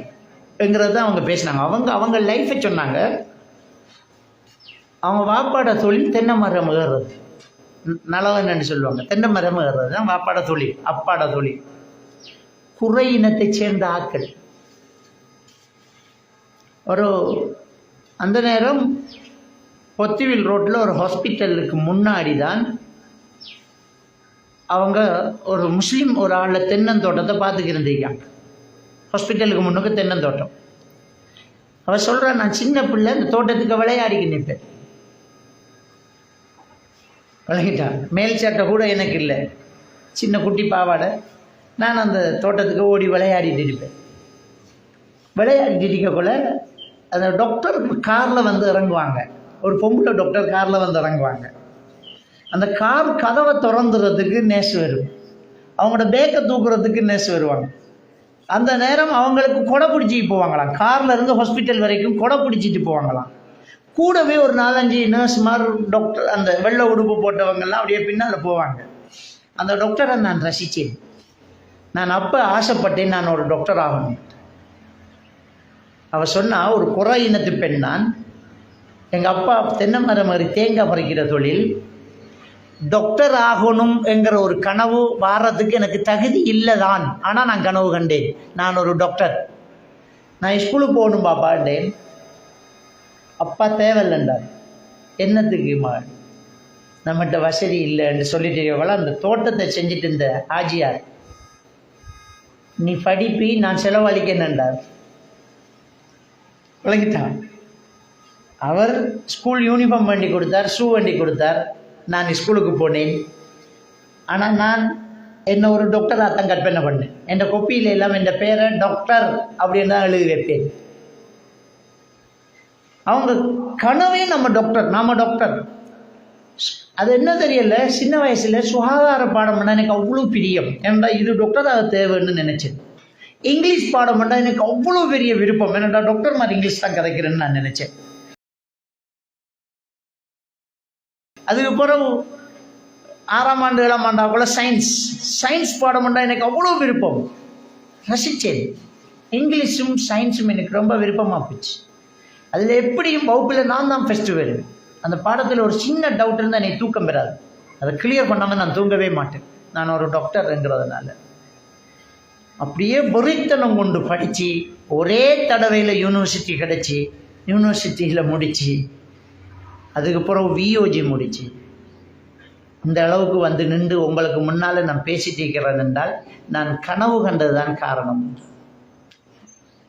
என்கிறது தான் அவங்க பேசினாங்க. அவங்க லைஃப்பை சொன்னாங்க. அவங்க வாப்பாட தொழில் தென்னை மரம் ஏறுறது, நலவன்னு சொல்லுவாங்க. தென்னை மரம் ஏறுறது தான் வாப்பாட தொழில், அப்பாட தொழில். குறை இனத்தை சேர்ந்த ஆட்கள். ஒரு அந்த நேரம் பொத்திவில் ரோட்டில் ஒரு ஹாஸ்பிட்டலுக்கு முன்னாடி தான் அவங்க ஒரு முஸ்லீம் ஒரு ஆளை தென்னந்தோட்டத்தை பார்த்துக்கிருந்திருக்காங்க. ஹாஸ்பிட்டலுக்கு முன்னுக்கு தென்னந்தோட்டம். அவள் சொல்கிறா, நான் சின்ன பிள்ளை இந்த தோட்டத்துக்கு விளையாடிக்கு நிற்பேன். விளங்கிட்டான். மேல் சட்டை கூட எனக்கு இல்லை, சின்ன குட்டி பாவாடை. நான் அந்த தோட்டத்துக்கு ஓடி விளையாடிட்டு இருப்பேன். விளையாடிட்டு இருக்கக்குள்ள அந்த டாக்டர் காரில் வந்து இறங்குவாங்க. ஒரு பொம்பளை டாக்டர் காரில் வந்து இறங்குவாங்க. அந்த கார் கதவை திறந்துறதுக்கு நேசு வரும், அவங்களோட பேக்கை தூக்குறதுக்கு நேசு வருவாங்க. அந்த நேரம் அவங்களுக்கு கொடை பிடிச்சிட்டு போவாங்களாம். காரில் இருந்து ஹாஸ்பிட்டல் வரைக்கும் கொடை பிடிச்சிட்டு போவாங்களாம். கூடவே ஒரு 4-5 நர்ஸ்மார், டாக்டர், அந்த வெள்ளை உடுப்பு போட்டவங்கெல்லாம் அப்படியே பின்னால் போவாங்க. அந்த டாக்டரை நான் ரசித்தேன். நான் அப்போ ஆசைப்பட்டேன் நான் ஒரு டாக்டர் ஆகணும். அவள் சொன்னா, ஒரு குறை இனத்து பெண் நான். எங்கள் அப்பா தென்னை மரம் மாதிரி தேங்காய் பறிக்கிற தொழில். டாக்டர் ஆகணும் என்கிற ஒரு கனவு வாரத்துக்கு எனக்கு தகுதி இல்லை தான். ஆனால் நான் கனவு கண்டேன், நான் ஒரு டாக்டர். நான் ஸ்கூலுக்கு போகணும் பாப்பாண்டேன். அப்பா தேவையில்லைண்டார். என்னத்துக்கு நம்மகிட்ட வசதி இல்லைன்னு சொல்லிட்டு அந்த தோட்டத்தை செஞ்சுட்டு இருந்த ஆஜியார், நீ படிப்பி, நான் செலவழிக்கணுன்றார். விளங்கிட்டான். அவர் ஸ்கூல் யூனிஃபார்ம் வண்டி கொடுத்தார், ஷூ வண்டி கொடுத்தார். நான் ஸ்கூலுக்கு போனேன். ஆனால் நான் என்ன ஒரு டாக்டராக தான் கற்பனை பண்ணேன். என் கொப்பியில் எல்லாம் என் பேரை டாக்டர் அப்படின்னு தான் எழுதி வைப்பேன். அவங்க கனவே நம்ம டாக்டர், நாம டாக்டர். அது என்ன தெரியல, சின்ன வயசில் சுகாதார பாடம் பண்ணால் எனக்கு அவ்வளோ பிரியம். ஏன்னா இது டாக்டராக தேவைன்னு நினச்சேன். இங்கிலீஷ் பாடம் பண்ணால் எனக்கு அவ்வளோ பெரிய விருப்பம். ஏன்னா டாக்டர் மாதிரி இங்கிலீஷ் தான் கதைக்கிறேன்னு நான் நினச்சேன். அதுக்கு பிறகு 6ஆம் ஆண்டு 7ஆம் ஆண்டாக்குள்ள சயின்ஸ் பாடம் பண்ணால் எனக்கு அவ்வளோ விருப்பம், ரசித்தேன். இங்கிலீஷும் சயின்ஸும் எனக்கு ரொம்ப விருப்பமாக போச்சு. அதில் எப்படியும் வகுப்பில் நான் தான் ஃபஸ்ட்டு வருவேன். அந்த பாடத்தில் ஒரு சின்ன டவுட் இருந்தால் எனக்கு தூக்கம் பெறாது. அதை கிளியர் பண்ணாமல் நான் தூங்கவே மாட்டேன், நான் ஒரு டாக்டர்ங்கிறதுனால. அப்படியே வெறித்தனம் கொண்டு படித்து ஒரே தடவையில் யூனிவர்சிட்டி கிடச்சி, யூனிவர்சிட்டியில் முடித்து, அதுக்கப்புறம் விஓஜி முடித்து இந்த அளவுக்கு வந்து நின்று உங்களுக்கு முன்னால் நான் பேசிட்டு இருக்கிறேன் என்றால் நான் கனவு கண்டது தான் காரணம்.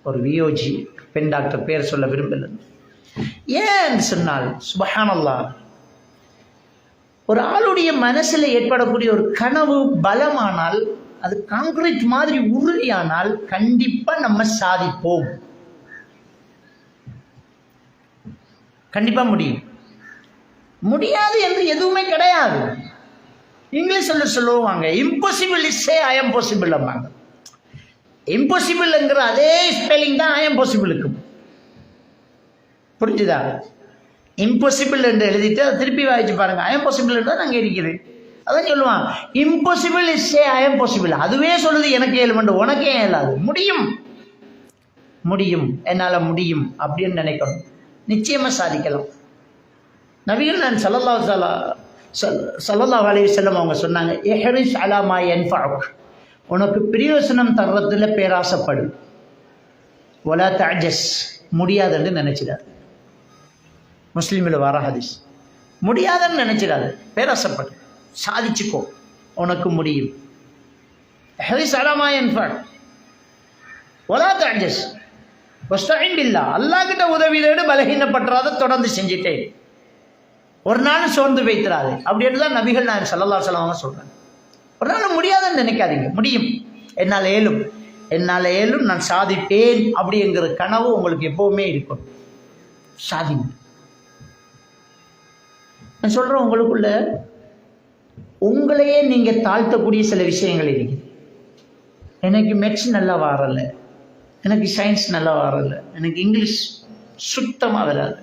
ஒரு விஓஜி பெண் டாக்டர், பேர் சொல்ல விரும்பல. ஏன் சொன்னால் சுப்ஹானல்லாஹ், ஒரு ஆளுடைய மனசில் ஏற்படக்கூடிய ஒரு கனவு பலமானால், அது கான்கிரீட் மாதிரி உறுதியானால் கண்டிப்பாக நம்ம சாதிப்போம். கண்டிப்பாக முடியும். முடியாது என்று எதுவுமே கிடையாது. இங்கிலீஷில் சொல்லுவாங்க, impossible is say I am possible. அம்மாங்க இம்பாசிபிள்ங்கிற அதே ஸ்பெல்லிங் தான் ஐ எம் பாசிபிளுக்கு. புரிஞ்சுதா? இம்பாசிபிள் என்று எழுதிட்டு அதை திருப்பி வாய்ச்சி பாருங்க, ஐ எம் பாசிபிள் தான் அங்கே இருக்குது. அதான் சொல்லுவான், impossible is say I am possible. அதுவே சொல்லுது எனக்கு ஏழுமண்டு, உனக்கே இயலாது. முடியும், முடியும், என்னால் முடியும் அப்படின்னு நினைக்கணும். நிச்சயமாக சாதிக்கலாம். நபிகள் நான் ஸல்லல்லாஹு அலைஹி வஸல்லம் அவங்க சொன்னாங்க, இஹ்ரிஸ் அலா மா யன்ஃபஉக், உனக்கு பிரயோசனம் தர்றதுல பேராசைப்படு. வலா தஅஜஸ், முடியாதுன்னு நினைச்சிடாது. முஸ்லீமில் வர ஹதீஸ். முடியாதுன்னு நினைச்சிடாது, பேராசைப்படு, சாதிச்சுக்கோ, உனக்கு முடியும். இஹ்ரிஸ் அலா மா யன்ஃபஉக் வலா தஅஜஸ் வஸ்தஈன் பில்லாஹ், அல்லாஹ் கிட்ட உதவி தேடு, பலகீனப்பற்றாத, தொடர்ந்து செஞ்சுட்டே, ஒரு நாள் சோர்ந்து வைத்திராது. அப்படின்னு தான் நபிகள் நாயகம் ஸல்லல்லாஹு அலைஹி வஸல்லம் சொல்றாங்க. ஒரு நாள் முடியாதுன்னு நினைக்காதீங்க, முடியும், என்னால் ஏலும், என்னால் ஏலும், நான் சாதிப்பேன் அப்படிங்கிற கனவு உங்களுக்கு எப்பவுமே இருக்கும். சாதிங்க. நான் சொல்றேன், உங்களுக்குள்ள உங்களையே நீங்க தாழ்த்தக்கூடிய சில விஷயங்கள் இருக்கு. எனக்கு மேத்ஸ் நல்லா வரல, எனக்கு சயின்ஸ் நல்லா வரல, எனக்கு இங்கிலீஷ் சுத்தமாக வராது,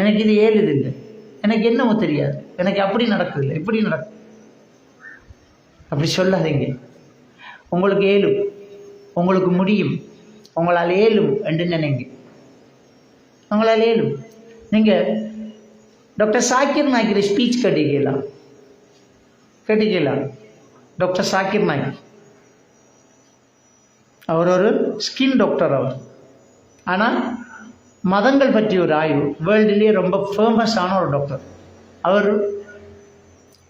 எனக்கு இது ஏழுது இல்லை, எனக்கு என்னமோ தெரியாது, எனக்கு அப்படி நடக்குது இல்லை, இப்படி நடக்குது. அப்படி சொல்லாதீங்க. உங்களுக்கு ஏழும், உங்களுக்கு முடியும், உங்களால் ஏழும் என்று நினைங்க. உங்களால் ஏழும். நீங்கள் டாக்டர் சாக்கிர் நாய்க்கு ஸ்பீச் கேட்டிக்கலாம். டாக்டர் சாக்கிர் நாய்க் அவர் ஒரு ஸ்கின் டாக்டர். அவர் ஆனால் மதங்கள் பற்றி ஒரு ஆய்வு, வேர்ல்டுலேயே ரொம்ப ஃபேமஸான ஒரு டாக்டர். அவர்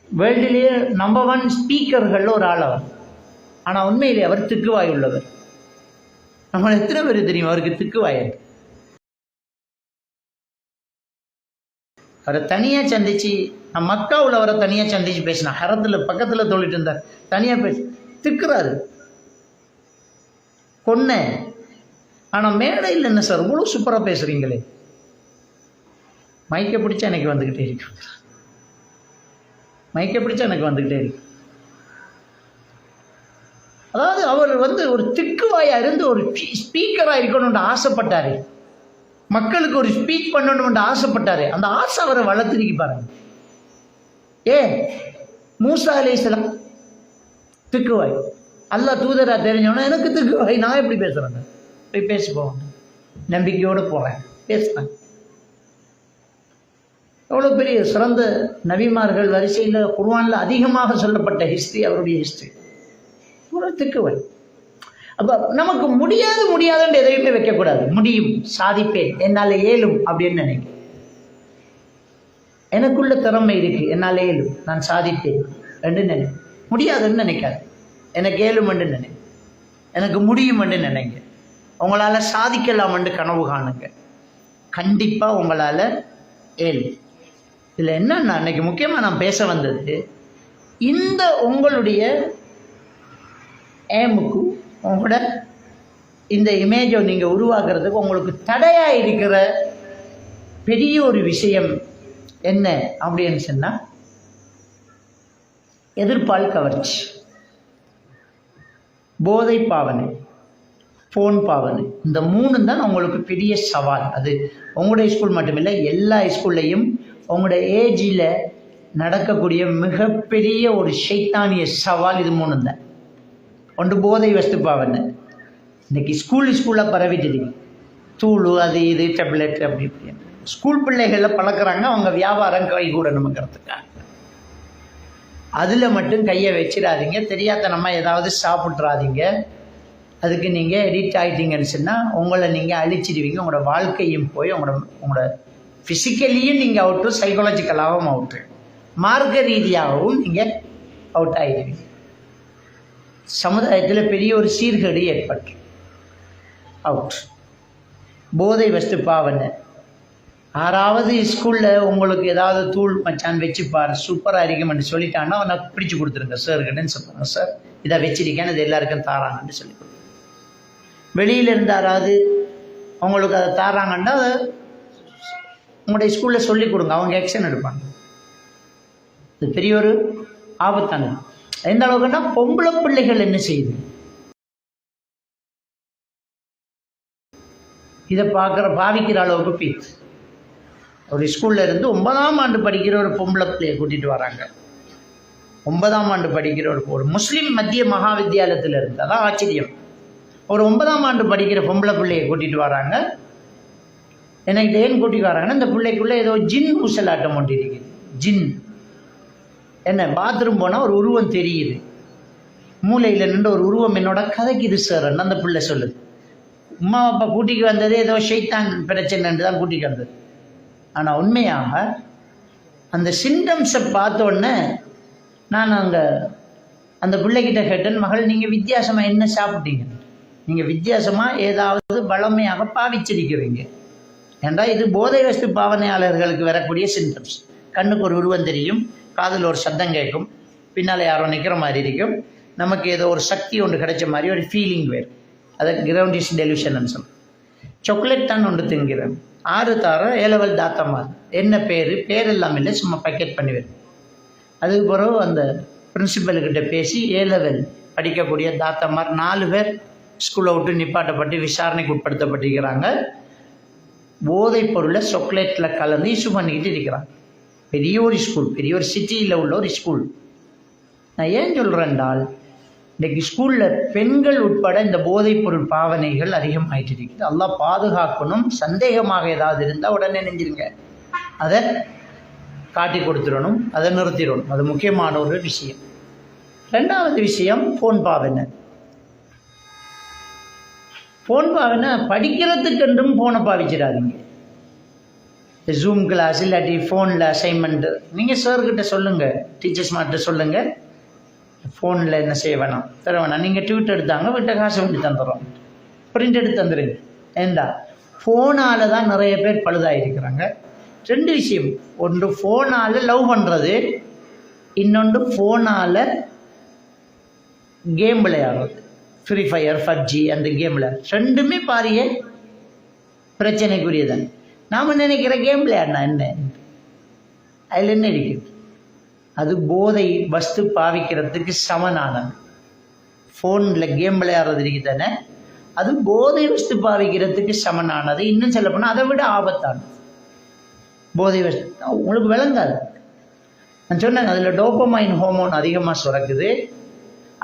வேர்ல்டுலேயே நம்பர் 1 ஸ்பீக்கர்களில் ஒரு ஆள் அவர். ஆனால் உண்மையிலே அவர் திக்குவாய் உள்ளவர். நம்ம எத்தனை பேர் தெரியும் அவருக்கு திக்குவாய்? அவரை தனியாக சந்திச்சு, நான் மக்காவில் அவரை தனியாக சந்திச்சு பேசினேன். ஹரத்தில் பக்கத்தில் தோழிட்டு இருந்தார். தனியாக பேசி திக்குறாரு, கொன்னேன். ஆனால் மேடையில் என்ன சார் இவ்வளோ சூப்பராக பேசுகிறீங்களே, மைக்கை பிடிச்சா எனக்கு வந்துக்கிட்டே இருக்கு, மைக்கை பிடிச்சா எனக்கு வந்துக்கிட்டே இருக்கு. அதாவது அவர் ஒரு திக்குவாயாக இருந்து ஒரு ஸ்பீக்கராக இருக்கணும்னு ஆசைப்பட்டார். மக்களுக்கு ஒரு ஸ்பீச் பண்ணணும்னு ஆசைப்பட்டார். அந்த ஆசை அவரை வளர்த்துருக்கு பாருங்க. மூசா அலைஹிஸ்ஸலாம் திக்குவாய், அல்லாஹ் தூதரா தெரிஞ்சவனா எனக்கு திக்குவாய், நான் எப்படி பேசுறேன், போய் பேசி போவேன், நம்பிக்கையோடு போகிறேன், பேசுகிறேன். எவ்வளோ பெரிய சிறந்த நபிமார்கள் வரிசையில் குர்ஆனில் அதிகமாக சொல்லப்பட்ட ஹிஸ்ட்ரி அவருடைய ஹிஸ்ட்ரி. ஒரு திக்குவாய். அப்போ நமக்கு முடியாதுன்னு எதையுமே வைக்கக்கூடாது. முடியும், சாதிப்பேன், என்னால் ஏலும் அப்படின்னு நினைக்க. எனக்குள்ள திறமை இருக்கு, என்னால் ஏலும், நான் சாதிப்பேன் என்று நினை. முடியாதுன்னு நினைக்காது, எனக்கு ஏழுமென்று நினை, எனக்கு முடியுமென்று நினைங்க. உங்களால் சாதிக்கலாமென்று கனவு காணுங்க. கண்டிப்பாக உங்களால் ஏழு. இதில் என்னன்னா அன்னைக்கு முக்கியமாக நான் பேச வந்தது, இந்த உங்களுடைய ஏமுக்கும் உங்களோட இந்த இமேஜை நீங்கள் உருவாக்குறதுக்கு உங்களுக்கு தடையாக இருக்கிற பெரிய ஒரு விஷயம் என்ன அப்படின்னு சொன்னால், எதிர்ப்பால் கவர்ச்சி, போதை பாவனை, ஃபோன் பாவனை. இந்த மூணு தான் உங்களுக்கு பெரிய சவால். அது உங்களுடைய ஸ்கூல் மட்டுமில்லை, எல்லா ஸ்கூல்லையும் உங்களோட ஏஜில் நடக்கக்கூடிய மிகப்பெரிய ஒரு ஷைத்தானிய சவால் இது மூணு தான். ஒன்று போதை வஸ்து பாவனை. இன்றைக்கி ஸ்கூலாக பரவிட்டு தூள், அது இது, டேப்லெட், அப்படி இப்படி ஸ்கூல் பிள்ளைகளில் பழக்கிறாங்க. அவங்க வியாபாரம் கை கூட நமக்கிறதுக்காக. அதில் மட்டும் கையை வச்சிடாதீங்க. தெரியாதனமாக ஏதாவது சாப்பிட்றாதீங்க. அதுக்கு நீங்கள் எடிட் ஆகிட்டீங்கன்னு சொன்னால் உங்களை நீங்கள் அழிச்சிடுவீங்க. உங்களோட வாழ்க்கையும் போய் உங்களோட ஃபிசிக்கலியும் நீங்கள் அவுட்டு, சைக்காலஜிக்கலாகவும் அவுட்டு, மார்க்க ரீதியாகவும் நீங்கள் அவுட் ஆகிடுவீங்க. சமுதாயத்தில் பெரிய ஒரு சீர்கேடு ஏற்பட்டு அவுட். போதை வஸ்து பாவனை. 6வது ஸ்கூலில் உங்களுக்கு ஏதாவது தூள் மச்சான் வச்சுப்பார், சூப்பராக இருக்குமென்னு சொல்லிட்டான்னா அவனை பிடிச்சி கொடுத்துருங்க சார்கிட்டன்னு சொல்லுவாங்க. சார் இதை வச்சிருக்கேன்னு இது எல்லாருக்கும் தாராங்கன்னு சொல்லி கொடுத்துருங்க. வெளியில் இருந்தாராவது அவங்களுக்கு அதை தாராங்கன்னா அதை உங்களுடைய ஸ்கூலில் சொல்லி கொடுங்க, அவங்க ஆக்ஷன் எடுப்பாங்க. இது பெரிய ஒரு ஆபத்தான. எந்த அளவுக்குன்னா பொம்பளை பிள்ளைகள் என்ன செய்யுது, இதை பாவிக்கிற அளவுக்கு பீஸ். ஒரு ஸ்கூல்ல இருந்து 9ஆம் ஆண்டு படிக்கிற ஒரு பொம்பளை பிள்ளையை கூட்டிட்டு வராங்க. 9ஆம் ஆண்டு படிக்கிற ஒரு முஸ்லீம் மத்திய மகா வித்தியாலயத்தில் இருந்து, அதான் ஆச்சரியம். ஒரு 9ஆம் ஆண்டு படிக்கிற பொம்பளை பிள்ளையை கூட்டிட்டு வராங்க. எனக்கு ஏன் கூட்டிட்டு வராங்கன்னா, இந்த பிள்ளைக்குள்ள ஏதோ ஜின் ஊசலாட்டம் ஒன்று இருக்குது. ஜின் என்ன, பாத்ரூம் போனால் ஒரு உருவம் தெரியுது, மூளையில் நின்று ஒரு உருவம் என்னோட கதைக்குது சார் அந்த பிள்ளை சொல்லுது. அம்மா அப்பா கூட்டிக்கு வந்தது ஏதோ ஷைத்தான் பிரச்சனைன்னு தான் கூட்டிக்கு வந்தது. ஆனால் உண்மையாக அந்த சிம்டம்ஸை பார்த்தோன்னே நான் அங்கே அந்த பிள்ளைகிட்ட கேட்டேன், மகள் நீங்கள் வித்தியாசமாக என்ன சாப்பிட்டீங்க, நீங்கள் வித்தியாசமாக ஏதாவது வளமையாக பாவிச்சிருக்கிறீங்க. ஏண்டா இது போதை வஸ்து பாவனையாளர்களுக்கு வரக்கூடிய சிம்டம்ஸ். கண்ணுக்கு ஒரு உருவம் தெரியும், காதில் ஒரு சத்தம் கேட்கும், பின்னால் யாரோ நிற்கிற மாதிரி இருக்கும், நமக்கு ஏதோ ஒரு சக்தி ஒன்று கிடைச்ச மாதிரி ஒரு ஃபீலிங் வேறு. அதை கிரவுண்டிஸ் டெலியூஷன் சொல்லும். சாக்லேட் தான் ஒன்று திங்கிறேன், 6 தார ஏலவல் தாத்தம்மா, என்ன பேர் எல்லாம் இல்லை, சும்மா பேக்கெட் பண்ணி வரும். அதுக்கு பிறகு அந்த பிரின்சிபல்கிட்ட பேசி ஏலவல் படிக்கக்கூடிய தாத்தம்மார் 4 பேர் ஸ்கூலை விட்டு நிப்பாட்டப்பட்டு விசாரணைக்கு உட்படுத்தப்பட்டிருக்கிறாங்க. போதைப் பொருளை சாக்லேட்டில் கலந்து இஷ்யூ பண்ணிக்கிட்டு இருக்கிறாங்க. பெரிய ஒரு ஸ்கூல், பெரிய ஒரு சிட்டியில் உள்ள ஒரு ஸ்கூல். நான் ஏன் சொல்கிறேன்டால், இன்றைக்கு ஸ்கூலில் பெண்கள் உட்பட இந்த போதைப் பொருள் பாவனைகள் அதிகமாகிட்டு இருக்குது. அல்லாஹ் பாதுகாக்கணும். சந்தேகமாக ஏதாவது இருந்தால் உடனே நெஞ்சிருங்க, அதை காட்டி கொடுத்துடணும், அதை நிறுத்திடணும். அது முக்கியமான ஒரு விஷயம். 2வது விஷயம் ஃபோன் பாவனை. ஃபோன் பாவனை படிக்கிறதுக்கென்றும் ஃபோனை பாவிச்சிடாதீங்க. ஜூம் கிளாஸ் இல்லாட்டி ஃபோனில் அசைன்மெண்ட்டு நீங்கள் சார்கிட்ட சொல்லுங்கள், டீச்சர்ஸ் மாட்ட சொல்லுங்கள், ஃபோனில் என்ன செய்ய வேணாம், தர வேணாம். நீங்கள் ட்வீட் எடுத்தாங்க, வீட்டை காசு பண்ணி தந்துடுறோம், பிரிண்ட் எடுத்து தந்துடுங்க. ஏண்டா ஃபோனால் தான் நிறைய பேர் பழுதாகிருக்கிறாங்க. 2 விஷயம். ஒன்று ஃபோனால் லவ் பண்ணுறது, இன்னொன்று ஃபோனால் கேம் விளையாடுறது. ஃப்ரீ ஃபயர், பப்ஜி அந்த கேமில் 2மே பாரிய பிரச்சனைக்குரியதான். நாம் நினைக்கிற கேம் விளையாடினா என்ன, அதில் என்ன இருக்குது? அது போதை வஸ்து பாவிக்கிறதுக்கு சமனானது. ஃபோனில் கேம் விளையாடுறது இருக்குது தானே, அது போதை வஸ்து பாவிக்கிறதுக்கு சமனானது. இன்னும் சொல்ல போனால் அதை விட ஆபத்தானது. போதை வஸ்து உங்களுக்கு விளங்காது. நான் சொன்னேன், அதில் டோபமைன் ஹோமோன் அதிகமாக சுரக்குது.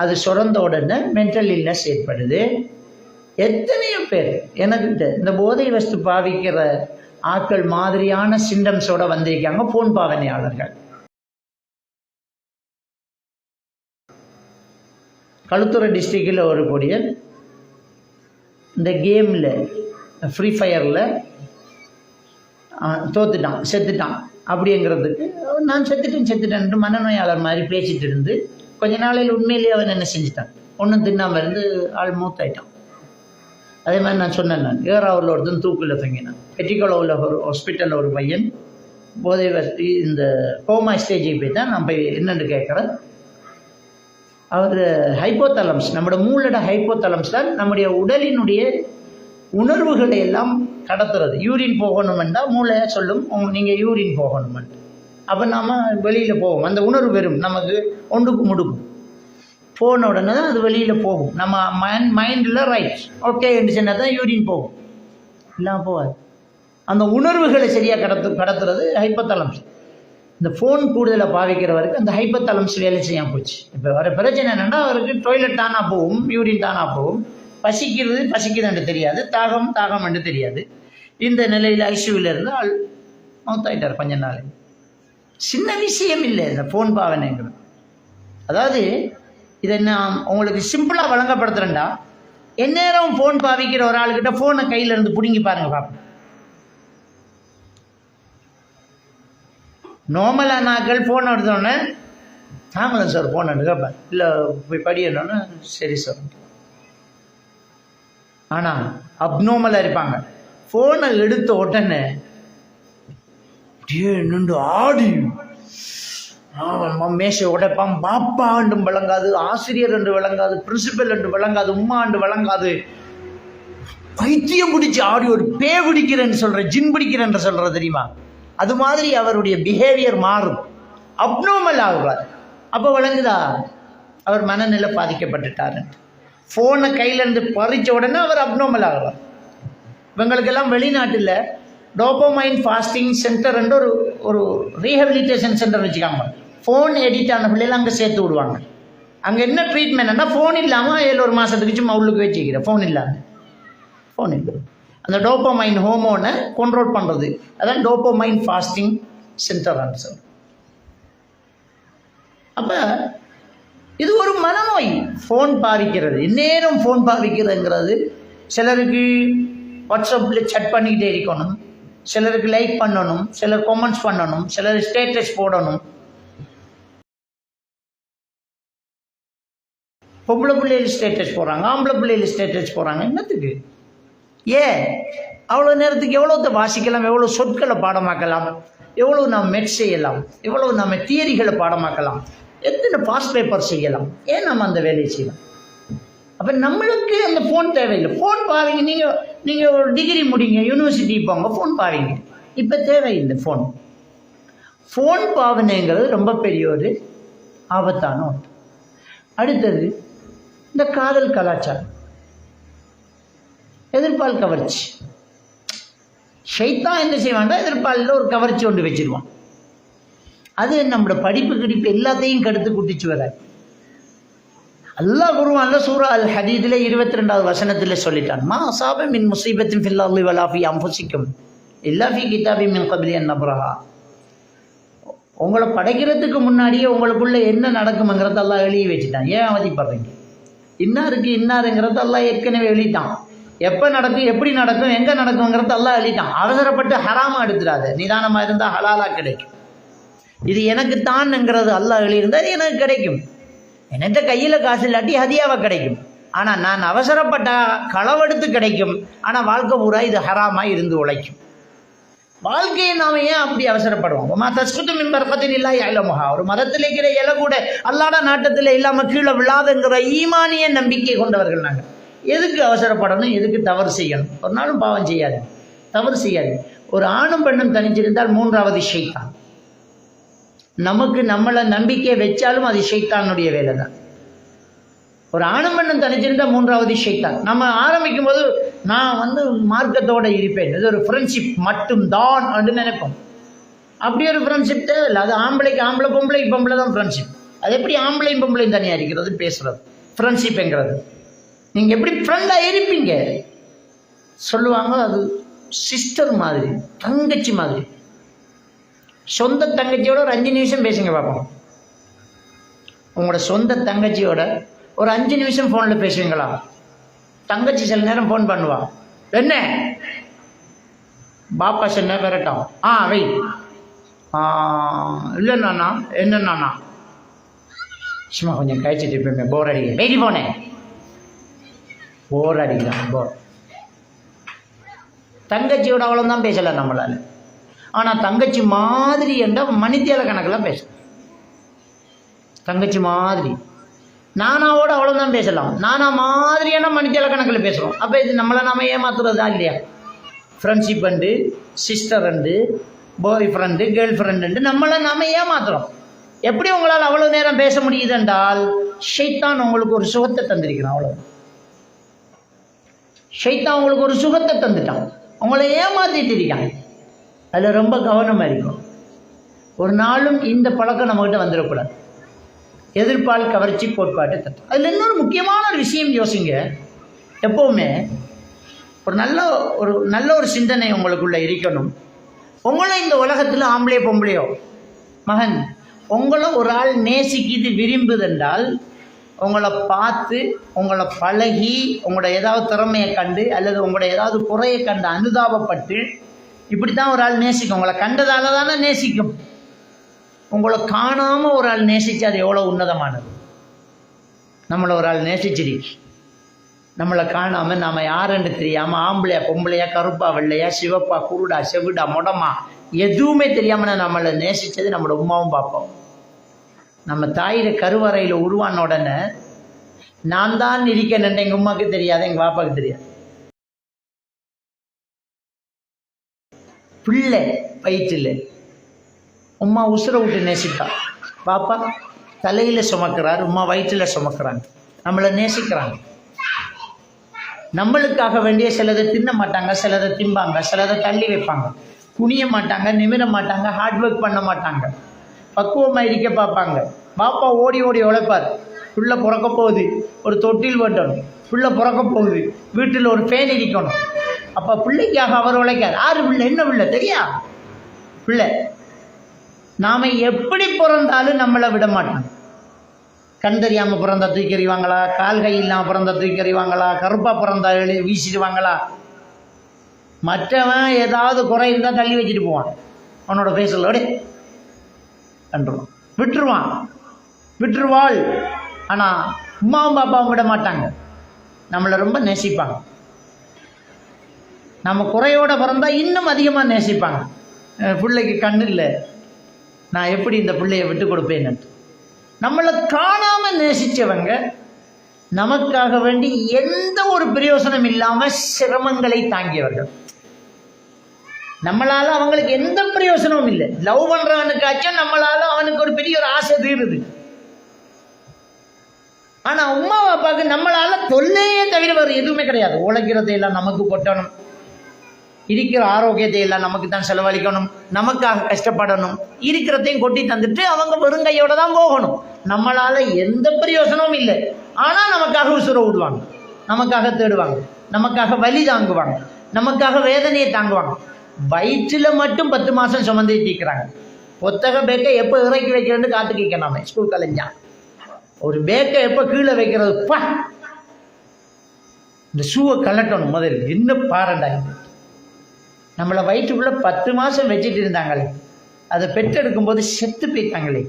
அது சுரந்த உடனே மென்டல் இல்னஸ் ஏற்படுது. எத்தனையோ பேர் எனக்கிட்ட இந்த போதை வஸ்து பாவிக்கிற ஆட்கள் மாதிரியான சிம்டம்ஸோட வந்திருக்காங்க, ஃபோன் பாவனையாளர்கள். களுத்துறை டிஸ்ட்ரிக்டில் ஒரு கூடிய இந்த கேமில் ஃப்ரீ ஃபயரில் தோத்துட்டான், செத்துட்டான். அப்படிங்கிறதுக்கு நான் செத்துட்டேன் மனநோயாளர் மாதிரி பேசிகிட்டு இருந்து கொஞ்ச நாளையில் உண்மையிலேயே அவன் என்ன செஞ்சுட்டான், ஒன்றும் தின்னாமல் இருந்து ஆள் மூத்தாயிட்டான். அதே மாதிரி நான் சொன்னேன், நான் ஏறாவூரில் ஒருத்தன் தூக்கில் தங்கினான். பெட்டிக்கோளவில் ஒரு ஹாஸ்பிட்டலில் ஒரு பையன் போதை இந்த கோமா ஸ்டேஜுக்கு போய் தான் நான் போய் என்னென்னு கேட்குறேன். அவர் ஹைப்போதலம்ஸ், நம்மளோட மூளோட ஹைப்போதலம்ஸ் தான் நம்முடைய உடலினுடைய உணர்வுகளை எல்லாம் கடத்துறது. யூரின் போகணுமெண்டா மூளையை சொல்லும், நீங்கள் யூரின் போகணுமெண்டு. அப்போ நாம் வெளியில் போவோம், அந்த உணர்வு வரும் நமக்கு, ஒன்றுக்கு முடுக்கும். போன உடனே தான் அது வெளியில் போகும். நம்ம மைண்டில் ரைட் ஓகே என்று சொன்னால் தான் யூரின் போகும், இல்லாமல் போகாது. அந்த உணர்வுகளை சரியாக கடத்துறது ஹைப்போதலம்ஸ். இந்த ஃபோன் கூடுதலாக பாவிக்கிறவருக்கு அந்த ஹைப்போதலம்ஸ் வேலை செய்யாமல் போச்சு. இப்போ வர பிரச்சனை என்னென்னா, அவருக்கு டாய்லெட் தானாக போகும், யூரின் தானாக போகும், பசிக்குதுன்னு தெரியாது, தாகம் என்று தெரியாது. இந்த நிலையில் ஐசியூவில் இருந்து ஆள் மௌத்தாயிட்டார் கொஞ்ச நாள். சின்ன விஷயம் இல்லை இந்த ஃபோன் பாவனைங்கிறது. அதாவது இதை நான் உங்களுக்கு சிம்பிளாக வழங்கப்படுத்துகிறேன்டா, எந்நேரம் ஃபோன் பாவிக்கிற ஒரு ஆளுக்கிட்ட ஃபோனை கையில் இருந்து பிடுங்கி பாருங்கள் பார்ப்போம். நார்மலாக நாட்கள் ஃபோன் எடுத்தோடனே தாமதம் சார் ஃபோன் எடுக்கப்பேன், இல்லை போய் படிக்கணுன்னு சரி சார். ஆனால் அப்நார்மலாக இருப்பாங்க, ஃபோனை எடுத்த உடனே அப்படியே நின்று ஆடி மேசை உடைப்பான். பாப்பா என்றும் விளங்காது, ஆசிரியர் என்று விளங்காது, பிரின்சிபல் என்று விளங்காது, உம்மா என்று விளங்காது, பைத்தியம் பிடிச்சி ஆடி ஒரு பே பிடிக்கிறேன்னு சொல்கிற, ஜின் பிடிக்கிறேன்னு சொல்கிற தெரியுமா, அது மாதிரி அவருடைய பிஹேவியர் மாறும், அப்நார்மல் ஆகுவார். அப்போ விளங்குதா அவர் மனநிலை பாதிக்கப்பட்டுட்டார். ஃபோனை கையிலேருந்து பறித்த உடனே அவர் அப்நார்மல் ஆகுவார். இவங்களுக்கெல்லாம் வெளிநாட்டில் டோபமைன் ஃபாஸ்டிங் சென்டர் என்று ஒரு ரீஹபிலிட்டேஷன் சென்டர் வச்சுக்காங்க. ஃபோன் எடிட் ஆன பிள்ளைகள் அங்கே சேர்த்து விடுவாங்க. அங்கே என்ன ட்ரீட்மெண்ட்னா, ஃபோன் இல்லாமல் 7 மாதத்துக்கு சும்மா உள்ளுக்கு வச்சுக்கிறேன், ஃபோன் இல்லை. அந்த டோபமைன் ஹோமோனை கண்ட்ரோல் பண்ணுறது, அதான் டோபமைன் ஃபாஸ்டிங் சென்டர் ஆன்சர். அப்போ இது ஒரு மனநோய். ஃபோன் பாவிக்கிறது, இந்நேரம் ஃபோன் பாவிக்கிறதுங்கிறது. சிலருக்கு வாட்ஸ்அப்பில் சட் பண்ணிக்கிட்டே இருக்கணும், சிலருக்கு லைக் பண்ணணும், சிலர் கமெண்ட்ஸ் பண்ணணும், சிலர் ஸ்டேட்டஸ் போடணும். பொம்பளை பிள்ளைகள் ஸ்டேட்டஸ் போடுறாங்க, ஆம்பளை பிள்ளைகள் ஸ்டேட்டஸ் போடுறாங்க. என்னத்துக்கு? அவ்வளோ நேரத்துக்கு எவ்வளோத்தை வாசிக்கலாம், எவ்வளோ சொற்களை பாடமாக்கலாம், எவ்வளோ நாம் மெட் செய்யலாம், எவ்வளோ நம்ம தியரிகளை பாடமாக்கலாம், எத்தனை பாஸ் பேப்பர் செய்யலாம். ஏன் நம்ம அந்த வேலையை செய்யலாம்? அப்போ நம்மளுக்கு அந்த ஃபோன் தேவையில்லை. ஃபோன் பாவீங்க, நீங்கள் ஒரு டிகிரி முடிங்க, யூனிவர்சிட்டி போங்க, ஃபோன் பாவீங்க. இப்போ தேவையில்லை ஃபோன். ஃபோன் பாவனைங்கிறது ரொம்ப பெரிய ஒரு ஆபத்தான ஒன்று. அடுத்தது இந்த காதல் கலாச்சாரம், எதிர்பால் கவர்ச்சி. ஷைத்தான் என்ன செய்வான்டா, எதிர்பாலில் ஒரு கவர்ச்சி ஒன்று வச்சிருவான். அது நம்மளோட படிப்பு கிடிப்பு எல்லாத்தையும் கெடுத்து குட்டிச்சு வராது. அல்லாஹ் குர்ஆன்ல சூரா அல் ஹதீதில் 22வது வசனத்தில் சொல்லிட்டான், மா அஸாப மின் முஸீபத்தின் ஃபில் அர்தி வலா ஃபீ அன்ஃபுஸிக்கும் இல்லா ஃபீ கிதாபின் மின் கப்லி அன் நப்ரஹா. உங்களை படைக்கிறதுக்கு முன்னாடியே உங்களுக்குள்ள என்ன நடக்கும்ங்கிறத அல்லாஹ் எழுதி வச்சுட்டான். ஏன் அவதிப்படுறீங்க? இன்னாருக்கு இன்னாருங்கிறத அல்லாஹ் ஏற்கனவே எழுதிட்டான். எப்போ நடக்கும், எப்படி நடக்கும், எங்கே நடக்குங்கிறத அல்லாஹ் எழுதிட்டான். அவசரப்பட்டு ஹராமாக எடுத்துடாது, நிதானமாக இருந்தால் ஹலாலாக கிடைக்கும். இது எனக்கு தான்ங்கிறது அல்லாஹ் எழுதியிருந்தால் எனக்கு கிடைக்கும். என்கிட்ட கையில் காசு இல்லாட்டி ஹதியாவாக கிடைக்கும். ஆனால் நான் அவசரப்பட்ட களவெடுத்து கிடைக்கும். ஆனால் வாழ்க்கை பூரா இது ஹராமாக இருந்து உழைக்கும். வாழ்க்கையை நாம ஏன் அப்படி அவசரப்படுவோம்? ஒரு மதத்தில் இருக்கிற இலை கூட அல்லாட நாட்டத்தில் இல்லாம கீழே விழாதுங்கிற ஈமானிய நம்பிக்கை கொண்டவர்கள் நாங்கள். எதுக்கு அவசரப்படணும்? எதுக்கு தவறு செய்யணும்? ஒரு நாளும் பாவம் செய்யாது, தவறு செய்யாது. ஒரு ஆணும் பெண்ணும் தனிச்சிருந்தால் மூன்றாவது ஷைத்தான். நமக்கு நம்மளை நம்பிக்கை வச்சாலும் அது ஷைத்தானுடைய வேலை தான். ஒரு ஆணும் பெண்ணும் தனிச்சிருந்தா மூன்றாவது ஷைத்தான். நம்ம ஆரம்பிக்கும் போது நான் மார்க்கத்தோடு இருப்பேன், இது ஒரு ஃப்ரெண்ட்ஷிப் மட்டும்தான் அப்படின்னு நினைப்போம். அப்படி ஒரு ஃப்ரெண்ட்ஷிப் தேவையில்லை. அது ஆம்பளைக்கு ஆம்பளை, பொம்பளைக்கு பொம்பளை தான் ஃப்ரெண்ட்ஷிப். அது எப்படி ஆம்பளையும் பொம்பளையும் தனியாக இருக்கிறது பேசுறது ஃப்ரெண்ட்ஷிப்ங்கிறது? நீங்கள் எப்படி ஃப்ரெண்டாக இருப்பீங்க சொல்லுவாங்க. அது சிஸ்டர் மாதிரி, தங்கச்சி மாதிரி. சொந்த தங்கச்சியோட ஒரு 5 நிமிஷம் பேசுங்க பார்ப்போம். உங்களோட சொந்த தங்கச்சியோட ஒரு 5 நிமிஷம் ஃபோனில் பேசுவீங்களா? தங்கச்சி சில நேரம் ஃபோன் பண்ணுவா, என்ன பாப்பா சொன்ன பெறட்டும், வை, இல்லை நானா, என்ன நானா, சும்மா கொஞ்சம் கழிச்சிட்டு இருப்பேன், போர் அடிக்க, வெயிடி போனேன், போர் அடிக்கலாம், போர். தங்கச்சியோட அவ்வளோதான் பேசலை நம்மளால். ஆனால் தங்கச்சி மாதிரி என்றால் மணித்தியால கணக்கெல்லாம் பேசலாம். தங்கச்சி மாதிரி நானாவோட அவ்வளோதான் பேசலாம். நானா மாதிரியான மணித்தியால கணக்கில் பேசுகிறோம். அப்போ இது நம்மளை நம்ம ஏமாத்துறதா இல்லையா? Friendship and, sister and, boy friend, girl friend நம்மளை நம்ம ஏமாத்துறோம். எப்படி உங்களால் அவ்வளோ நேரம் பேச முடியுது என்றால் ஷைத்தான் உங்களுக்கு ஒரு சுகத்தை தந்திருக்கிறான். அவ்வளோ ஷைத்தான் உங்களுக்கு ஒரு சுகத்தை தந்துட்டான், உங்களை ஏமாற்றிட்டு இருக்காங்க. அதில் ரொம்ப கவனமாக இருக்கும். ஒரு நாளும் இந்த பழக்கம் நம்மகிட்ட வந்துடக்கூடாது. எதிர்ப்பால் கவர்ச்சி கோட்பாட்டு தத்துவம். அதில் இன்னொரு முக்கியமான ஒரு விஷயம் யோசிங்க. எப்போவுமே ஒரு நல்ல ஒரு சிந்தனை உங்களுக்குள்ளே இருக்கணும். உங்களை இந்த உலகத்தில் ஆம்பளையோ பொம்பளையோ மகன் உங்களை ஒரு ஆள் நேசிக்கிது விரும்புதென்றால் உங்களை பார்த்து, உங்களை பழகி, உங்களோட ஏதாவது திறமையை கண்டு அல்லது உங்களோட ஏதாவது குறையை கண்டு அனுதாபப்பட்டு இப்படி தான் ஒரு ஆள் நேசிக்கும். உங்களை கண்டதால தானே நேசிக்கும். உங்களை காணாமல் ஒரு ஆள் நேசித்து அது எவ்வளோ உன்னதமானது. நம்மளை ஒரு ஆள் நேசிச்சிருக்கு, நம்மளை காணாமல் நாம் யாருன்னு தெரியாமல், ஆம்பளையா பொம்பளையா, கருப்பா வெள்ளையா, சிவப்பா குருடா செவிடா மொடமா எதுவுமே தெரியாமல் நம்மளை நேசித்தது நம்மளோட உமாவும் பார்ப்போம். நம்ம தாயில கருவறையில் உருவான உடனே நான் தான் இருக்கேன்னு எங்கள் உமாவுக்கு தெரியாது, எங்கள் பாப்பாவுக்கு தெரியாது. பிள்ளை வயிற்றில் உமா உசுரை விட்டு நேசிப்பா. பாப்பா தலையில் சுமக்கிறார், உமா வயிற்றில் சுமக்கிறாங்க, நம்மளை நேசிக்கிறாங்க. நம்மளுக்காக வேண்டிய சிலதை தின்ன மாட்டாங்க, சிலதை திம்பாங்க, சிலதை தள்ளி வைப்பாங்க, குனிய மாட்டாங்க, நிமிர மாட்டாங்க, ஹார்ட் ஒர்க் பண்ண மாட்டாங்க, பக்குவமாக இருக்க பார்ப்பாங்க. பாப்பா ஓடி ஓடி உழைப்பார். புள்ள பிறக்க போகுது, ஒரு தொட்டில் வெட்டணும், புள்ள பிறக்க போகுது, வீட்டில் ஒரு ஃபேன் இருக்கணும். அப்போ பிள்ளைக்காக அவர் உழைக்கார். ஆறு பிள்ளை, என்ன பிள்ளை தெரியா பிள்ளை. நாம் எப்படி பிறந்தாலும் நம்மளை விட மாட்டாங்க. கண் தெரியாமல் பிறந்தா தூக்கி எறிவாங்களா, கால் கை இல்லாமல் பிறந்தா தூக்கி எறிவாங்களா, கருப்பாக பிறந்தா வீசிடுவாங்களா, மற்றவன் ஏதாவது குறை இருந்தால் தள்ளி வச்சுட்டு போவான், அவனோட பேசலோடு கண்டுருவான், விட்டுருவாள். ஆனால் அம்மாவும் பாப்பாவும் விட மாட்டாங்க, நம்மளை ரொம்ப நேசிப்பாங்க. நம்ம குறையோட பிறந்தா இன்னும் அதிகமாக நேசிப்பாங்க. பிள்ளைக்கு கண்ணு இல்லை, நான் எப்படி இந்த பிள்ளையை விட்டு கொடுப்பேன்னு. நம்மளை காணாமல் நேசித்தவங்க நமக்காக வேண்டி எந்த ஒரு பிரயோசனம் இல்லாமல் சிரமங்களை தாங்கியவர்கள். நம்மளால அவங்களுக்கு எந்த பிரயோசனமும் இல்லை. லவ் பண்றவனுக்காச்சும் நம்மளால அவனுக்கு ஒரு பெரிய ஒரு ஆசை தீருது. ஆனா அம்மா அப்பாவுக்கு நம்மளால தொல்லையே தவிர வேறு எதுவுமே கிடையாது. உழைக்கிறதை எல்லாம் நமக்கு கொட்டணும், இருக்கிற ஆரோக்கியத்தை எல்லாம் நமக்கு தான் செலவழிக்கணும், நமக்காக கஷ்டப்படணும், இருக்கிறதையும் கொட்டி தந்துட்டு அவங்க வெறுங்கையோட தான் போகணும். நம்மளால எந்த பிரயோசனமும் இல்லை. ஆனால் நமக்காக உசுர விடுவாங்க, நமக்காக தேடுவாங்க, நமக்காக வலி தாங்குவாங்க, நமக்காக வேதனையை தாங்குவாங்க. வயிற்றில் மட்டும் 10 மாதம் சுமந்து தீக்கிறாங்க. ஒத்தக பேக்கை எப்போ இறக்கி வைக்கிறேன்னு காத்து கேட்கணும். ஸ்கூல் கலைஞ்சா ஒரு பேக்கை எப்போ கீழே வைக்கிறது, இந்த ஷூவை கலட்டணும் முதல்ல. என்ன பாருண்டா, நம்மளை வயிற்றுக்குள்ளே 10 மாதம் வச்சுட்டு இருந்தாங்களே, அதை பெற்றெடுக்கும்போது செத்து போயிட்டாங்களே.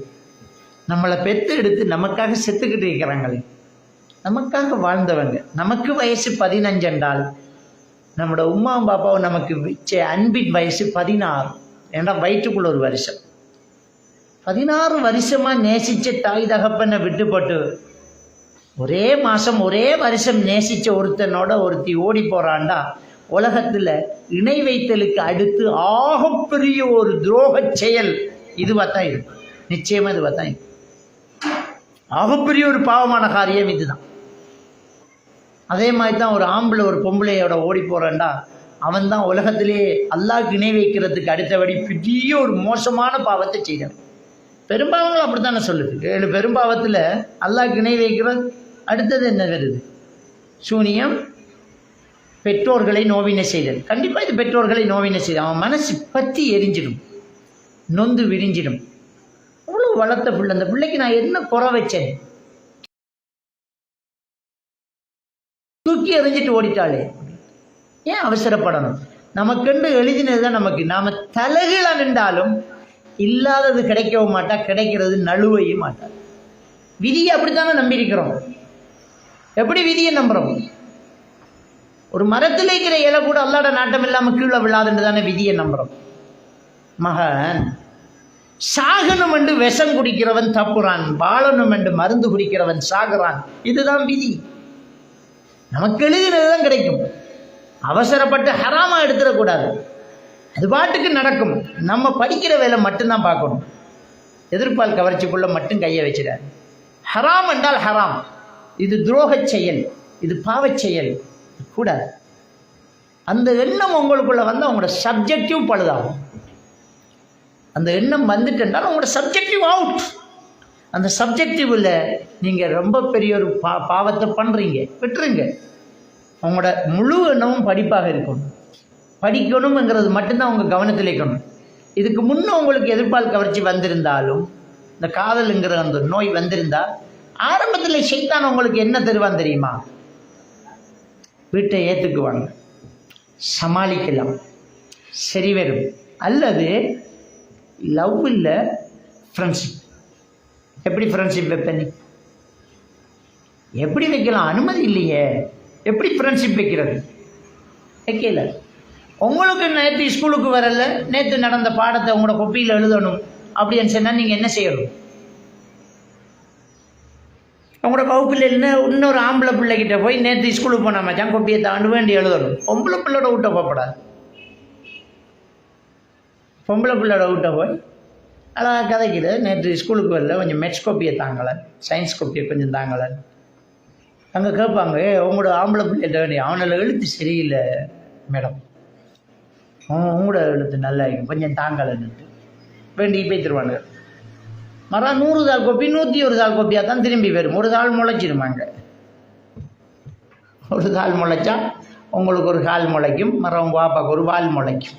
நம்மளை பெற்று எடுத்து நமக்காக செத்துக்கிட்டு இருக்கிறாங்களே. நமக்காக வாழ்ந்தவங்க. நமக்கு வயசு 15 என்றால் நம்மளோட உம்மாவும் பாப்பாவும் நமக்கு வச்ச அன்பின் வயசு 16. ஏன்னா வயிற்றுக்குள்ள ஒரு வருஷம். 16 வருஷமாக நேசித்த தாய் தகப்பனை விட்டுப்பட்டு ஒரே மாதம் ஒரே வருஷம் நேசித்த ஒருத்தனோட ஒருத்தி ஓடி போகிறான்டா, உலகத்தில் இணை வைத்தலுக்கு அடுத்து ஆகப்பெரிய ஒரு துரோக செயல் இதுவாக தான் இருக்கும். நிச்சயமாக இதுவாக தான் இருக்கும். ஆகப்பெரிய ஒரு பாவமான காரியம் இதுதான். அதே மாதிரி தான் ஒரு ஆம்பளை ஒரு பொம்பளையோட ஓடி போகிறான்டா, அவன் தான் உலகத்திலே அல்லாஹ்க்கு இணை வைக்கிறதுக்கு அடுத்தபடி பெரிய ஒரு மோசமான பாவத்தை செய்கிறான். பெரும்பாவங்கள் அப்படி தானே சொல்லுது. 7 பெரும்பாவத்தில் அல்லாஹ்க்கு இணை வைக்கிறது. அடுத்தது என்ன வருது? சூனியம், பெற்றோர்களை நோவினை செய்தல். கண்டிப்பாக இது பெற்றோர்களை நோவினை செய்தல். அவன் மனசு பற்றி எரிஞ்சிடும், நொந்து விரிஞ்சிடும். அவ்வளோ வளர்த்த பிள்ளை, அந்த பிள்ளைக்கு நான் என்ன குறை வச்சேன்? தூக்கி எறிஞ்சிட்டு ஓடிட்டாளே. ஏன் அவசரப்படணும்? நமக்கென்று எழுதினது தான் நமக்கு. நாம் தலைகீழாக நின்றாலும் இல்லாதது கிடைக்கவும் மாட்டா, கிடைக்கிறது நழுவையும் மாட்டார். விதியை அப்படித்தானே நம்பியிருக்கிறோம். எப்படி விதியை நம்புகிறோம்? ஒரு மரத்தில் இருக்கிற இலை கூட அல்லாட நாட்டம் இல்லாமல் கீழே விழாதுன்னு தானே விதியை நம்புகிறோம். மகன் சாகணும் என்று விஷம் குடிக்கிறவன் தப்புறான், வாழணும் என்று மருந்து குடிக்கிறவன் சாகுறான். இதுதான் விதி. நமக்கு எழுதினது தான் கிடைக்கும். அவசரப்பட்டு ஹராமாக எடுத்துடக்கூடாது. அது பாட்டுக்கு நடக்கும். நம்ம படிக்கிற வேலை மட்டும்தான் பார்க்கணும். எதிர்பால் கவர்ச்சிக்குள்ளே மட்டும் கையை வச்சிடாது. ஹராம் என்றால் ஹராம். இது துரோக செயல், இது பாவச் செயல் கூடாது. அந்த எண்ணம் உங்களுக்குள்ள வந்து அவங்களோட சப்ஜெக்டிவ் பழுதாகும். அந்த எண்ணம் வந்துட்டுன்றால் உங்களோட சப்ஜெக்டிவ் அவுட். அந்த சப்ஜெக்டிவில் நீங்கள் ரொம்ப பெரிய ஒரு பாவத்தை பண்ணுறீங்க, விட்டுருங்க. உங்களோட முழு எண்ணமும் படிப்பாக இருக்கணும். படிக்கணுங்கிறது மட்டும்தான் உங்கள் கவனத்தில் இருக்கணும். இதுக்கு முன்னே உங்களுக்கு எதிர்பால் கவர்ச்சி வந்திருந்தாலும், இந்த காதலுங்கிற அந்த நோய் வந்திருந்தால், ஆரம்பத்தில் ஷைத்தான் உங்களுக்கு என்ன தருவான் தெரியுமா? வீட்டை ஏற்றுக்குவாங்க, சமாளிக்கலாம், சரி வரும். அல்லது லவ் இல்லை ஃப்ரெண்ட்ஷிப். எப்படி ஃப்ரெண்ட்ஷிப் வைப்பேன்? எப்படி வைக்கலாம்? அனுமதி இல்லையே. எப்படி ஃப்ரெண்ட்ஷிப் வைக்கிறது? வைக்கல. உங்களுக்கு நேற்று ஸ்கூலுக்கு வரல, நேற்று நடந்த பாடத்தை உங்களோட கொப்பியில் எழுதணும் அப்படின்னு சொன்னால் நீங்கள் என்ன செய்யணும்? உங்களோட வகுப்பில் இன்னொரு ஆம்பளை பிள்ளைகிட்ட போய் நேற்று ஸ்கூலுக்கு போன மச்சான் கொப்பியை தாண்டு வேண்டி எழுதணும். பொம்பளை பிள்ளையோட விட்ட போகப்படாது. பொம்பளை பிள்ளையோட விட்ட போய் அழகாக கதைக்குது, நேற்று ஸ்கூலுக்கு வரல, கொஞ்சம் மேத்ஸ் கோப்பியை தாங்கலை, சயின்ஸ் கோப்பியை கொஞ்சம் தாங்கலை. அங்கே கேட்பாங்க, உங்களோட ஆம்பளை பிள்ளைகிட்ட வேண்டிய அவனோட எழுத்து சரியில்லை மேடம், உங்களோட எழுத்து நல்லா இருக்கும், கொஞ்சம் தாங்கலைன்னுட்டு வேண்டி போய் தருவாங்க. மரம் 100 தாள் கோப்பி 101 தாள் கோப்பியாக தான் திரும்பி வரும். ஒரு தாள் முளைச்சிருமாங்க. ஒரு தாள் முளைச்சா உங்களுக்கு ஒரு கால் முளைக்கும், மரம் உங்கள் பாப்பாவுக்கு ஒரு வால் முளைக்கும்.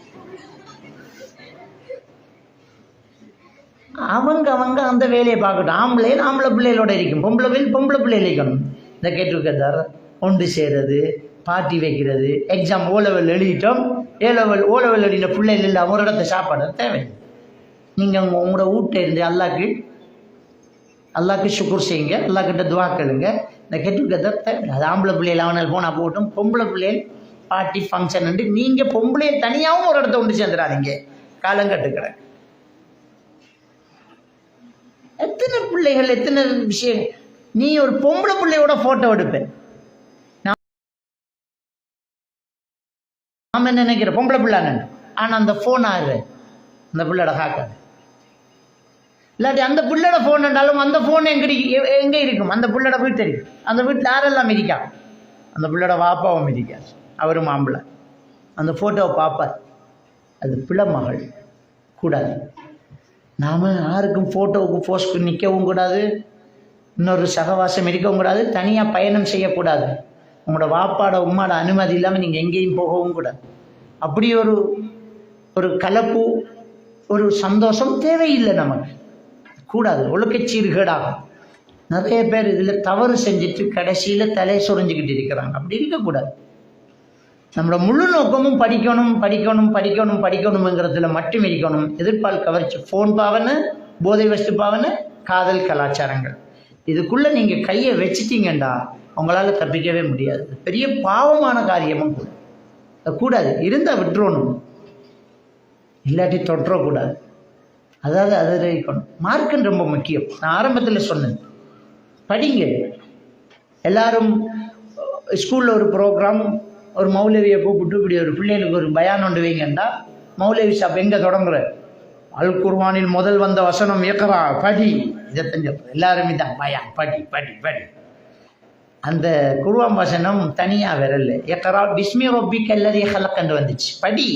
அவங்க அந்த வேலையை பார்க்கட்டும். ஆம்பளை பிள்ளைகளோட இருக்கும், பொம்பளை பிள்ளைகள் இருக்கணும். இந்த கேட்டுக்கதார் ஒன்று செய்கிறது, பார்ட்டி வைக்கிறது, எக்ஸாம் ஓ லெவல் எழுதிட்டோம், ஓ லெவல் எழுதின பிள்ளைகள் இல்லை, ஒரு இடத்த சாப்பாடு தேவை. நீங்கள் உங்களோட வீட்டை இருந்து அல்லாக்கு சுக்குர் செய்யுங்க, அல்லாக்கிட்ட துவா கேளுங்க. இந்த கேட்டுக்கதார் தேவை. அது ஆம்பளை பிள்ளைகள் அவனால் போனால் போட்டும், பொம்பளை பிள்ளைகள் பார்ட்டி ஃபங்க்ஷன் உண்டு. நீங்கள் பொம்பளையை தனியாகவும் ஒரு இடத்த ஒன்று சேர்ந்துடாதீங்க. காலங்கட்டுக்கிறேன். எத்தனை பிள்ளைகள், எத்தனை விஷயம். நீ ஒரு பொம்பளை பிள்ளையோட போட்டோ எடுப்பேன். நாம என்ன நினைக்கிற பொம்பளை பிள்ளைன்னு. ஆனால் அந்த ஃபோன் ஆறு அந்த பிள்ளையோட ஹாக்காது. இல்லாட்டி அந்த பிள்ளையோட ஃபோன் என்றாலும் அந்த ஃபோன் எங்கே இருக்கும்? அந்த பிள்ளையோட வீட்டு இருக்கும். அந்த வீட்டில் யாரெல்லாம் இருக்கா? அந்த பிள்ளையோட வாப்பாவும் இருக்கார், அவரும் மாம்பிள்ளை. அந்த ஃபோட்டோவை பார்ப்பார். அது பிள்ளை மகள் கூடாது. நாம் யாருக்கும் ஃபோட்டோவுக்கு போஸ்ட் நிற்கவும் கூடாது, இன்னொரு சகவாசம் இருக்கவும் கூடாது, தனியாக பயணம் செய்யக்கூடாது. உங்களோட வாப்பாட உம்மாட அனுமதி இல்லாமல் நீங்கள் எங்கேயும் போகவும் கூடாது. அப்படி ஒரு கலப்பு, ஒரு சந்தோஷம் தேவையில்லை நமக்கு, கூடாது. ஒழுக்கச்சீர்கேடாகும். நிறைய பேர் இதில் தவறு செஞ்சுட்டு கடைசியில் தலையை சுரிஞ்சிக்கிட்டு இருக்கிறாங்க. அப்படி இருக்கக்கூடாது. நம்மளோட முழு நோக்கமும் படிக்கணுங்கிறதுல மட்டும் இருக்கணும். எதிர்பால் கவர்ச்சி, ஃபோன் பாவனை, போதை வஸ்து பாவனை, காதல் கலாச்சாரங்கள், இதுக்குள்ளே நீங்கள் கையை வச்சிட்டீங்கண்டா உங்களால் தப்பிக்கவே முடியாது. பெரிய பாவமான காரியமும் கூட. கூடாது, இருந்தால் விட்டுறணும், இல்லாட்டி தொற்றக்கூடாது. அதாவது அதை இருக்கணும். மார்க்குன்னு ரொம்ப முக்கியம். நான் ஆரம்பத்தில் சொன்னேன், படிங்க. எல்லாரும் ஸ்கூலில் ஒரு ப்ரோக்ராம், ஒரு மௌலவியை கூப்பிட்டு இப்படி ஒரு பிள்ளைகளுக்கு ஒரு பயான் ஒன்று வைங்கண்டா, மௌலவி சாப் எங்கே தொடங்குற? அல் குர்ஆனில் முதல் வந்த வசனம் இக்ரா, படி. இதைத்தான் சொல்கிறேன். எல்லாருமே தான் பயான், படி படி படி. அந்த குர்ஆன் வசனம் தனியாக வரல. இக்ரா பிஸ்மி ரப்பிக்க அல்லதீ ஹலக் வந்துச்சு. படி,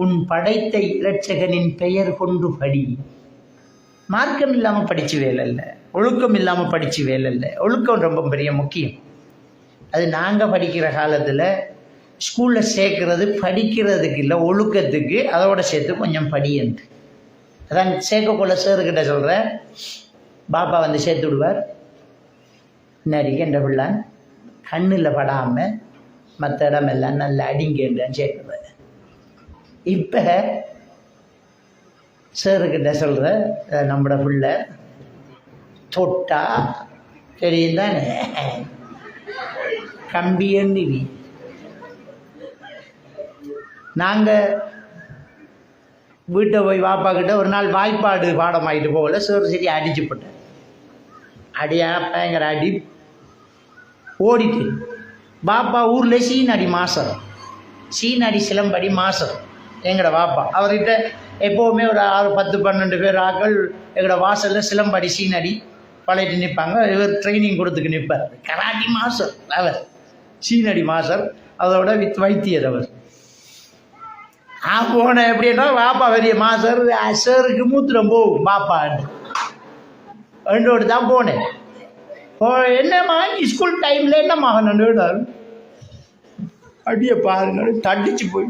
உன் படைத்த இரட்சகனின் பெயர் கொண்டு படி. மார்க்கம் இல்லாமல் படித்து வேலை இல்லை, ஒழுக்கம் இல்லாமல் படித்து வேலை இல்லை. ஒழுக்கம் ரொம்ப பெரிய முக்கியம். அது நாங்கள் படிக்கிற காலத்தில் ஸ்கூலில் சேர்க்கறது படிக்கிறதுக்கு இல்லை, ஒழுக்கத்துக்கு. அதோட சேர்த்து கொஞ்சம் படியன்று. அதான் சேர்க்கக்குள்ள சேருக்கிட்ட சொல்கிறேன், பாப்பா வந்து சேர்த்து விடுவார். பின்னாடிக்கு என்ற பிள்ளை கண்ணில் படாமல் மற்ற இடமெல்லாம் நல்லா அடிங்கன்றான் சேர்க்குறது. இப்போ சேருக்கிட்ட சொல்கிற நம்மளோட பிள்ளை தொட்டா தெரியும் தானே, கம்பியன்னு. நாங்கள் வீட்டை போய் வாப்பா கிட்ட ஒரு நாள் வாய்ப்பாடு பாடம் ஆகிட்டு போகல, சரி அடிச்சு போட்டேன். அடியா பயங்கர அடி ஓடிட்டு. பாப்பா ஊரில் சீனடி மாசம், சீனடி சிலம்படி மாசம். எங்களோட பாப்பா அவர்கிட்ட எப்போவுமே ஒரு 6, 10, 12 பேர் ஆக்கள் எங்களோட வாசலில் சிலம்படி சீனடி பழையிட்டு நிற்பாங்க. இவர் ட்ரைனிங் கொடுத்துக்கு நிற்பார். கராட்டி மாஸ்டர் அவர், சீனடி மாஸ்டர், அதோட வைத்தியர் அவர். போனேன் எப்படின்னா, பாப்பா பெரிய மாஸ்டர், சருக்கு மூத்திரம் போகும் பாப்பான்னு ரெண்டோடு தான் போனேன். என்னம்மா ஸ்கூல் டைமில் என்னம்மா நடுவிடாரு அடியை பாருங்க, தடிச்சு போய்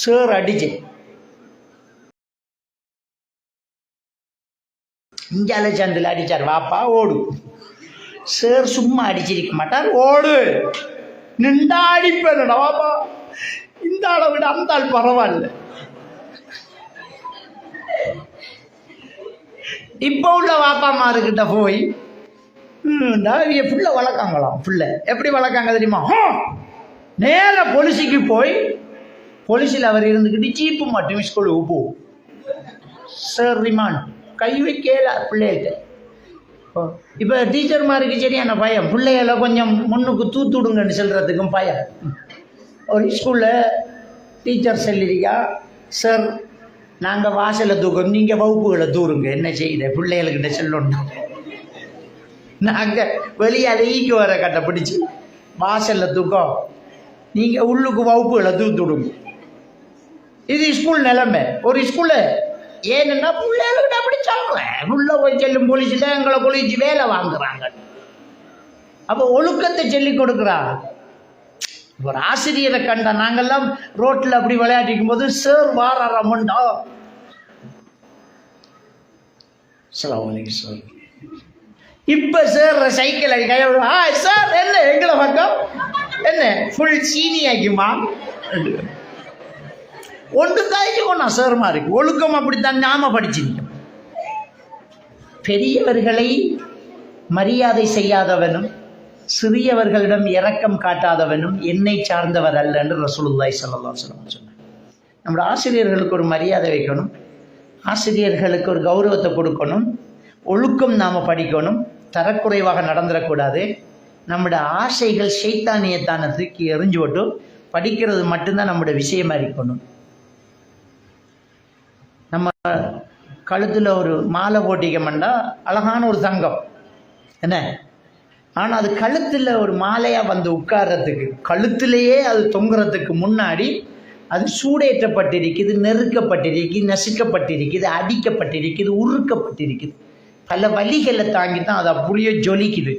சார் அடிச்சேன். இஞ்சால சந்தில் அடித்தார். வாப்பா ஓடு. சார் சும்மா அடிச்சிருக்க மாட்டார், ஓடு. நின்றா அடிப்பேன்டா வாப்பா. இந்த ஆளை விட அந்த ஆள் பரவாயில்ல. இப்போ உள்ள வாப்பாமாருக்கிட்ட போய் புள்ள வளர்க்காங்களாம். புள்ள எப்படி வளர்க்காங்க தெரியுமா? நேர பொலிசிக்கு போய் பொலிசில் அவர் இருந்துக்கிட்டு சீப்பு மட்டும் ஸ்கூலுக்கு போகும். சார் ரிமாண்ட் கை வைக்கல பிள்ளைகிட்ட. இப்போ டீச்சர்மாருக்கு சரியான பயம், பிள்ளைகளை கொஞ்சம் முன்னுக்கு தூத்துடுங்கன்னு சொல்கிறதுக்கும் பயம். ஒரு ஸ்கூலில் டீச்சர் சொல்லியிருக்கா, சார் நாங்கள் வாசலை தூக்கணும், நீங்கள் வகுப்புகளை தூருங்க. என்ன செய்யுத பிள்ளைகளுக்கிட்ட சொல்லணும். நாங்கள் வெளியால் ஈக்கு வர கட்டை பிடிச்சி வாசலில் தூக்கம், நீங்கள் உள்ளுக்கு வகுப்புகளை தூத்துடுங்க. இது ஸ்கூல் நிலைமை. ஒரு ஸ்கூலில் ஏன்னா பிள்ளைகிட்ட அப்படி சொல்கிறேன், உள்ள போய் செல்லும் போலீஸில் எங்களை கொலிச்சு வேலை வாங்குறாங்க. அப்போ ஒழுக்கத்தை சொல்லி கொடுக்குறா. ஒரு ஆசிரியரை கண்டா, நாங்கள்லாம் ரோட்டில் அப்படி விளையாடிக்கும் போது சார் வாராமண்டா சார். இப்போ சார் சைக்கிள் அடிக்க சார் என்ன எங்களை பக்கம் என்ன ஃபுல் சீனி ஆக்கிமா ஒன்று தாய்ச்சிக்கோண்ணா சார்மா இருக்கு. ஒழுக்கம் அப்படித்தான் நாம படிச்சிருக்கோம். பெரியவர்களை மரியாதை செய்யாதவனும் சிறியவர்களிடம் இரக்கம் காட்டாதவனும் என்னை சார்ந்தவர் அல்ல என்று ரசூலுல்லாஹி ஸல்லல்லாஹு அலைஹி வஸல்லம் சொன்னார். நம்முடைய ஆசிரியர்களுக்கு ஒரு மரியாதை வைக்கணும், ஆசிரியர்களுக்கு ஒரு கௌரவத்தை கொடுக்கணும், ஒழுக்கம் நாம் படிக்கணும், தரக்குறைவாக நடந்துடக்கூடாது. நம்முடைய ஆசைகள் ஷைத்தானியத்தான தூக்கி எறிஞ்சு விட்டு படிக்கிறது மட்டும்தான் நம்முடைய விஷயமா இருக்கணும். நம்ம கழுத்தில் ஒரு மாலை போட்டிக்கமெண்டா அழகான ஒரு தங்கம் என்ன, ஆனால் அது கழுத்தில் ஒரு மாலையாக வந்து உட்கார்றதுக்கு, கழுத்திலேயே அது தொங்குறதுக்கு முன்னாடி அது சூடேற்றப்பட்டிருக்குது, நெருக்கப்பட்டிருக்குது, நசுக்கப்பட்டிருக்குது, அடிக்கப்பட்டிருக்குது, உருக்கப்பட்டிருக்குது. பல வலிகளை தாங்கி தான் அது அப்படியே ஜொலிக்குது.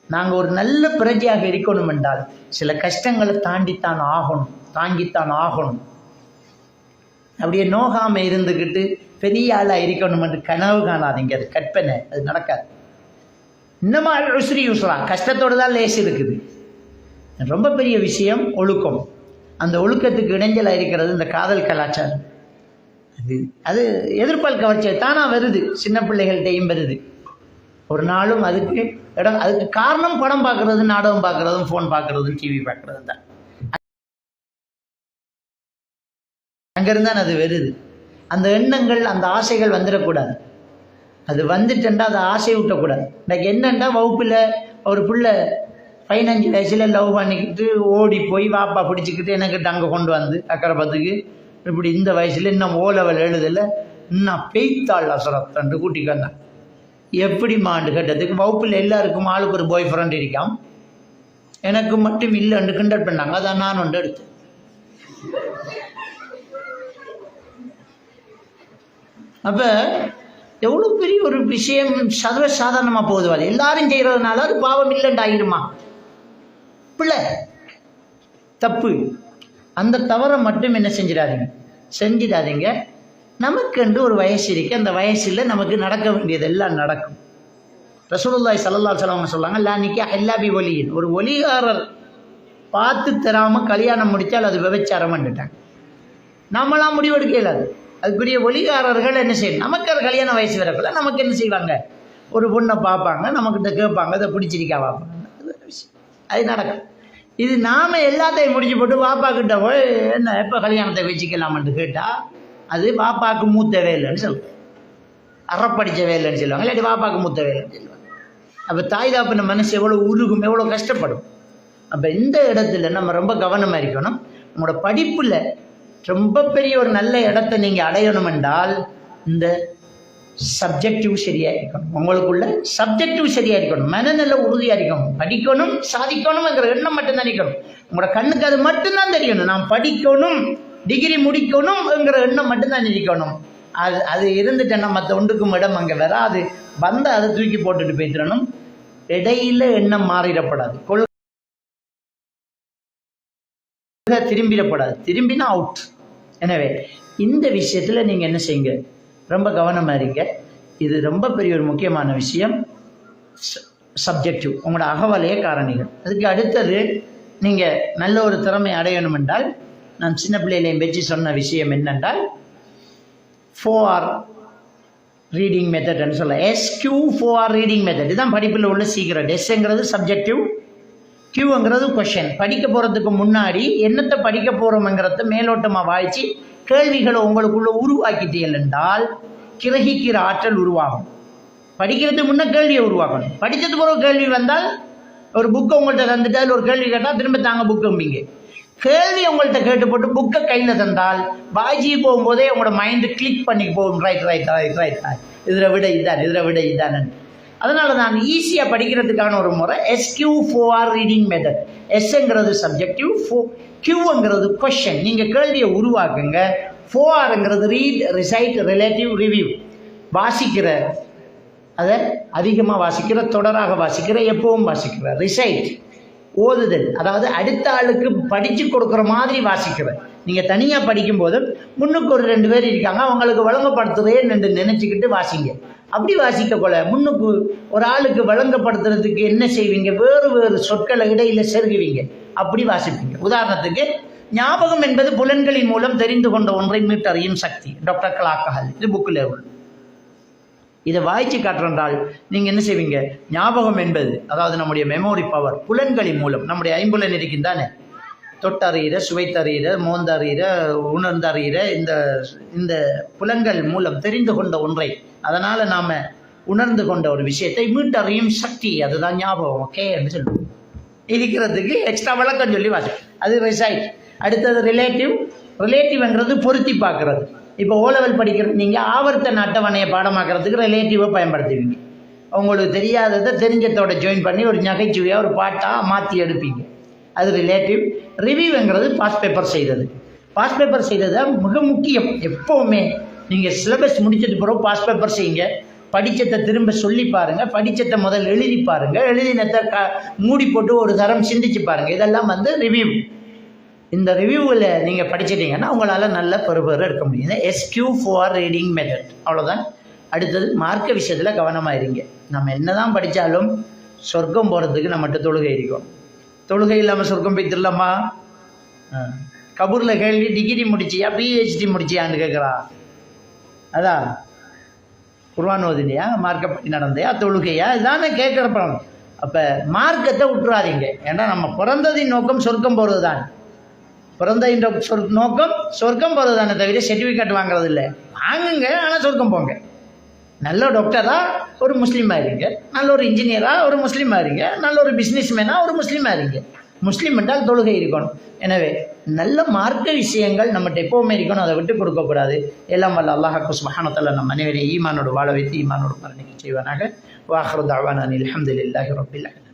நாங்கள் ஒரு நல்ல பிரஜையாக இருக்கணும் என்றால் சில கஷ்டங்களை தாண்டித்தான் ஆகணும், தாங்கித்தான் ஆகணும். அப்படியே நோகாமல் இருந்துக்கிட்டு பெரிய ஆளாக இருக்கணும் என்று கனவு காணாதீங்க. அது கற்பனை, அது நடக்காது. இன்னமா உஸ்ரி யூஸ்ரா, கஷ்டத்தோடு தான் லேஸ் இருக்குது. ரொம்ப பெரிய விஷயம் ஒழுக்கம். அந்த ஒழுக்கத்துக்கு இடைஞ்சலாக இருக்கிறது இந்த காதல் கலாச்சாரம். அது எதிர்பால் கவர்ச்சி தானாக வருது, சின்ன பிள்ளைகள்கிட்டையும் வருது. ஒரு நாளும் அதுக்கு காரணம் படம் பார்க்குறது, நாடகம் பார்க்குறதும், ஃபோன் பார்க்குறதும், டிவி பார்க்குறதும் தான். அங்கேருந்தான் அது வருது. அந்த எண்ணங்கள் அந்த ஆசைகள் வந்துடக்கூடாது. அது வந்துட்டேன்டா அதை ஆசையை விட்டக்கூடாது. எனக்கு என்னென்னா வகுப்பில் ஒரு பிள்ளை 15 வயசில் லவ் பண்ணிக்கிட்டு ஓடி போய் வாப்பா பிடிச்சிக்கிட்டு எனக்கிட்ட அங்கே கொண்டு வந்து அக்கரைப்பத்துக்கு இப்படி இந்த வயசில் இன்னும் ஓ லெவல் எழுதலை இன்னும் பெய்த்தாள் அசரத்தன்று கூட்டிக்கு வந்தான். எப்படி மாண்டு கேட்டதுக்கு வகுப்பில் எல்லாருக்கும் ஆளுக்கு ஒரு பாய் ஃப்ரெண்ட் இருக்கான், எனக்கு மட்டும் இல்லைன்னு கிண்டல் பண்ணாங்க. அதான் நான் ஒன்று எடுத்தேன். அப்போ எவ்வளோ பெரிய ஒரு விஷயம் சர்வசாதாரணமாக போகுது. அது எல்லாரும் செய்கிறதுனால அது பாவம் இல்லைன்னு ஆகிருமா? பிள்ளை தப்பு. அந்த தவறை மட்டும் என்ன செஞ்சிடாதீங்க. நமக்கு ஒரு வயசு இருக்குது, அந்த வயசில் நமக்கு நடக்க வேண்டியது எல்லாம் நடக்கும். ரசூலுல்லாஹி ஸல்லல்லாஹு அலைஹி வஸல்லம் சொல்லுவாங்க, லா நிக்காஹ இல்லா பி வலியின். ஒரு ஒலிகாரர் பார்த்து தராமல் கல்யாணம் முடித்தால் அது விபச்சாரம் பண்ணிட்டாங்க. நம்மளாம் முடிவெடுக்க இயலாது. அதுக்குரிய ஒலிகாரர்கள் என்ன செய்யணும்? நமக்கு அது கல்யாண வயசு வரக்குள்ள நமக்கு என்ன செய்வாங்க? ஒரு பொண்ணை பார்ப்பாங்க, நம்மக்கிட்ட கேட்பாங்க, அதை பிடிச்சிருக்கா பார்ப்பாங்க. அது நடக்கும். இது நாம் எல்லாத்தையும் முடிச்சு போட்டு வாப்பா கிட்ட போய் என்ன எப்போ கல்யாணத்தை வச்சுக்கலாம்னு கேட்டால் அது வாப்பாவுக்கு மூத்த வேலைன்னு சொல்லுவாங்க, அறப்படித்த வேலைன்னு சொல்லுவாங்க, இல்லாட்டி வாப்பாவுக்கு மூத்த வேலைன்னு சொல்லுவாங்க. அப்போ தாய் தாப்பின மனசு எவ்வளோ உருகும், எவ்வளோ கஷ்டப்படும். அப்போ இந்த இடத்துல நம்ம ரொம்ப கவனமாக இருக்கணும். உங்களோட படிப்பில் ரொம்ப பெரிய ஒரு நல்ல இடத்தை நீங்கள் அடையணும் என்றால் இந்த சப்ஜெக்டிவ் சரியாக இருக்கணும். உங்களுக்குள்ள சப்ஜெக்டிவ் சரியாக இருக்கணும், மனநல உறுதியாக இருக்கணும். படிக்கணும், சாதிக்கணும்ங்கிற எண்ணம் மட்டும்தான் இருக்கணும். உங்களோட கண்ணுக்கு அது மட்டும்தான் தெரியணும். நாம் படிக்கணும், டிகிரி முடிக்கணும்ங்கிற எண்ணம் மட்டும்தான் இருக்கணும். அது இருந்துட்டேன்னா மற்ற ஒன்றுக்கும் இடம் அங்கே வேற அது வந்து அதை தூக்கி போட்டுட்டு போய்த்திடணும். இடையில எண்ணம் மாறிடப்படாது, கொள்கை திரும்பிடப்படாது, திரும்பினா அவுட். எனவே இந்த விஷயத்தில் நீங்கள் என்ன செய்யுங்க, ரொம்ப கவனமாக இருங்க. இது ரொம்ப பெரிய ஒரு முக்கியமான விஷயம். சப்ஜெக்டிவ் உங்களோட அகவலைய காரணிகள். அதுக்கு அடுத்தது நீங்கள் நல்ல ஒரு திறமை அடையணும் என்றால், நான் சின்ன பிள்ளைகளையும் வச்சு சொன்ன விஷயம் என்னென்றால் 4R ரீடிங் மெத்தட்னு சொல்ல. SQ4R ரீடிங் மெத்தட் இதுதான் படிப்பில் உள்ள சீக்கிரம். எஸ்ங்கிறது சப்ஜெக்டிவ், கியூங்கிறது கொஷன். படிக்க போகிறதுக்கு முன்னாடி என்னத்தை படிக்க போகிறோம்ங்கிறத மேலோட்டமாக வாய்ச்சி கேள்விகளை உங்களுக்குள்ள உருவாக்கிட்டீர்கள் என்றால் கிரகிக்கிற ஆற்றல் உருவாகும். படிக்கிறதுக்கு முன்னே கேள்வியை உருவாக்கணும். படித்தது போகிற கேள்வி வந்தால் ஒரு புக்கை உங்கள்கிட்ட தந்துட்டு அதில் ஒரு கேள்வி கேட்டால் திரும்ப தாங்க புக்கும்பிங்க. கேள்வி உங்கள்கிட்ட கேட்டு போட்டு புக்கை கையில் தந்தால் வாய்ச்சி போகும்போதே உங்களோட மைண்டு கிளிக் பண்ணி போகும். ரைட் இதில் விட இதான். அதனால நான் ஈஸியாக படிக்கிறதுக்கான ஒரு முறை SQ4R ரீடிங் மெத்தட். எஸ்ங்கிறது சப்ஜெக்டிவ், கியூங்கிறது கொஷன். நீங்கள் கேள்வியை உருவாக்குங்க. 4Rங்கிறது ரீட், ரிசைட், ரிலேட்டிவ், ரிவ்யூ. வாசிக்கிற, அதை அதிகமாக வாசிக்கிற, தொடராக வாசிக்கிற, எப்பவும் வாசிக்கிற. ரிசைட் ஓதுதல், அதாவது அடுத்த ஆளுக்கு படித்து கொடுக்குற மாதிரி வாசிக்கிற. நீங்கள் தனியாக படிக்கும்போது முன்னுக்கு ஒரு 2 பேர் இருக்காங்க, அவங்களுக்கு வழங்கப்படுத்துறேன்னு நினச்சிக்கிட்டு வாசிங்க. அப்படி வாசிக்க போல முன்னுக்கு ஒரு ஆளுக்கு வழங்கப்படுத்துறதுக்கு என்ன செய்வீங்க? வேறு சொற்களை இடையில செருகுவீங்க, அப்படி வாசிப்பீங்க. உதாரணத்துக்கு, ஞாபகம் என்பது புலன்களின் மூலம் தெரிந்து கொண்ட ஒன்றை மீட்டறியும் சக்தி. டாக்டர் கலாக்கஹல், இது புக்கில் உள்ள. இதை வாய்ச்சி காட்டுறால் நீங்கள் என்ன செய்வீங்க? ஞாபகம் என்பது, அதாவது நம்முடைய மெமோரி பவர், புலன்களின் மூலம். நம்முடைய ஐம்புலன் இருக்கும் தானே, தொட்டறிகிற, சுவைத்தறிகிற, மோந்தறிகிற, உணர்ந்தறிகிற, இந்த புலன்கள் மூலம் தெரிந்து கொண்ட ஒன்றை, அதனால் நாம் உணர்ந்து கொண்ட ஒரு விஷயத்தை மீட்டறியும் சக்தி, அதுதான் ஞாபகம். ஓகே என்று சொல்லுவோம். இருக்கிறதுக்கு எக்ஸ்ட்ரா விளக்கம் சொல்லி வாசி. அது ரிசைட். அடுத்தது ரிலேட்டிவ்ங்கிறது பொருத்தி பார்க்குறது. இப்போ ஓ லெவல் படிக்கிறது, நீங்கள் ஆவர்த்தன அட்டவணையை பாடமாக்குறதுக்கு ரிலேட்டிவை பயன்படுத்துவீங்க. உங்களுக்கு தெரியாததை தெரிஞ்சதோட ஜாயின் பண்ணி ஒரு நகைச்சுவையாக ஒரு பாட்டாக மாற்றி எடுப்பீங்க. அது ரிலேட்டிவ். ரிவ்யூங்கிறது பாஸ் பேப்பர் செய்கிறது மிக முக்கியம். எப்போவுமே நீங்கள் சிலபஸ் முடிச்சது பிறகு பாஸ் பேப்பர் செய்யுங்க. படித்ததை திரும்ப சொல்லி பாருங்கள், படித்ததை முதல் எழுதி பாருங்கள், எழுதினத்தை மூடி போட்டு ஒரு தரம் சிந்திச்சு பாருங்கள். இதெல்லாம் ரிவ்யூ. இந்த ரிவ்யூவில் நீங்கள் படிச்சிட்டிங்கன்னா உங்களால் நல்ல பெறுபேறு எடுக்க முடியும். SQ4R reading method. அவ்வளோதான். அடுத்தது மார்க்க விஷயத்தில் கவனமாக இருங்க. நம்ம என்ன தான் படித்தாலும் சொர்க்கம் போகிறதுக்கு நம்மகிட்ட தொழுகை இருக்கும். தொழுகை இல்லாமல் சொர்க்கம் போய்த்திடலாமா? கபூரில் கேள்வி, டிகிரி முடிச்சியா, PhD முடிச்சியான்னு கேட்குறா. அதான் குர்ஆன் ஓதுனியா, மார்க்கப்படி நடந்தையா, தொழுகையா, இதானே கேட்குறப்பறம். அப்போ மார்க்கத்தை விட்டுறாதீங்க. ஏன்னா நம்ம பிறந்ததின் நோக்கம் சொர்க்கம் போகிறது தான். பிறந்த இந்த நோக்கம் சொர்க்கம் போகிறது தானே தவிர சர்டிஃபிகேட் வாங்குறது இல்லை. வாங்குங்க, ஆனால் சொர்க்கம் போங்க. நல்ல டாக்டராக ஒரு முஸ்லீமாக இருங்க, நல்ல ஒரு இன்ஜினியராக ஒரு முஸ்லீமாக இருங்க, நல்ல ஒரு பிஸ்னஸ்மேனாக ஒரு முஸ்லீமாக இருங்க. முஸ்லீம் என்றால் தொழுகை இருக்கணும். எனவே நல்ல மார்க்க விஷயங்கள் நம்மகிட்ட எப்போவுமே இருக்கணும், அதை விட்டு கொடுக்கக்கூடாது. எல்லாம் வல்ல அல்லாஹ் சுப்ஹானஹு வ தஆலா நம் அனைவரையும் ஈமானோடு வாழ வைத்து ஈமானோடு மரணிக்க செய்வானாக. வாஹிரு தஅவானா அல்ஹம்துலில்லாஹி ரப்பில் ஆலமீன்.